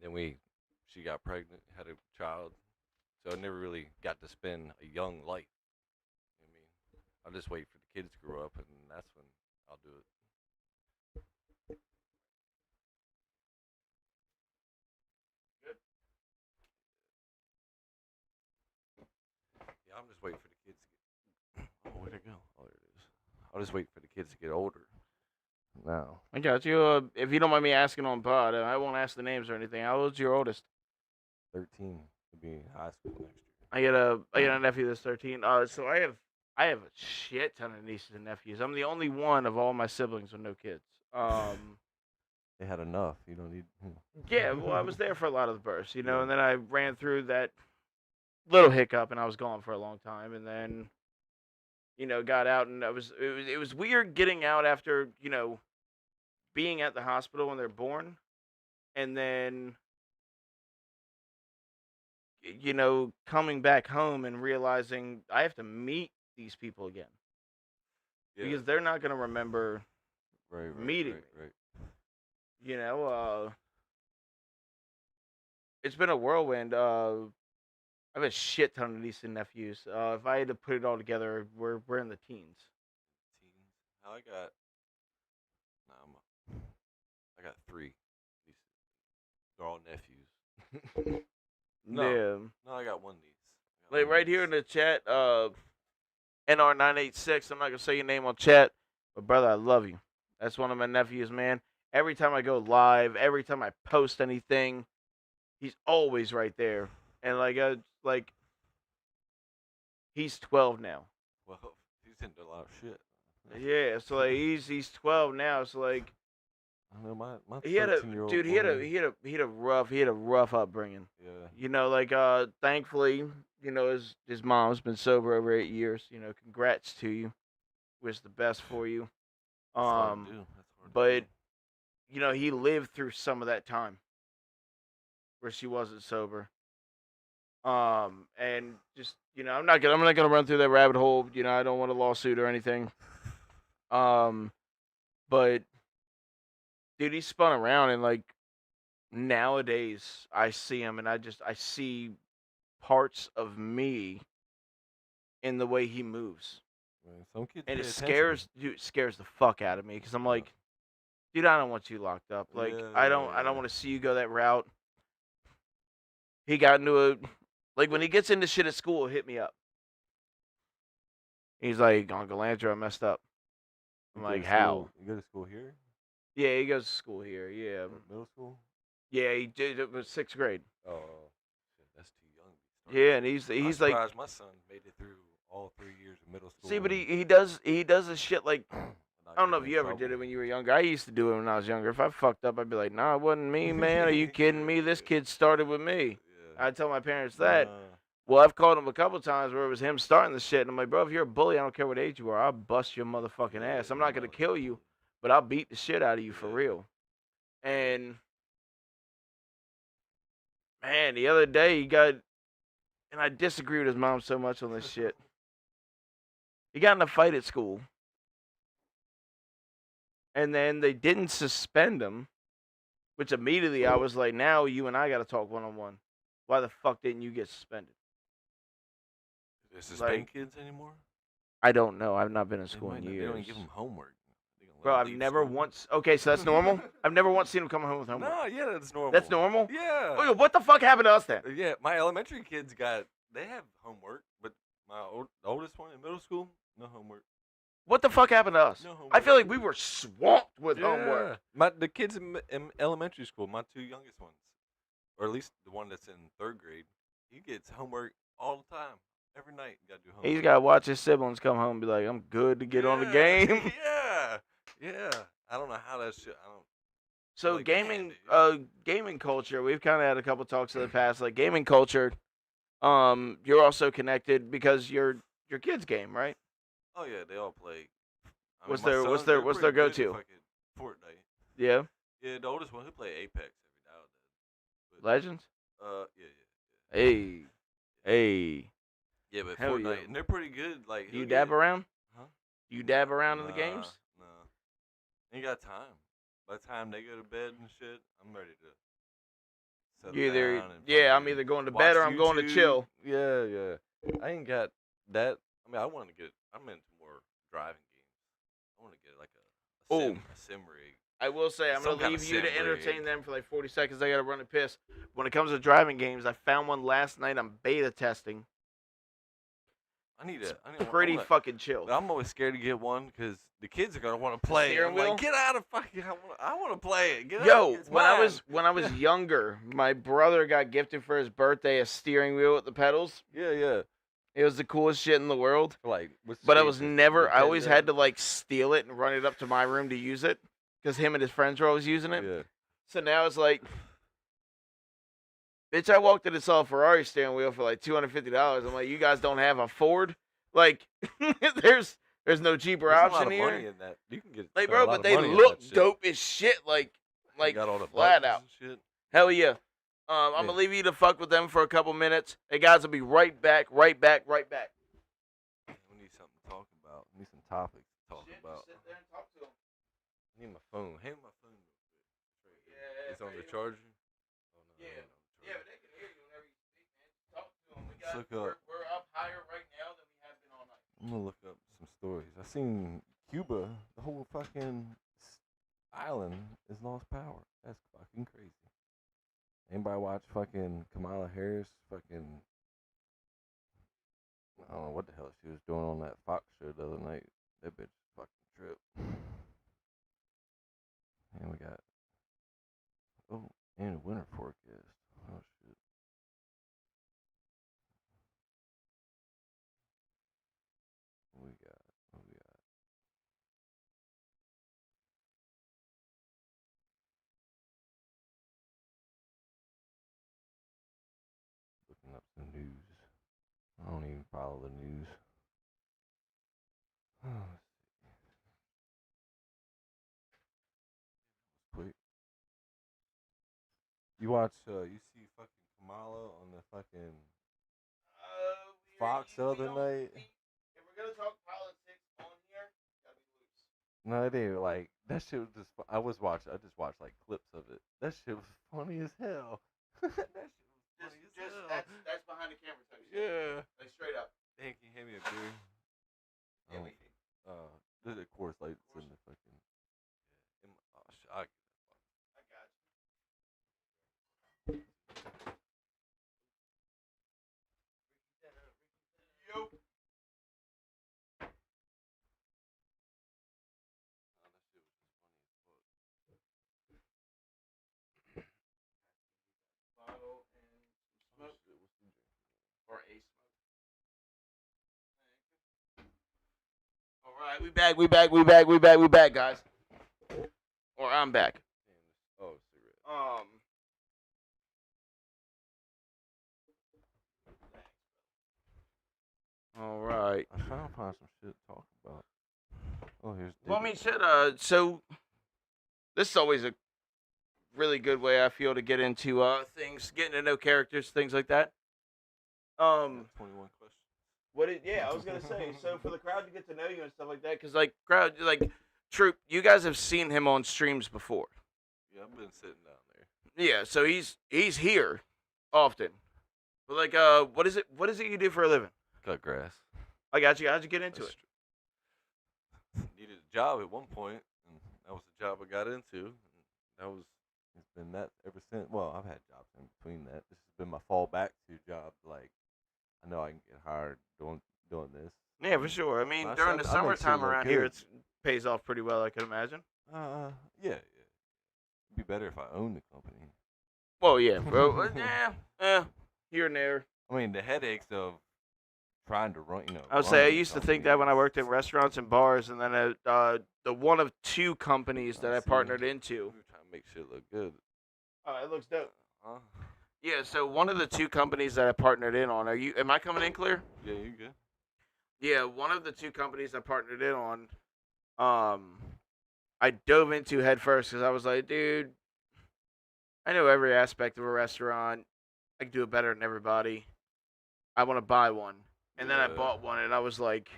Then she got pregnant, had a child, so I never really got to spend a young life. You know what I mean, I'll just wait for the kids to grow up, and that's when I'll do it. Yeah, I'm just waiting for the kids to get. Oh, where'd it go? Oh, there it is. I'll just wait for the kids to get older. No. I got you. If you don't mind me asking on pod, I won't ask the names or anything. How old's your oldest? 13 to be in high school next year. I got a nephew that's 13. So I have a shit ton of nieces and nephews. I'm the only one of all my siblings with no kids. They had enough. You don't need. Yeah, well, I was there for a lot of the births, and then I ran through that little hiccup, and I was gone for a long time, and then got out, and it was weird getting out after being at the hospital when they're born, and then coming back home and realizing I have to meet these people again Yeah. because they're not gonna remember meeting me. Right. It's been a whirlwind. I have a shit ton of nieces and nephews. If I had to put it all together, we're in the teens. Teens. How I got? Nah, I got 3. They're all nephews. Yeah. No, I got 1 niece. Like right here in the chat, NR986. I'm not gonna say your name on chat, but brother, I love you. That's one of my nephews, man. Every time I go live, every time I post anything, he's always right there. And like he's 12 now. Well, he's into a lot of shit. Yeah, so like he's 12 now. So like I know my he had a 13-year-old dude. He had a rough upbringing. Yeah. Thankfully, his mom's been sober over 8 years. Congrats to you. Wish the best for you. That's hard to do. But he lived through some of that time where she wasn't sober. And just I'm not gonna run through that rabbit hole. I don't want a lawsuit or anything. But dude, he spun around, and like nowadays I see him, and I see parts of me in the way he moves, Man, some kids and pay it attention. scares the fuck out of me because I'm like, dude, I don't want you locked up. Like I don't Yeah. want to see you go that route. He got into like when he gets into shit at school, hit me up. He's like, Uncle Andrew, I messed up. I'm You go like, to how? school- You go to school here? Yeah, he goes to school here. Yeah, Middle school? yeah, he did. It was 6th grade. Oh, shit, that's too young. to be starting Yeah, and school. he's I'm like, surprised my son made it through all 3 years of middle school. see, but and he does this shit like not I don't know if getting you in ever did it trouble. when you were younger. I used to do it when I was younger. If I fucked up, I'd be like, nah, it wasn't me, man. Are you kidding me? This kid started with me. Yeah. I'd tell my parents that. Nah. Well, I've called him a couple times where it was him starting the shit, and I'm like, bro, if you're a bully, I don't care what age you are, I'll bust your motherfucking ass. I'm not gonna kill you, but I'll beat the shit out of you for real. And man, the other day and I disagree with his mom so much on this shit. He got in a fight at school, and then they didn't suspend him, which immediately I was like, now you and I got to talk one-on-one. Why the fuck didn't you get suspended? Do they suspend Like, kids anymore? I don't know. I've not been in They school might in not- years. They don't give them homework. They gonna let Bro, 'em I've leave never school. once. Okay, so that's normal. I've never once seen him come home with homework. No, yeah, that's normal. That's normal. Yeah. Oh, what the fuck happened to us then? Yeah, my elementary kids they have homework, but my oldest one in middle school, no homework. What the fuck happened to us? No I homework. feel like we were swamped with homework. The kids in elementary school, my 2 youngest ones, or at least the one that's in 3rd grade, he gets homework all the time. Every night, you gotta do homework. He's got to watch his siblings come home and be like, I'm good to get on the Yeah, game. yeah. I don't know how that shit. I don't. So Like, gaming, man, gaming culture. We've kind of had a couple talks in the past. Like gaming culture, you're also connected because your kids game, right? Oh yeah, they all play. I mean, What's my their- sons, what's their- they're what's pretty their good at go-to? fucking Fortnite. Yeah, Yeah, the oldest one who play Apex every now and then. Legends. Yeah. Hey. Yeah, but Hell Fortnite, yeah. and they're pretty good. Like, Do you dab around? Huh? You dab around in the games? No. Ain't got time. By the time they go to bed and shit, I'm ready to settle You either down and I'm fucking either going to watch bed or I'm going to YouTube. chill. Yeah. I ain't got that. I mean, I'm into more driving games. I want to get like a sim rig. I will say I'm Some gonna kinda leave you to sim entertain rig. them for like 40 seconds. I gotta run a piss. When it comes to driving games, I found one last night. I'm beta testing. I need Pretty I'm fucking chill. I'm always scared to get one because the kids are gonna want to play. steering I'm wheel? like, get out of fucking! I want to play it. Get out. Yo, It's when I mine." was younger, my brother got gifted for his birthday a steering wheel with the pedals. Yeah. It was the coolest shit in the world. Like, But I was never. I always had to like steal it and run it up to my room to use it because him and his friends were always using it. Yeah. So now it's like Bitch, I walked in and saw a Ferrari steering wheel for like $250. I'm like, you guys don't have a Ford? Like, there's no cheaper There's a option lot of here. money in that. You can get Like, a bro, lot but of they money in look that shit. dope as shit. Like You got all the flat buttons out. and shit. Hell yeah. I'm Yeah. gonna leave you to fuck with them for a couple minutes. Hey guys, I'll be right back. We need something to talk about. We need some topics to talk about. Sit there and talk to them. I need my phone. Hand my phone. Yeah, It's on the charger. Oh, no, Yeah. it ain't on the Yeah, charger. but they can hear you whenever you speak, man. Talk to them. Let's look up. We're up higher right now than we have been all night. I'm gonna look up some stories. I seen Cuba, the whole fucking island is lost power. That's fucking crazy. Anybody watch fucking Kamala Harris? Fucking, I don't know what the hell she was doing on that Fox show the other night. That bitch fucking trip. And we got, oh, and a winter forecast. Oh shit. What we got? Looking up some news. I don't even follow the news. Quick. You watch, you see fucking Kamala on the fucking Fox the other night? If we're gonna talk politics on here, gotta be loose. No, it ain't like that shit was just. I just watched like clips of it. That shit was funny as hell. That shit was funny as hell. That's behind the camera type shit. Yeah. Like straight up. Hey, can you hand me a beer? Yeah, we can. There's a course lights in the fucking. Oh shit! I got you. Yo. Bottle and smoke. Or a smoke. All right, we back, guys. Or I'm back. Oh, cigarette. All right. I'm trying to find some shit to talk about. Oh, here's. Well, I mean, shit. So this is always a really good way I feel to get into things, getting to know characters, things like that. 21 questions. What it? Yeah, I was gonna say. So for the crowd to get to know you and stuff like that, because like crowd, like Troop, you guys have seen him on streams before. Yeah, I've been sitting down there. Yeah, so he's here often. But like, what is it? What is it you do for a living? Cut grass. I got you. How'd you get into it? Needed a job at one point, and that was the job I got into. And it's been that ever since. Well, I've had jobs in between that. This has been my fallback to job. Like, I know I can get hired doing this. Yeah, for sure. I mean, I during said- the I make summertime shit look around here, good. it pays off pretty well, I can imagine. Yeah. It'd be better if I owned the company. Well, yeah, bro. Here and there. I mean, the headaches of trying to run, I would say I run the used to think that when I company worked in restaurants and bars, and then the one of two companies that I See, partnered into. We were trying to make shit look good. It looks dope. Huh? Yeah, so one of the two companies that I partnered in on. Am I coming in clear? Yeah, you good? Yeah, one of the two companies I partnered in on, I dove into head first because I was like, dude, I know every aspect of a restaurant. I can do it better than everybody. I want to buy one. And then I Yeah. bought one, and I was like,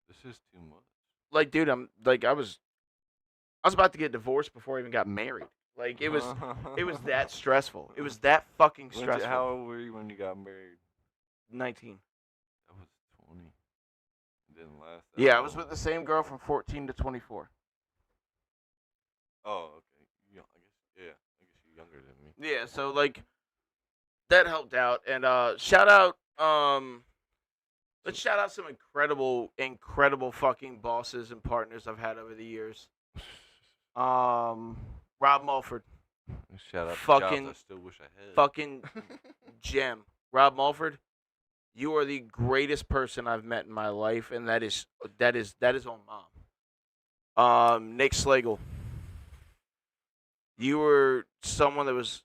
This is too much. dude, I was about to get divorced before I even got married. Like, it was that stressful. It was that fucking stressful. How old were you when you got married? 19. I was 20. It didn't last. That Yeah, I was long. with the same girl from 14 to 24. Oh, okay. I guess you're younger than me. Yeah, so like that helped out, and shout out, let's shout out some incredible fucking bosses and partners I've had over the years. Rob Mulford, Shout out Fucking- to jobs I still wish I had. fucking gem. Rob Mulford, you are the greatest person I've met in my life, and that is on mom. Nick Slagle, you were someone that was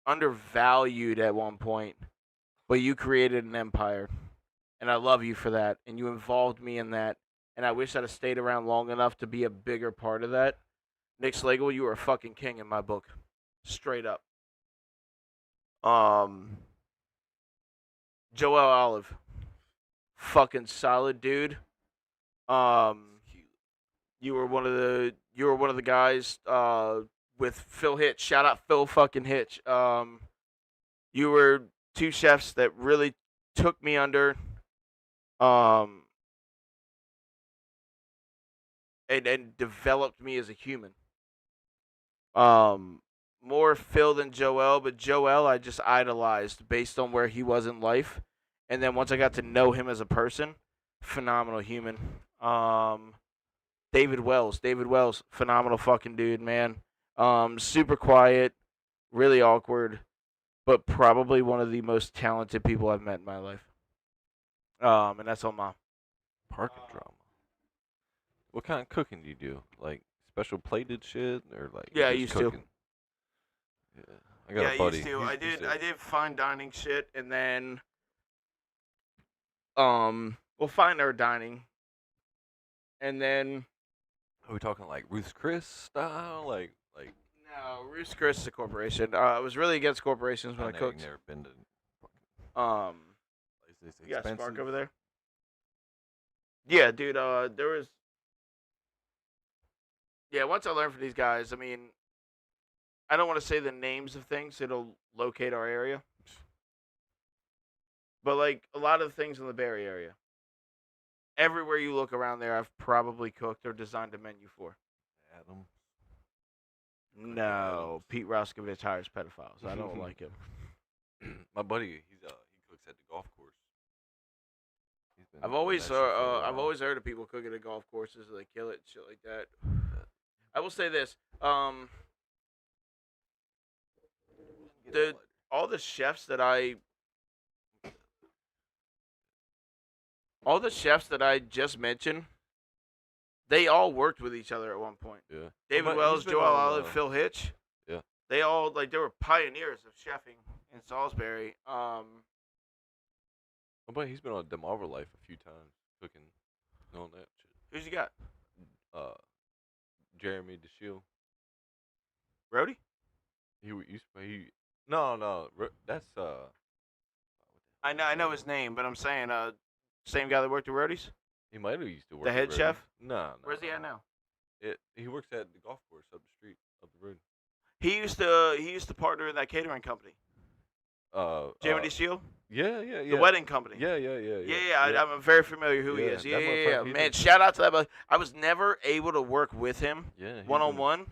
undervalued at one point, but you created an empire, and I love you for that, and you involved me in that, and I wish I'd have stayed around long enough to be a bigger part of that. Nick Slagle, you were a fucking king in my book, straight up. Joel Olive, fucking solid dude. You were one of the guys with Phil Hitch. Shout out Phil fucking Hitch. You were two chefs that really took me under, and developed me as a human. More Phil than Joel, but Joel I just idolized based on where he was in life, and then once I got to know him as a person, phenomenal human. David Wells, phenomenal fucking dude, man. Super quiet, really awkward, but probably one of the most talented people I've met in my life. And that's on my Parking drama. What kind of cooking do you do? Like special plated shit or like? Yeah, I just used cooking? to. Yeah, I got a buddy. I used to. He's- I did fine dining shit, and then fine art dining, and then Are we talking like Ruth's Chris style? Like no, Roost Chris is a corporation. I was really against corporations when I know cooked. you've never been to. Is this You got expensive? Spark over there? Yeah, dude. There was. Yeah, once I learned from these guys, I mean, I don't want to say the names of things. It'll locate our area. But like a lot of the things in the Barry area, everywhere you look around there, I've probably cooked or designed a menu for. Adam. No, Pete Roskovich hires pedophiles. I don't like him. My buddy, he cooks at the golf course. He's been I've doing always that shit for a I've while. always heard of people cooking at golf courses. They kill it, shit like that. I will say this: all the chefs that I just mentioned, they all worked with each other at one point. Yeah. David But Wells, he's been Joel on, Olive, Phil Hitch. Yeah. They all they were pioneers of chefing in Salisbury. My buddy, he's been on Demarver Life a few times, cooking, and all that shit. Who's you got? Jeremy DeShiel. Brody? That's I know his name, but I'm saying same guy that worked at Roadies. he might have used to work. The at head Roadies. chef? No. Where's he at now? He works at the golf course up the street, up the road. He used to partner in that catering company. Jamie DeShiel? Yeah. The wedding company. Yeah. I'm very familiar who he Yeah, is. that Yeah. motherfucker, he's Man, been- shout out to that. But I was never able to work with him Yeah. one on one,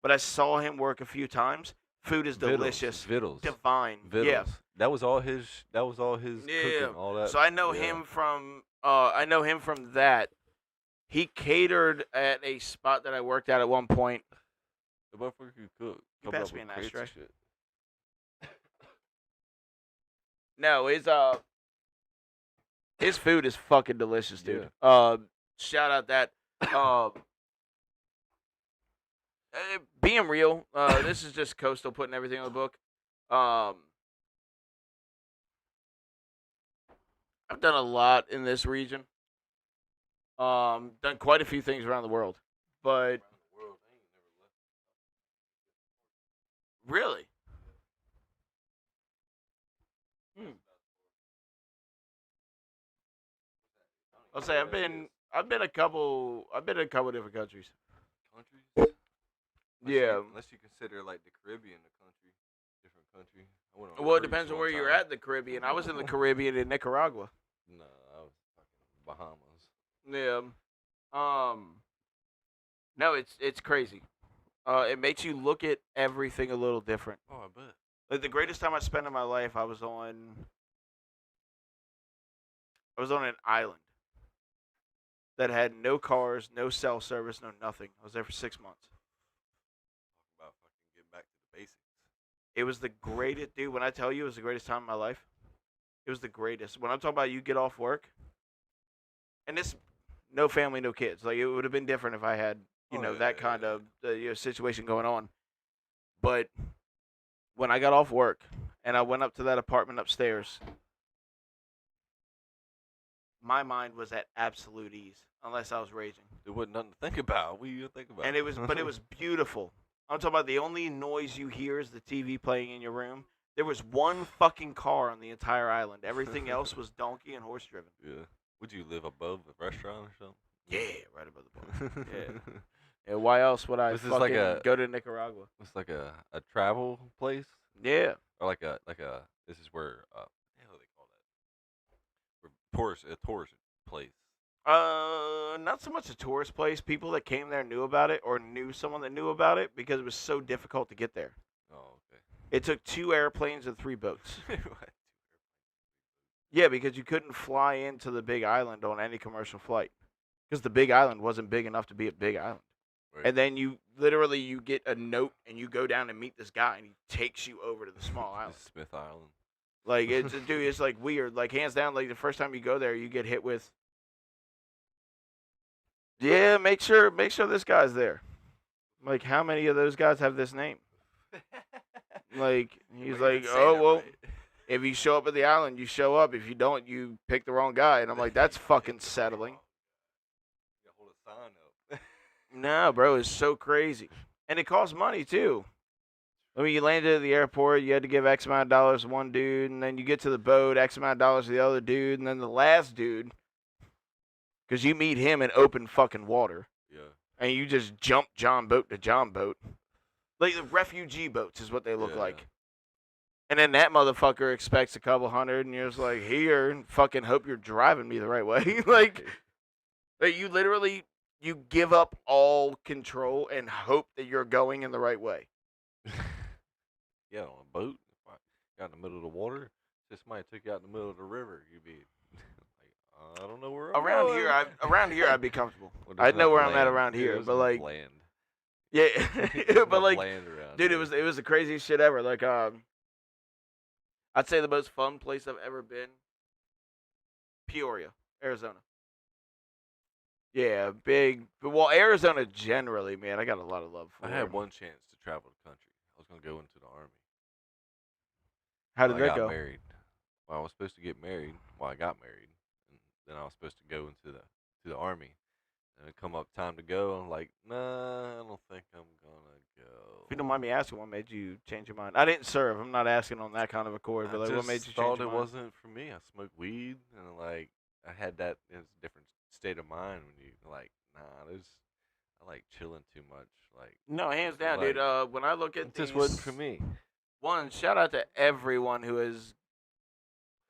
but I saw him work a few times. Food is delicious, Vittles. divine. Vittles. Yeah. That was all his. Yeah. Cooking. All that. So I know yeah. him from. I know him from that. He catered at a spot that I worked at one point. The motherfucker could cook. You Come pass up me with an crates and ashtray. shit. No, his food is fucking delicious, dude. Shout out that. Being real, this is just Coastal putting everything on the book. I've done a lot in this region. Done quite a few things around the world, but really. I'll say I've been in a couple different countries. Countries? Yeah. Unless you consider like the Caribbean a country, different country. I went on a Well, it cruise depends on one where you're time. at in the Caribbean. I was in the Caribbean in Nicaragua. No, I was fucking Bahamas. Yeah. No, it's crazy. It makes you look at everything a little different. Oh, I bet. Like the greatest time I spent in my life, I was on an island that had no cars, no cell service, no nothing. I was there for 6 months. Talk about fucking get back to the basics. It was the greatest, dude. When I tell you it was the greatest time of my life, it was the greatest. When I'm talking about you get off work, and this, no family, no kids. Like it would have been different if I had, that kind of situation going on. But when I got off work and I went up to that apartment upstairs, my mind was at absolute ease, unless I was raging. There wasn't nothing to think about. What do you think about? And it was, but it was beautiful. I'm talking about the only noise you hear is the TV playing in your room. There was one fucking car on the entire island. Everything else was donkey and horse driven. Yeah. Would you live above the restaurant or something? Yeah, right above the bar. Yeah. Yeah, why else would I This is fucking like a- go to Nicaragua? It's like a travel place, Yeah. or like a This is where what the hell do they call that? Where a tourist place. Not so much a tourist place. People that came there knew about it or knew someone that knew about it because it was so difficult to get there. Oh, It took 2 airplanes and 3 boats. okay. Yeah, because you couldn't fly into the Big Island on any commercial flight because the Big Island wasn't big enough to be a Big Island. Right. And then you literally you get a note and you go down and meet this guy and he takes you over to the small island. Smith Island. Like it's dude, it's like weird. Like hands down, like the first time you go there, you get hit with. Yeah, make sure this guy's there. Like how many of those guys have this name? Like he's like, oh well, if you show up at the island, you show up. If you don't, you pick the wrong guy. And I'm like, that's fucking settling. You hold a sign up. No, bro, it's so crazy. And it costs money, too. I mean, you landed at the airport, you had to give X amount of dollars to one dude, and then you get to the boat, X amount of dollars to the other dude, and then the last dude, because you meet him in open fucking water, Yeah. and you just jump John boat to John boat. Like the refugee boats is what they look Yeah. like. And then that motherfucker expects a couple hundred, and you're just like, here, and fucking hope you're driving me the right way. like you literally... You give up all control and hope that you're going in the right way. Yeah, on a boat. If I got in the middle of the water, just might took you out in the middle of the river. You'd be like, I don't know where I'm Around going. here, I'd be comfortable. Well, there's I'd know enough where I'm at land. around Yeah, here, there's but enough like, land. yeah, There's but enough like, land around dude, here. it was the craziest shit ever. Like, I'd say the most fun place I've ever been, Peoria, Arizona. Yeah, big. Well, Arizona generally, man, I got a lot of love for. I had one chance to travel the country. I was gonna go into the army. How did I that got go? married. Well, I was supposed to get married. Well, I got married, and then I was supposed to go into the army. And it come up time to go. I'm like, nah, I don't think I'm gonna go. If you don't mind me asking, what made you change your mind? I didn't serve. I'm not asking on that kind of accord, but I like, just what made you change thought your it mind? wasn't for me. I smoked weed, and like I had that. It was a different state of mind when you like, nah, I like chilling too much. Like, No, hands down, like, dude. When I look at it just these, wasn't for me. One, shout out to everyone who has,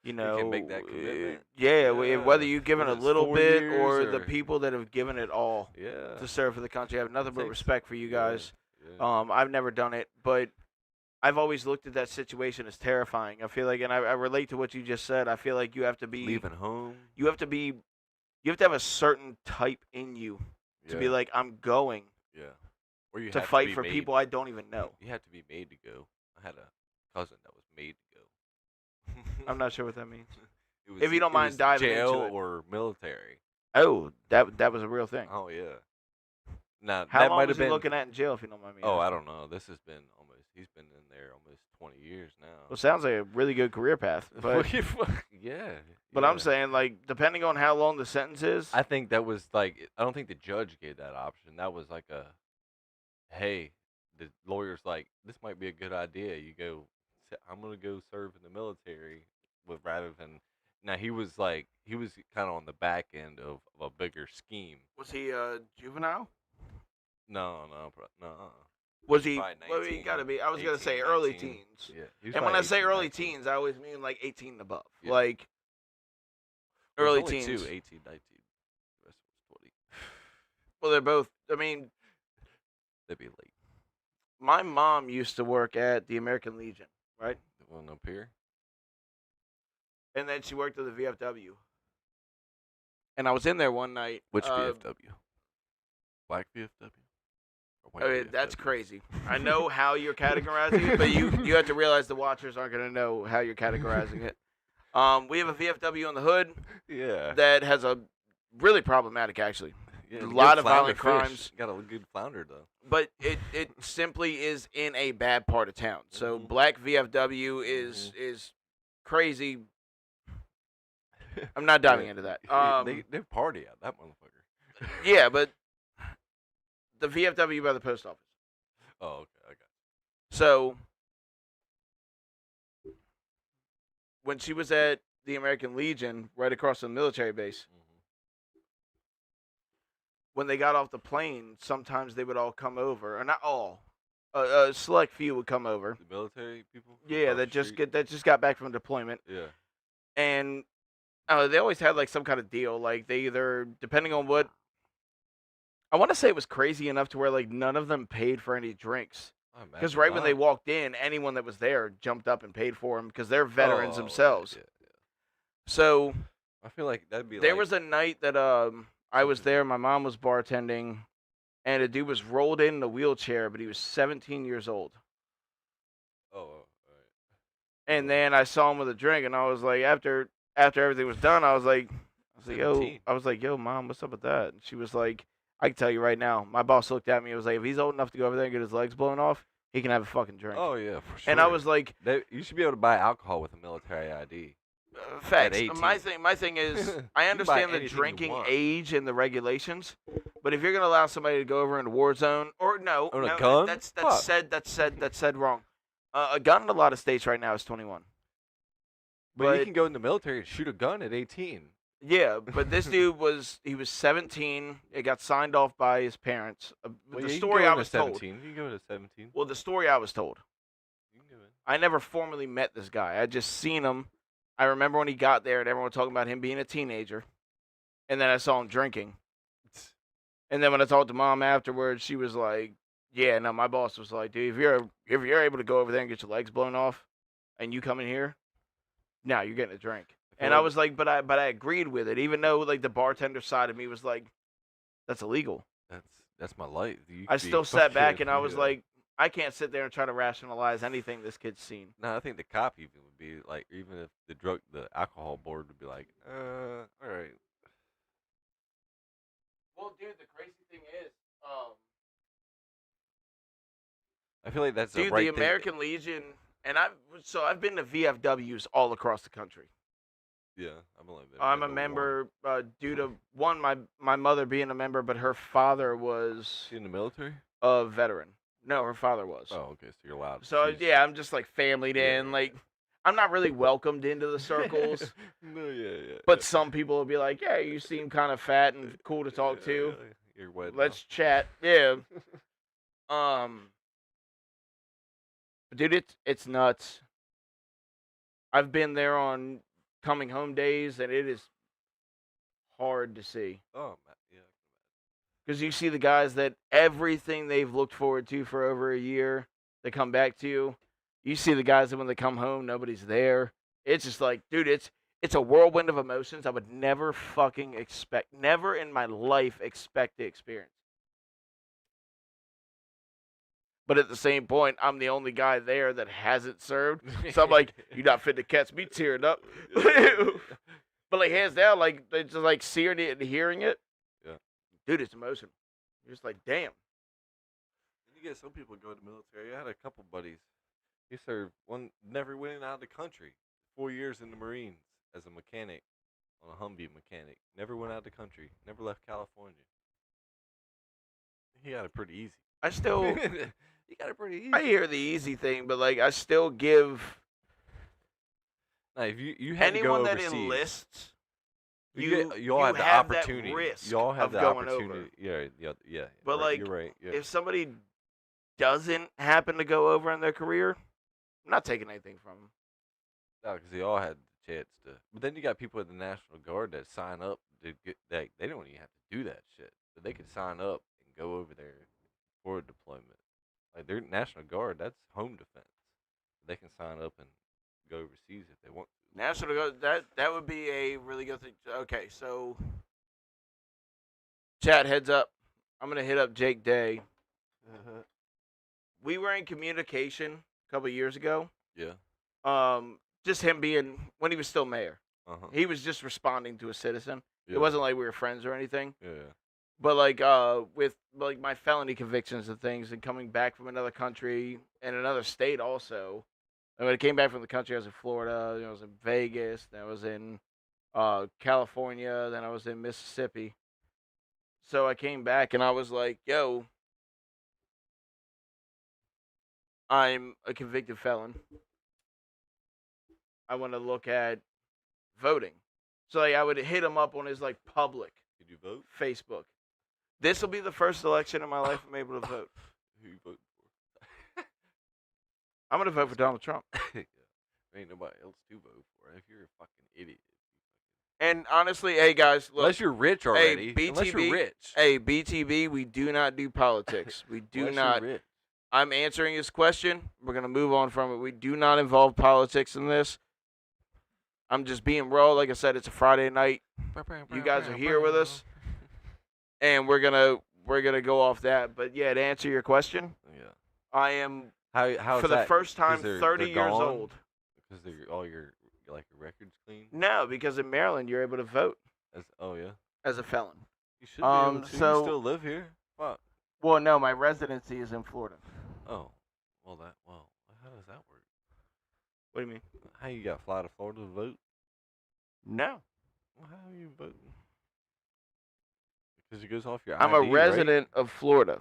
you know, can make that commitment. Yeah, Yeah, whether you've given a whether it's little 4 bit years or the or- people that have given it all Yeah. to serve for the country. I have nothing but Takes- respect for you guys. Yeah. I've never done it, but I've always looked at that situation as terrifying. I feel like, and I relate to what you just said. I feel like you have to be, Leaving home. you have to have a certain type in you to be like, I'm going yeah. Or you to have fight be for made- people I don't even know. You have to be made to go. I had a cousin that was made to go. I'm not sure what that means. It was, if you don't it mind was diving into jail it. or military. Oh, that was a real thing. Oh yeah. Now How that long might was have he been. looking at in jail, if you don't mind me Oh, I asking? don't know. This has been almost. He's been in there almost 20 years now. Well, sounds like a really good career path. But yeah. but yeah. I'm saying, like, depending on how long the sentence is, I think that was like. I don't think the judge gave that option. That was like a. Hey, the lawyer's like, this might be a good idea. You go. I'm gonna go serve in the military with rather than. Now he was kind of on the back end of a bigger scheme. was he juvenile? No. Was he? Probably Well, he 19, got to be. I was gonna 18, say early 19. teens. Yeah. he was And when I probably say 18, early 19. teens, I always mean like 18 and above. Yeah. Like There was early only teens. two, 18, 19. The rest was 20. Well, they're both. I mean, They'd be late. my mom used to work at the American Legion, right? The one up here. And then she worked at the VFW. And I was in there one night. Which VFW? Black VFW? Or white I mean, that's VFW? crazy. I know how you're categorizing it, but you have to realize the watchers aren't going to know how you're categorizing it. We have a VFW on the hood Yeah. that has a really problematic, actually. Yeah, a good lot of flounder violent fish. crimes. Got a good flounder though. but it simply is in a bad part of town. So Mhm. black VFW is crazy. I'm not diving into that. They party at that motherfucker. Yeah, but the VFW by the post office. Oh, okay, I got So when she was at the American Legion, right across from the military base, you. when they got off the plane, sometimes they would all come over, or not all, a select few would come over. The military people. Yeah, across the street? that just got back from deployment, Yeah. and they always had like some kind of deal. Like they either, depending on what, I want to say it was crazy enough to where like none of them paid for any drinks. I Because imagine right when they not. walked in, anyone that was there jumped up and paid for them because they're veterans Oh, themselves. Yeah. So I feel like that'd be there like. was a night that I was there. My mom was bartending, and a dude was rolled in a wheelchair, but he was 17 years old. Oh, all right. And then I saw him with a drink, and I was like, after everything was done, I was like, yo, 17. Mom, what's up with that? And she was like, I can tell you right now. My boss looked at me and was like, if he's old enough to go over there and get his legs blown off, he can have a fucking drink. Oh yeah, for sure. And I was like, you should be able to buy alcohol with a military ID. facts. 18. My thing is, I You can buy understand the anything you drinking want. age and the regulations, but if you're gonna allow somebody to go over in a war zone, or no, Own a no, gun? that's Fuck. said wrong. A gun in a lot of states right now is 21. But you can go in the military and shoot a gun at 18. Yeah, but this dude was 17. It got signed off by his parents. Well, The yeah, you can story go I into was 17. told. You can go to 17. Well, the story I was told. You can go in. I never formally met this guy. I just seen him. I remember when he got there and everyone was talking about him being a teenager. And then I saw him drinking. And then when I talked to Mom afterwards, she was like, yeah, no, my boss was like, dude, if you're able to go over there and get your legs blown off and you come in here, now you're getting a drink. And I was like, but I agreed with it, even though like the bartender side of me was like, that's illegal. That's my life. I still sat back and I was like, I can't sit there and try to rationalize anything this kid's seen. No, I think the cop even would be like, even if the alcohol board would be like, all right. Well, dude, the crazy thing is, I feel like that's dude, the right the American Legion, and I've been to VFWs all across the country. thing. Yeah, I'm only been I'm a to member due to one, my mother being a member, but her father was She in the military? a veteran. No, her father was. Oh, okay, so you're allowed. So She's- yeah, I'm just like familyed in. Yeah. Like, I'm not really welcomed into the circles, No, yeah. but some people will be like, "Yeah, you seem kind of fat and cool to talk to. You're wed. Let's chat." Yeah. But dude, it's nuts. I've been there on coming home days, and it is hard to see. Oh, yeah. Because you see the guys that everything they've looked forward to for over a year, they come back to you. You see the guys that when they come home, nobody's there. It's just like, dude, it's a whirlwind of emotions I would never fucking expect, never in my life expect to experience. But at the same point, I'm the only guy there that hasn't served. So I'm like, you're not fit to catch me tearing up. But like hands down, like they just like seeing it and hearing it. Yeah. Dude, it's emotional. You're just like, damn. You get some people go to the military. I had a couple buddies. He served one, never went out of the country. 4 years in the Marines as a mechanic, on a Humvee mechanic. Never went out of the country. Never left California. He got it pretty easy. I still, He got it pretty easy. I hear the easy thing, but like I still give Now, if you had anyone to go that overseas, enlists, you all have the have opportunity. that risk You all have of the going opportunity. over. Yeah. But right, like, you're right. Yeah. if somebody doesn't happen to go over in their career, I'm not taking anything from them. No, because they all had the chance to. But then you got people in the National Guard that sign up to get that. They don't even have to do that shit. But they could sign up and go over there for a deployment. Like their National Guard, that's home defense. They can sign up and go overseas if they want to. National Guard, that would be a really good thing. Okay, so chat, heads up. I'm gonna hit up Jake Day. We were in communication a couple of years ago. Yeah. Just him being when he was still mayor. Uh huh. He was just responding to a citizen. Yeah. It wasn't like we were friends or anything. Yeah. But with like my felony convictions and things, and coming back from another country and another state also. And when I came back from the country, I was in Florida. I was in Vegas. Then I was in California. Then I was in Mississippi. So I came back and I was like, "Yo, I'm a convicted felon. I want to look at voting." So like, I would hit him up on his like public Did you vote? Facebook. This will be the first election in my life I'm able to vote. Who you voting for? I'm gonna vote for Donald Trump. Yeah. Ain't nobody else to vote for. If you're a fucking idiot. And honestly, hey guys, look, Unless you're rich already. BTB, Unless you're rich. Hey, BTB, we do not do politics. We do Unless not. You're rich. I'm answering his question. We're gonna move on from it. We do not involve politics in this. I'm just being raw. Like I said, it's a Friday night. You guys are here with us, and we're gonna go off that. But yeah, to answer your question, Yeah. I am How for is the that? first time 'Cause they're 30 years gone? old. Because they're all your like your records clean. No, because in Maryland you're able to vote Oh yeah. as a felon. You should be able to. so- You still live here. Fuck. Well, no, my residency is in Florida. Oh. Well how does that work? What do you mean? How you got to fly to Florida to vote? No, Well, how are you voting? Because it goes off your I'm ID, a resident of Florita.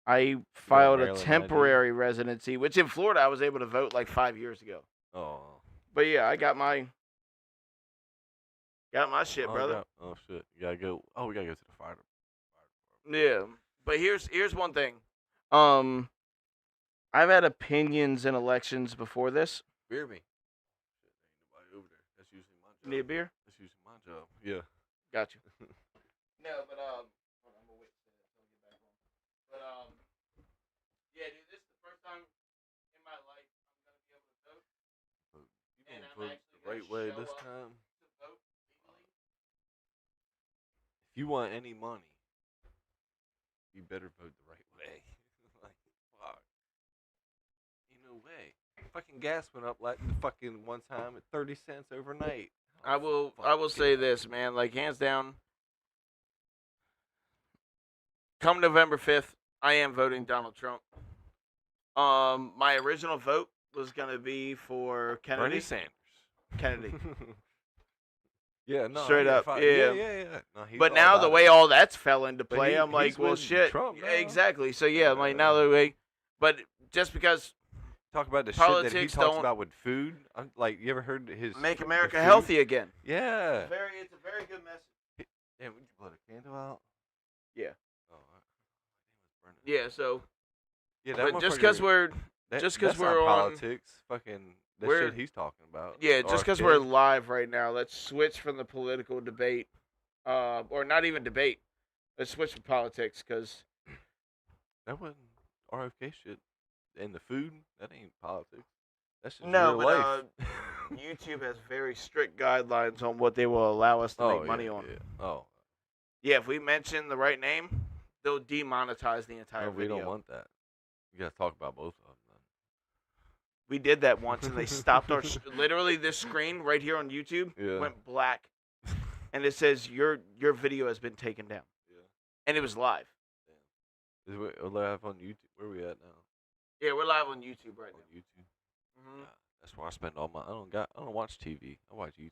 I filed a Maryland ID? temporary residency, which in Florida I was able to vote like 5 years ago. Right? Oh. But yeah, I got my shit, brother. Oh shit. You gotta go. Oh, we gotta go to the fire. Yeah, but here's one thing. I've had opinions in elections before this. Beer me. Shit, ain't nobody over there. That's usually my job. Need a beer? That's usually my job. Yeah. Got you. No, but hold on, I'm gonna wait till I get back on. But yeah, dude, this is the first time in my life I'm gonna be able to vote. You And gonna I'm vote actually the gonna right way show this up time? to vote legally. If you want any money, you better vote the right way. Like, fuck. Ain't no way. Fucking gas went up like the fucking one time at 30 cents overnight. I will say this, man, like hands down. Come November 5th, I am voting Donald Trump. My original vote was gonna be for Kennedy. Bernie Sanders. Kennedy. Yeah, no. Straight up, yeah. Yeah. No, he's But all now about the it. way all that's fell into But play, I'm like, he's well, with shit. Trump Yeah, now. exactly. So yeah, I'm like now the way, but just because Talk about the shit that he politics talks don't- about with food. I'm, like, you ever heard his make the America food? healthy again. Yeah. It's a very good message. Damn, would you blow the candle out? Yeah. Oh, damn, it's burning. Yeah. So, Yeah, that but just because motherfucker- we're that- just 'cause that's not we're on- politics, fucking the we're- shit he's talking about. yeah, just because RFK. we're live right now, let's switch from the political debate, or not even debate. Let's switch to politics because That wasn't RFK shit. And the food, that ain't politics. That's just no, real but life. YouTube has very strict guidelines on what they will allow us to Oh, make money yeah, on. yeah. Oh, Yeah, if we mention the right name, they'll demonetize the entire no, we video. don't want that. We gotta talk about both of them. Then. We did that once, and they stopped our. Literally, this screen right here on YouTube Yeah. went black, and it says your video has been taken down, Yeah. and it was live. Is we live on YouTube? Where we at now? Yeah, we're live on YouTube right On now. YouTube. hmm That's where I spend all my. I don't watch TV. I watch YouTube,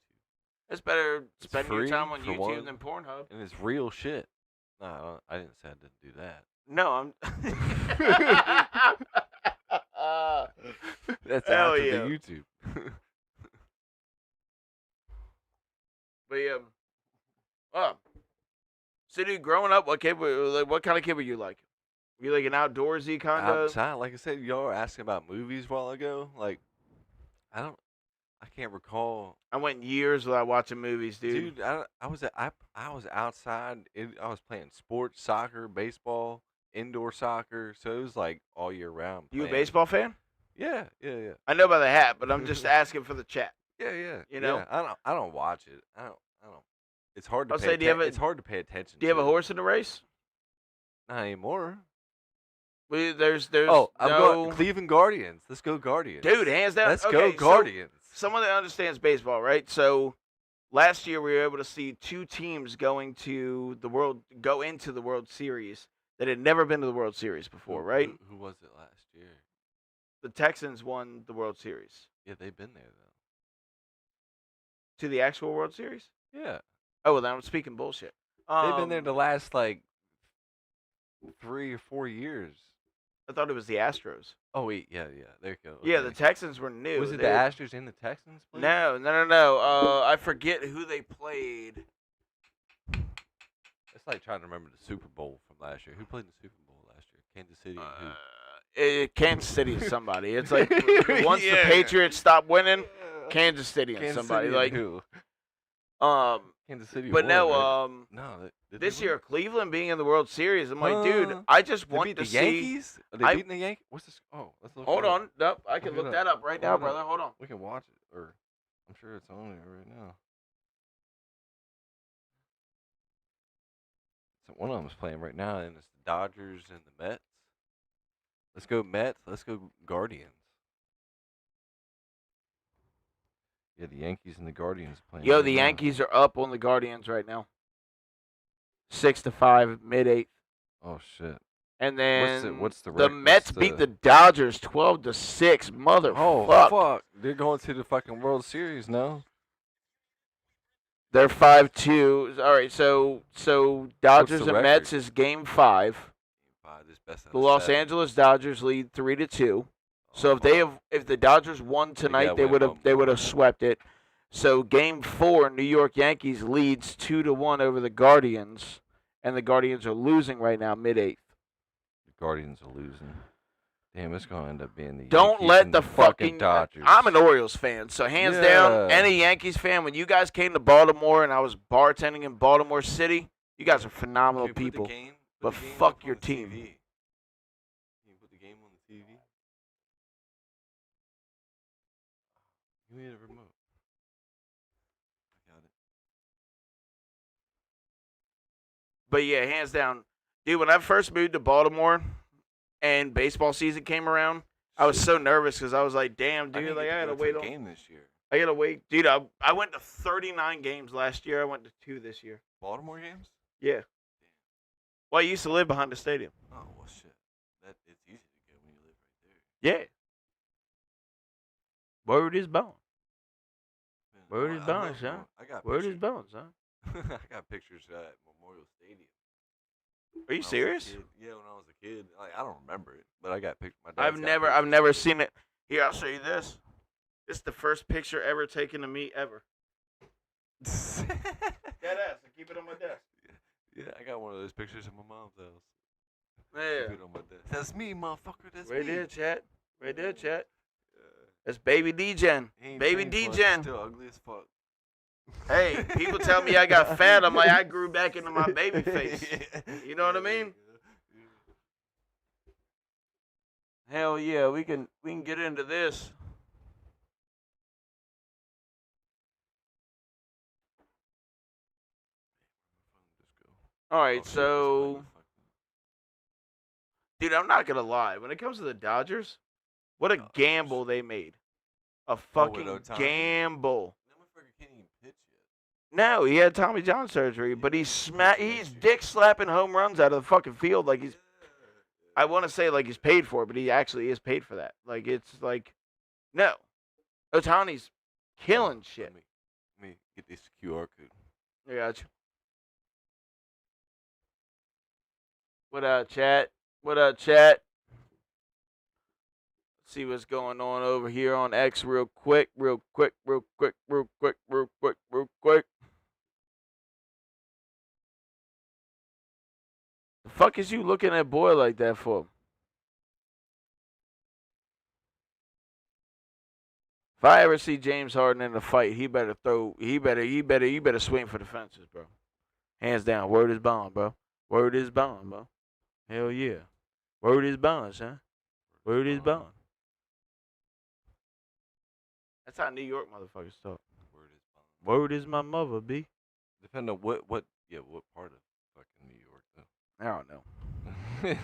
It's better It's spending your free, time on for YouTube one. than Pornhub. and it's real shit. Nah, I didn't say I didn't do that. No, I'm. That's Hell after yeah. the YouTube. But yeah. So dude, growing up, what kind of kid were you like? Were you like an outdoorsy kind of? Outside, like I said, y'all were asking about movies a while ago. Like, I can't recall. I went years without watching movies, dude. Dude, I was outside. I was playing sports, soccer, baseball, indoor soccer. So it was like all year round. You a playing. baseball fan? Yeah. I know about the hat, but I'm just asking for the chat. Yeah. You know? Yeah, I don't watch it. I don't. It's hard to. I'll pay say, do you have a- it's hard to pay attention. Do you have to. a horse in the race? Not anymore. There's I'm no going Cleveland Guardians. Let's go Guardians. dude, hands down. Let's Okay, go Guardians. So someone that understands baseball, right? So, last year we were able to see 2 teams go into the World Series that had never been to the World Series before, right? Who was it last year? The Texans won the World Series. Yeah, they've been there though. To the actual World Series? Yeah, Oh, well, then I'm speaking bullshit. they've been there the last like 3 or 4 years. I thought it was the Astros. Oh wait, yeah, there you go. Yeah, okay. the Texans were new. Was it They the were- Astros and the Texans? Played? No. I forget who they played. It's like trying to remember the Super Bowl from last year. Who played in the Super Bowl last year? Kansas City. And who? Kansas City is somebody. It's like once the Yeah. Patriots stop winning, Kansas City and Kansas somebody. City and Like, who? Kansas City. but won, no, right? No. Did they this win? year Cleveland being in the World Series, I'm like, dude, I just They want beat to the see. Yankees. Are they I- beating the Yankees? What's this? Oh, let's look. Hold it up. on, nope, I can Look it look up. that up right now, Hold on. brother. Hold on. We can watch it, or I'm sure it's on there right now. So one of them is playing right now, and it's the Dodgers and the Mets. Let's go Mets. Let's go Guardians. Yeah, the Yankees and the Guardians playing. Yo, right the now. Yankees are up on the Guardians right now. 6-5, mid-8th. Oh shit. And then what's the the rec- Mets what's beat the- the Dodgers 12-6. Mother Oh fuck. fuck! They're going to the fucking World Series now. They're 5-2. All right, so Dodgers the and Mets record? is game 5. This best out The of Los 7. Angeles Dodgers lead 3-2. So Oh, if the Dodgers won tonight, gotta they win one would more. have swept it. So game 4, New York Yankees leads 2-1 over the Guardians, and the Guardians are losing right now, mid-8th. The Guardians are losing. Damn, it's gonna end up being the Don't Yankees let and the fucking Dodgers. I'm an Orioles fan, so hands down, Yeah. any Yankees fan. When you guys came to Baltimore and I was bartending in Baltimore City, you guys are phenomenal Can you put the people. game- put but the game fuck up on your the team. TV? Can you put the game on the TV? You need a remote. I got it. But yeah, hands down, dude. When I first moved to Baltimore and baseball season came around, I was so nervous because I was like, "Damn, I dude! didn't Like get I to gotta go to wait a on. game this year. I gotta wait, dude. I went to 39 games last year. I went to 2 this year. Baltimore games? Yeah. Well, I used to live behind the stadium. Oh well, shit. It's easy to get when you live right there. Yeah. Word is bone. Man, Word I is love bone, going- son. I got Word is pictures. bone, son. I got pictures at Memorial Stadium. Are you when I was a serious? kid. Yeah, when I was a kid. Like I don't remember it, but I got pictures. My dad's I've got never pictures. seen it. Here, I'll show you this. This is the first picture ever taken of me ever. Deadass. I keep it on my desk. Yeah, I got one of those pictures in my mom's house. Yeah. Keep it on my desk. That's me, motherfucker. That's Right me. there, chat. Right there, chat. Yeah. That's baby D-Gen. He ain't Baby changed much. D-Gen. Still ugly as fuck. Hey, people tell me I got fat. I'm like, I grew back into my baby face. You know what I mean? Hell yeah, we can get into this. All right, so dude, I'm not gonna lie. When it comes to the Dodgers, what a gamble they made. A fucking Ohtani? gamble. That motherfucker can't even pitch yet. No, he had Tommy John surgery, but he's dick slapping home runs out of the fucking field like he's. I want to say like he's paid for it, but he actually is paid for that. Like it's like, no, Otani's killing shit. Let me get this QR code. I got you. What up, chat? What up, chat? See what's going on over here on X real quick. The fuck is you looking at boy like that for? If I ever see James Harden in a fight, he better swing for the fences, bro. Hands down. Word is bond, bro. Word is bond, bro. Hell yeah. Word is bond, son. Word is bond. That's how New York motherfuckers talk. Word is bond. Word is my mother, B. Depending on what part of fucking New York though. I don't know.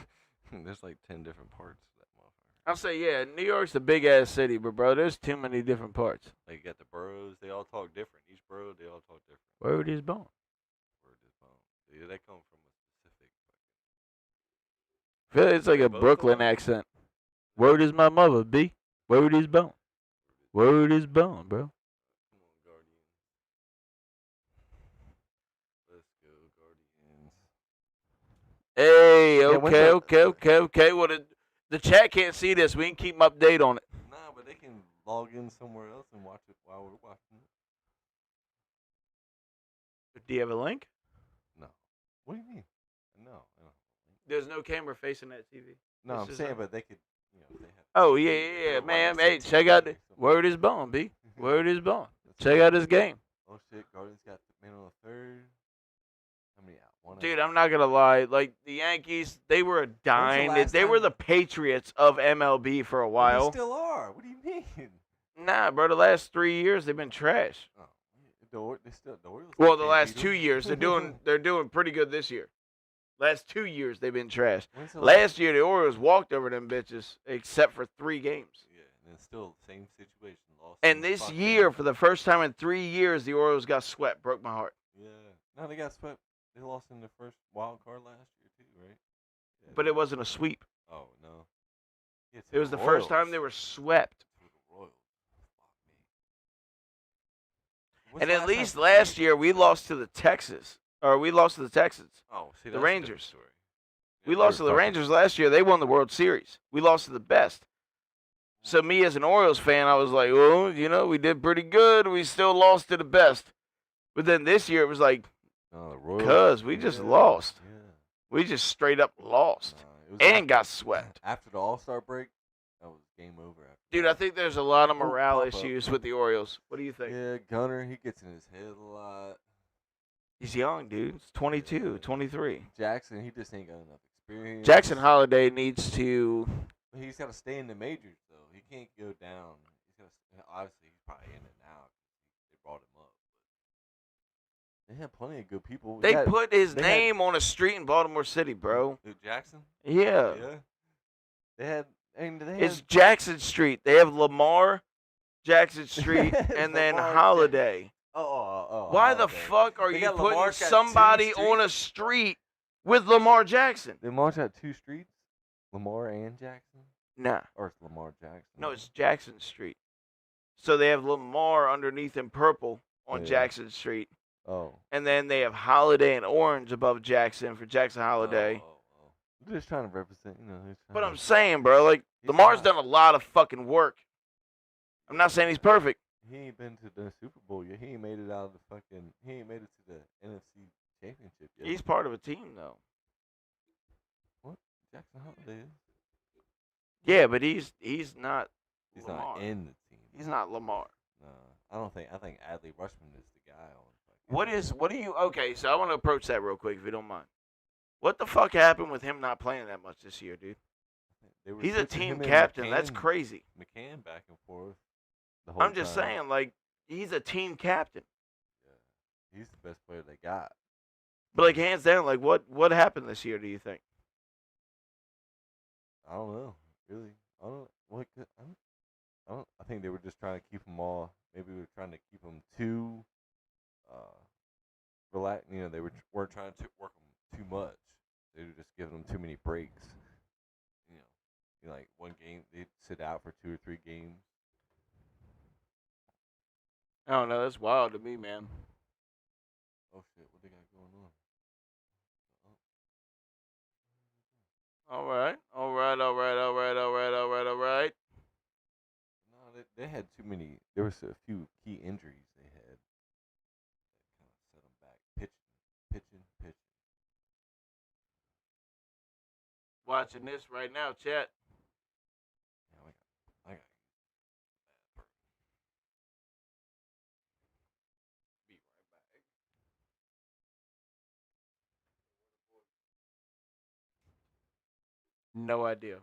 There's like 10 different parts of that motherfucker. I'll say, yeah, New York's a big ass city, but bro, there's too many different parts. Like you got the boroughs, they all talk different. Each bro, they all talk different. Word is bone. Word is bone. Yeah, they come from a specific. I feel like it's like They a both Brooklyn are. accent. Word is my mother, B. Word is bone. Word is bone, bro. Come on, Guardians. Let's go, Guardians. Hey, Yeah, when's okay. Well, the chat can't see this. We can keep them update on it. Nah, but they can log in somewhere else and watch it while we're watching it. Do you have a link? No. What do you mean? No. There's no camera facing that TV. No, This I'm is saying, a- but they could, if they have. Oh, if yeah, they're man. right Hey, next to check out TV the or something. Word is bone, B. Word is bone. Let's Check go. out this game. Oh shit, Guardians got the man on the third. How many out? One Dude, out. I'm not gonna lie. Like the Yankees, they were a dime. last They were time- the Patriots of MLB for a But while. they still are. What do you mean? Nah, bro. The last 3 years they've been trash. Oh, the Orioles Well, still the can't last beat 2 them. years they're doing pretty good this year. Last 2 years they've been trash. When's the Last year the Orioles walked over them bitches, except for 3 games. Yeah, and it's still the same situation. Lost And in this fucking- year, for the first time in 3 years, the Orioles got swept. Broke my heart. Yeah. No, they got swept. They lost in the first wild card last year too, right? Yeah, But it wasn't a sweep. Oh no. Yeah, to It was the first time Royals. they were swept. To the Royals. Fuck me. When's And the at last least time- last year we lost to the Texans, or we lost to the Texans. Oh, see, the that's a different Rangers. story. We Yeah, lost to they the were fucking- Rangers last year. They won the World Series. We lost to the best. So me as an Orioles fan, I was like, well, we did pretty good. We still lost to the best. But then this year it was like, No, the Royals. cuz we just yeah, lost. Yeah. We just straight up lost Nah, it was and got swept. after the All-Star break. That was game over. After Dude, that. I think there's a lot of Oh, morale pop up. issues with the Orioles. What do you think? Yeah, Gunner, he gets in his head a lot. He's young, dude. He's 22, 23. Jackson, he just ain't got enough experience. Jackson Holiday needs to. He's got to stay in the majors though. He can't go down. He's got to. Obviously, he's probably in it now. 'Cause they brought him up. But they had plenty of good people. They had- put his they had- name on a street in Baltimore City, bro. Who, Jackson. Yeah. Yeah. They had. And they It's had. Jackson Street. They have Lamar, Jackson Street, and then Lamar Holiday. Oh. Why the Holiday. fuck are They you got putting Lamar's got two somebody on a streets? street with Lamar Jackson? Lamar's got two streets. Lamar and Jackson, Nah. or it's Lamar Jackson. No, it's Jackson Street. So they have Lamar underneath in purple on Yeah. Jackson Street. Oh. And then they have Holiday in orange above Jackson for Jackson Holiday. Oh. They're just trying to represent, they're But trying I'm to- saying, bro, like, He's Lamar's not- done a lot of fucking work. I'm not saying he's perfect. He ain't been to the Super Bowl yet. He ain't made it out of the fucking. He ain't made it to the NFC Championship yet. He's part of a team, though. Jackson Holiday is. Yeah, but he's not He's Lamar. not in the team. He's not Lamar. No, I don't think. I think Adley Rushman is the guy on. What do you, okay, so I want to approach that real quick, if you don't mind. What the fuck happened with him not playing that much this year, dude? They were He's a switching team him and captain. That's McCann- crazy. McCann back and forth. The whole I'm just time. saying, like, he's a team captain. Yeah. He's the best player they got. But, like, hands down, like, what happened this year, do you think? I don't know. Really, I don't. What? I don't. I think they were just trying to keep them all. Maybe we were trying to keep them too. Relax. They weren't trying to work them too much. They were just giving them too many breaks. Like one game they'd sit out for 2 or 3 games. I don't know. That's wild to me, man. Oh shit! What they got going on? All right. No, they had too many. There was a few key injuries they had that kind of set them back. Pitching. Watching this right now, chat. Yeah, I got. Be right back. No idea.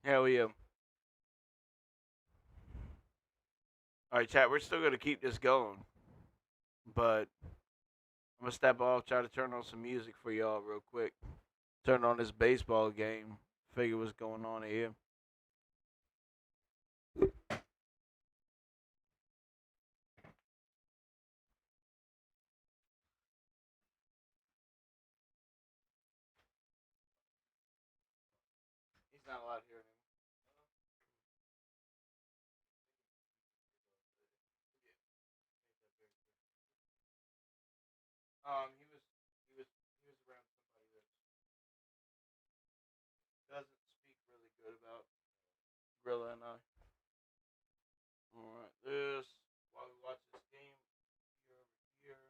Hell yeah. All right, chat. We're still gonna keep this going, but I'm gonna step off, try to turn on some music for y'all real quick. Turn on this baseball game. Figure what's going on here. He's not allowed here anymore. He was around somebody that doesn't speak really good about Grilla and I. All right, this while we watch this game here over here.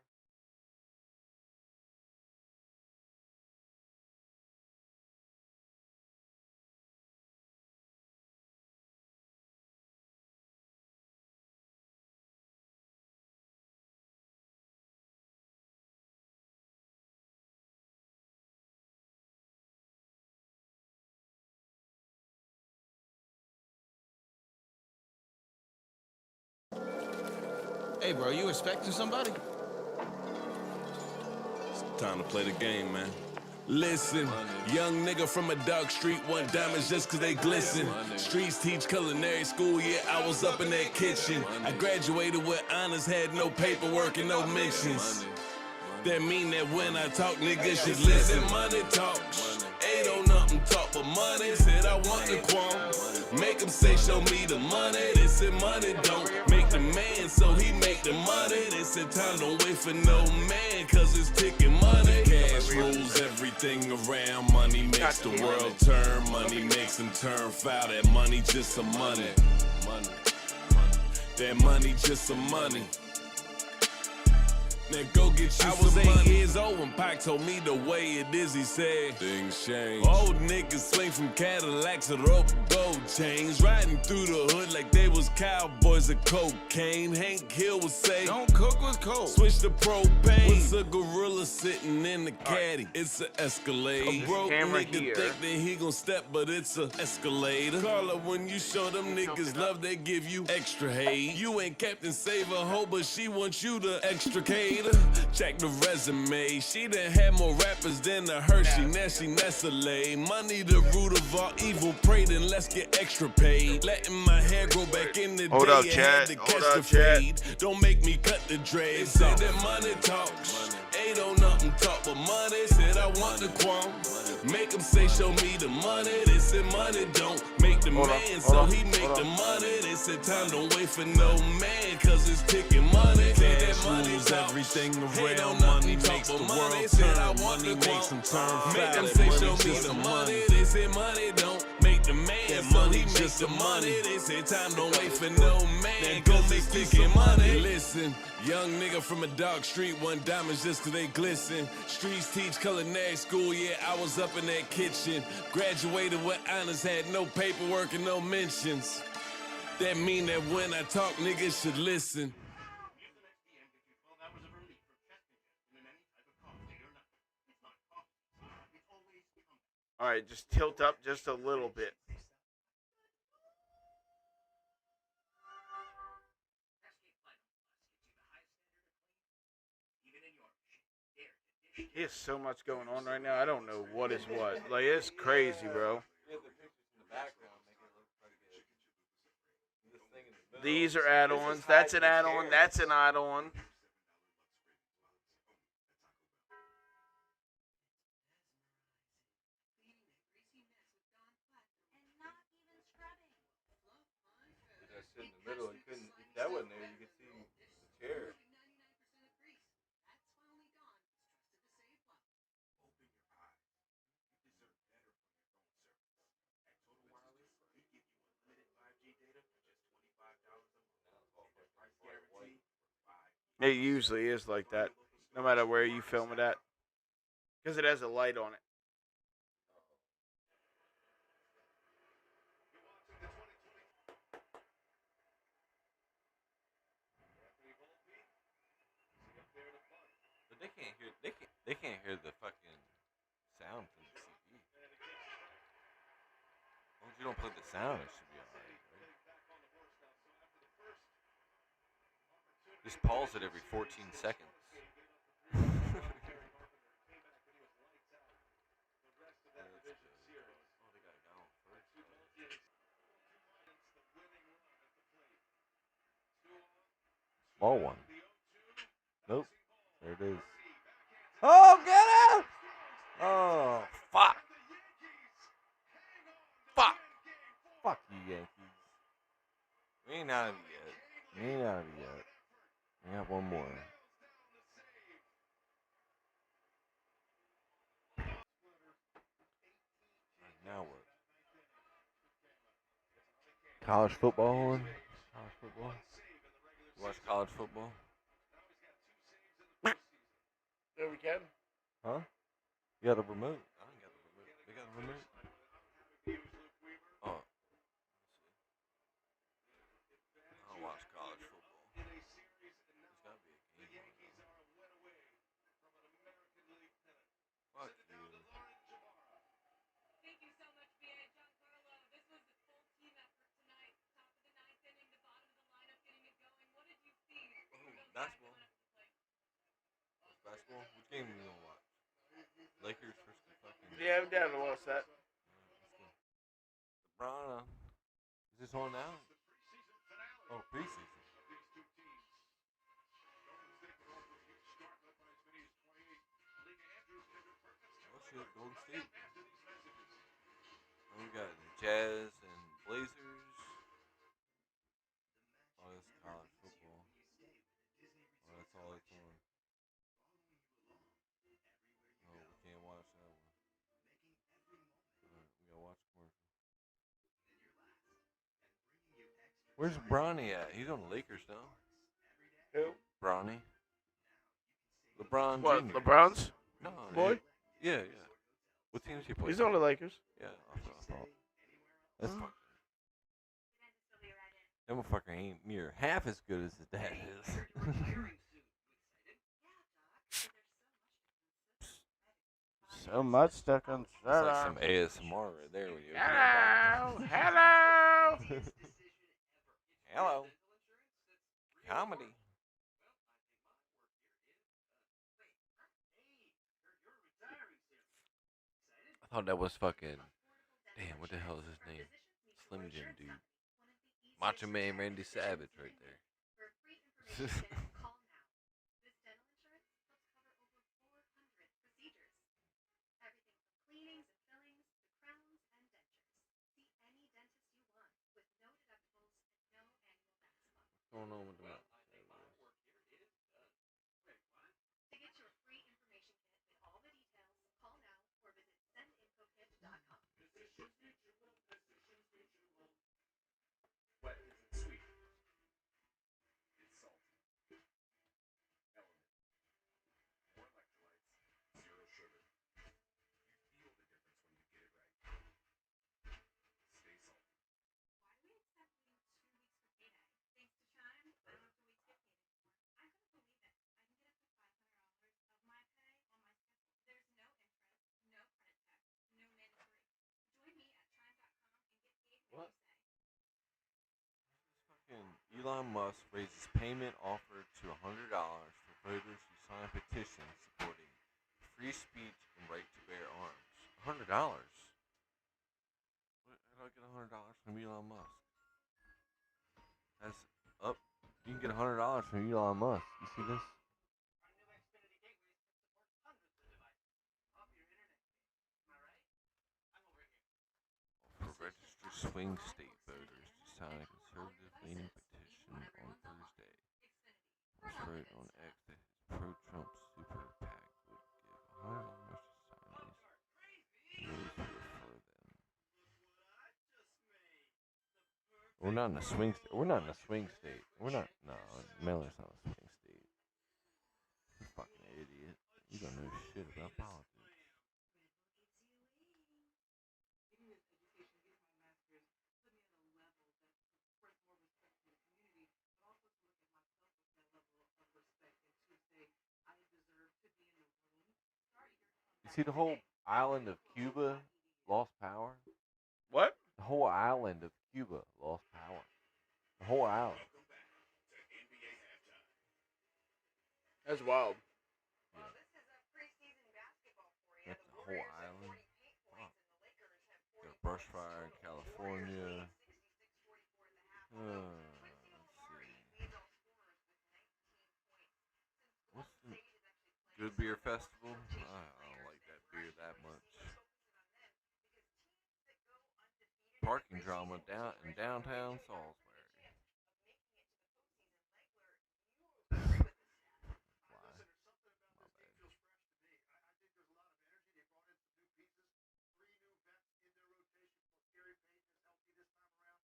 Hey, bro, you expecting somebody? It's time to play the game, man. Listen, young nigga from a dark street, want diamonds just cause they glisten. Streets teach culinary school, yeah, I was up in that kitchen. I graduated with honors, had no paperwork and no mentions. That mean that when I talk, niggas should listen. Money talks, ain't on nothing talk but money. Said I want the qualm, make them say show me the money. They said money don't make the man, so he make the money. They said time don't wait for no man, cause it's ticking money. Cash rules everything around, money makes the world turn. Money makes them turn foul, that money just some money. That money just some money. Now go get you I was 8 years old when Pac told me the way it is, he said things change. Old niggas swing from Cadillacs to rope gold chains, riding through the hood like they was cowboys of cocaine. Hank Hill would say, don't cook with coke, switch to propane. What's a gorilla sitting in the caddy? It's an Escalade. A broke nigga here. Think that he gon' step, but it's a escalator. Call her when you show them niggas love, they give you extra hate. You ain't Captain Save a hoe, but she wants you to extricate. Check the resume. She done had more rappers than a Hershey, Nessie, Nestle. Money the root of all evil. Pray then let's get extra paid. Letting my hair grow back in the Hold day. up, You chat. had to Hold catch up, the chat. fade. Don't make me cut the dreads. Said that money talks. Ain't on nothing talk but money. Said I want the qualm. Make them say show me the money. They said money don't make the man, so he make the money. They said time don't wait for no man, cause it's ticking money. Cash rules everything around. Money makes the world turn. Money makes them turn. Make them say show me the money. They said money don't make the man, so he makes the money. They said time don't wait for no man, cause it's ticking money. Listen, young nigga from a dark street, want diamonds just cause they glisten. Streets teach culinary school, yeah, I was up in that kitchen. Graduated with honors, had no paperwork and no mentions. That mean that when I talk, niggas should listen. All right, just tilt up just a little bit. There's so much going on right now. I don't know what is what. Like, it's crazy, bro. These are add-ons. That's an add-on. That's an add-on. That shit in the middle, you couldn't. If that wasn't there, you could see the chair. It usually is like that, no matter where you film it at, because it has a light on it. But they can't hear. They can't hear the fucking sound from the CD. As long as you don't play the sound, it should be alright. Right? Just pause it every 14 seconds. Small one. Nope. There it is. Oh, get out! Oh, fuck. Fuck. Fuck you, Yankees. We ain't out of it yet. We ain't out of it yet. We got one more. Now what? College football on? College football? You watch college football? There we can. Huh? You got a remote? I ain't got the remote. They got a remote? Oh. I don't watch college football. There's gotta be a game on now. Fuck you. Thank you so much, B.A. Giancarlo. This was a full team effort tonight. Top of the ninth inning, the bottom of the lineup, getting it going. What did you see? Basketball. Basketball? Which game are you gonna watch? Lakers versus fucking. Yeah, I'm down to watch that. LeBron. Is this on now? Oh, preseason. Oh shit, Golden State. Oh, we got Jazz and Blazers. Oh, that's college football. Oh, that's all it's on. Oh, we can't watch that one. Alright, we gotta watch commercial. Where's Bronny at? He's on the Lakers now. Who? Bronny. LeBron What? Jr. LeBron's No, boy? Yeah, yeah. What team does he play? He's on the Lakers. Yeah, that's what I thought. That's fucking. That motherfucker ain't near half as good as his dad is. So much stuck on. It's like some ASMR right there when you. Hello, hello. Hello. Comedy. I thought that was fucking. Damn, what the hell is his name? Slim Jim dude. Macho Man Randy Savage right there. What's going on with the mouth? To get your free information kit with all the details, call now or visit sendinfokit.com. Wet isn't sweet. It's salty. Element. More electrolytes, zero sugar. You feel the difference when you get it right. Stay salty. Why do we expect waiting 2 weeks for payday? Thanks to Chime, I don't have to wait to get paid anymore. I couldn't believe it. I can get up to $500 of my pay on my schedule. There's no interest, no credit check, no mandatory. Join me at Chime.com and get paid when What? you say. Fucking Elon Musk raises payment offered to $100 for voters who sign a petition supporting free speech and right to bear arms. $100? How do I get $100 from Elon Musk? That's up. You can get $100 from Elon Musk. You see this? For registered swing state voters to sign a conservative-leaning petition on Thursday. Was wrote on X that his pro-Trump super PAC would give $100 to signees and those who refer them. We're not in a swing state. We're not in a swing state. We're not. No, Miller's not a swing state. You fucking idiot. You don't know shit about politics. You see the whole island of Cuba lost power? What? The The whole island of Cuba lost power. The whole island. That's wild. That's the whole island. Wow. Got a brush fire in California. Let's see. What's the Good Beer Festival? I don't like that beer that much. Parking drama in downtown Salisbury. Why? My bad.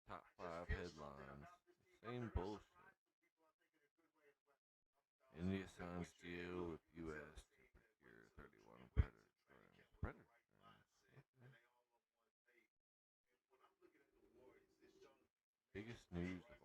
Top 5 headlines. Same bullshit. India signs deal with U.S. to procure 31 Predator drones. Predator drones? Okay. Biggest news of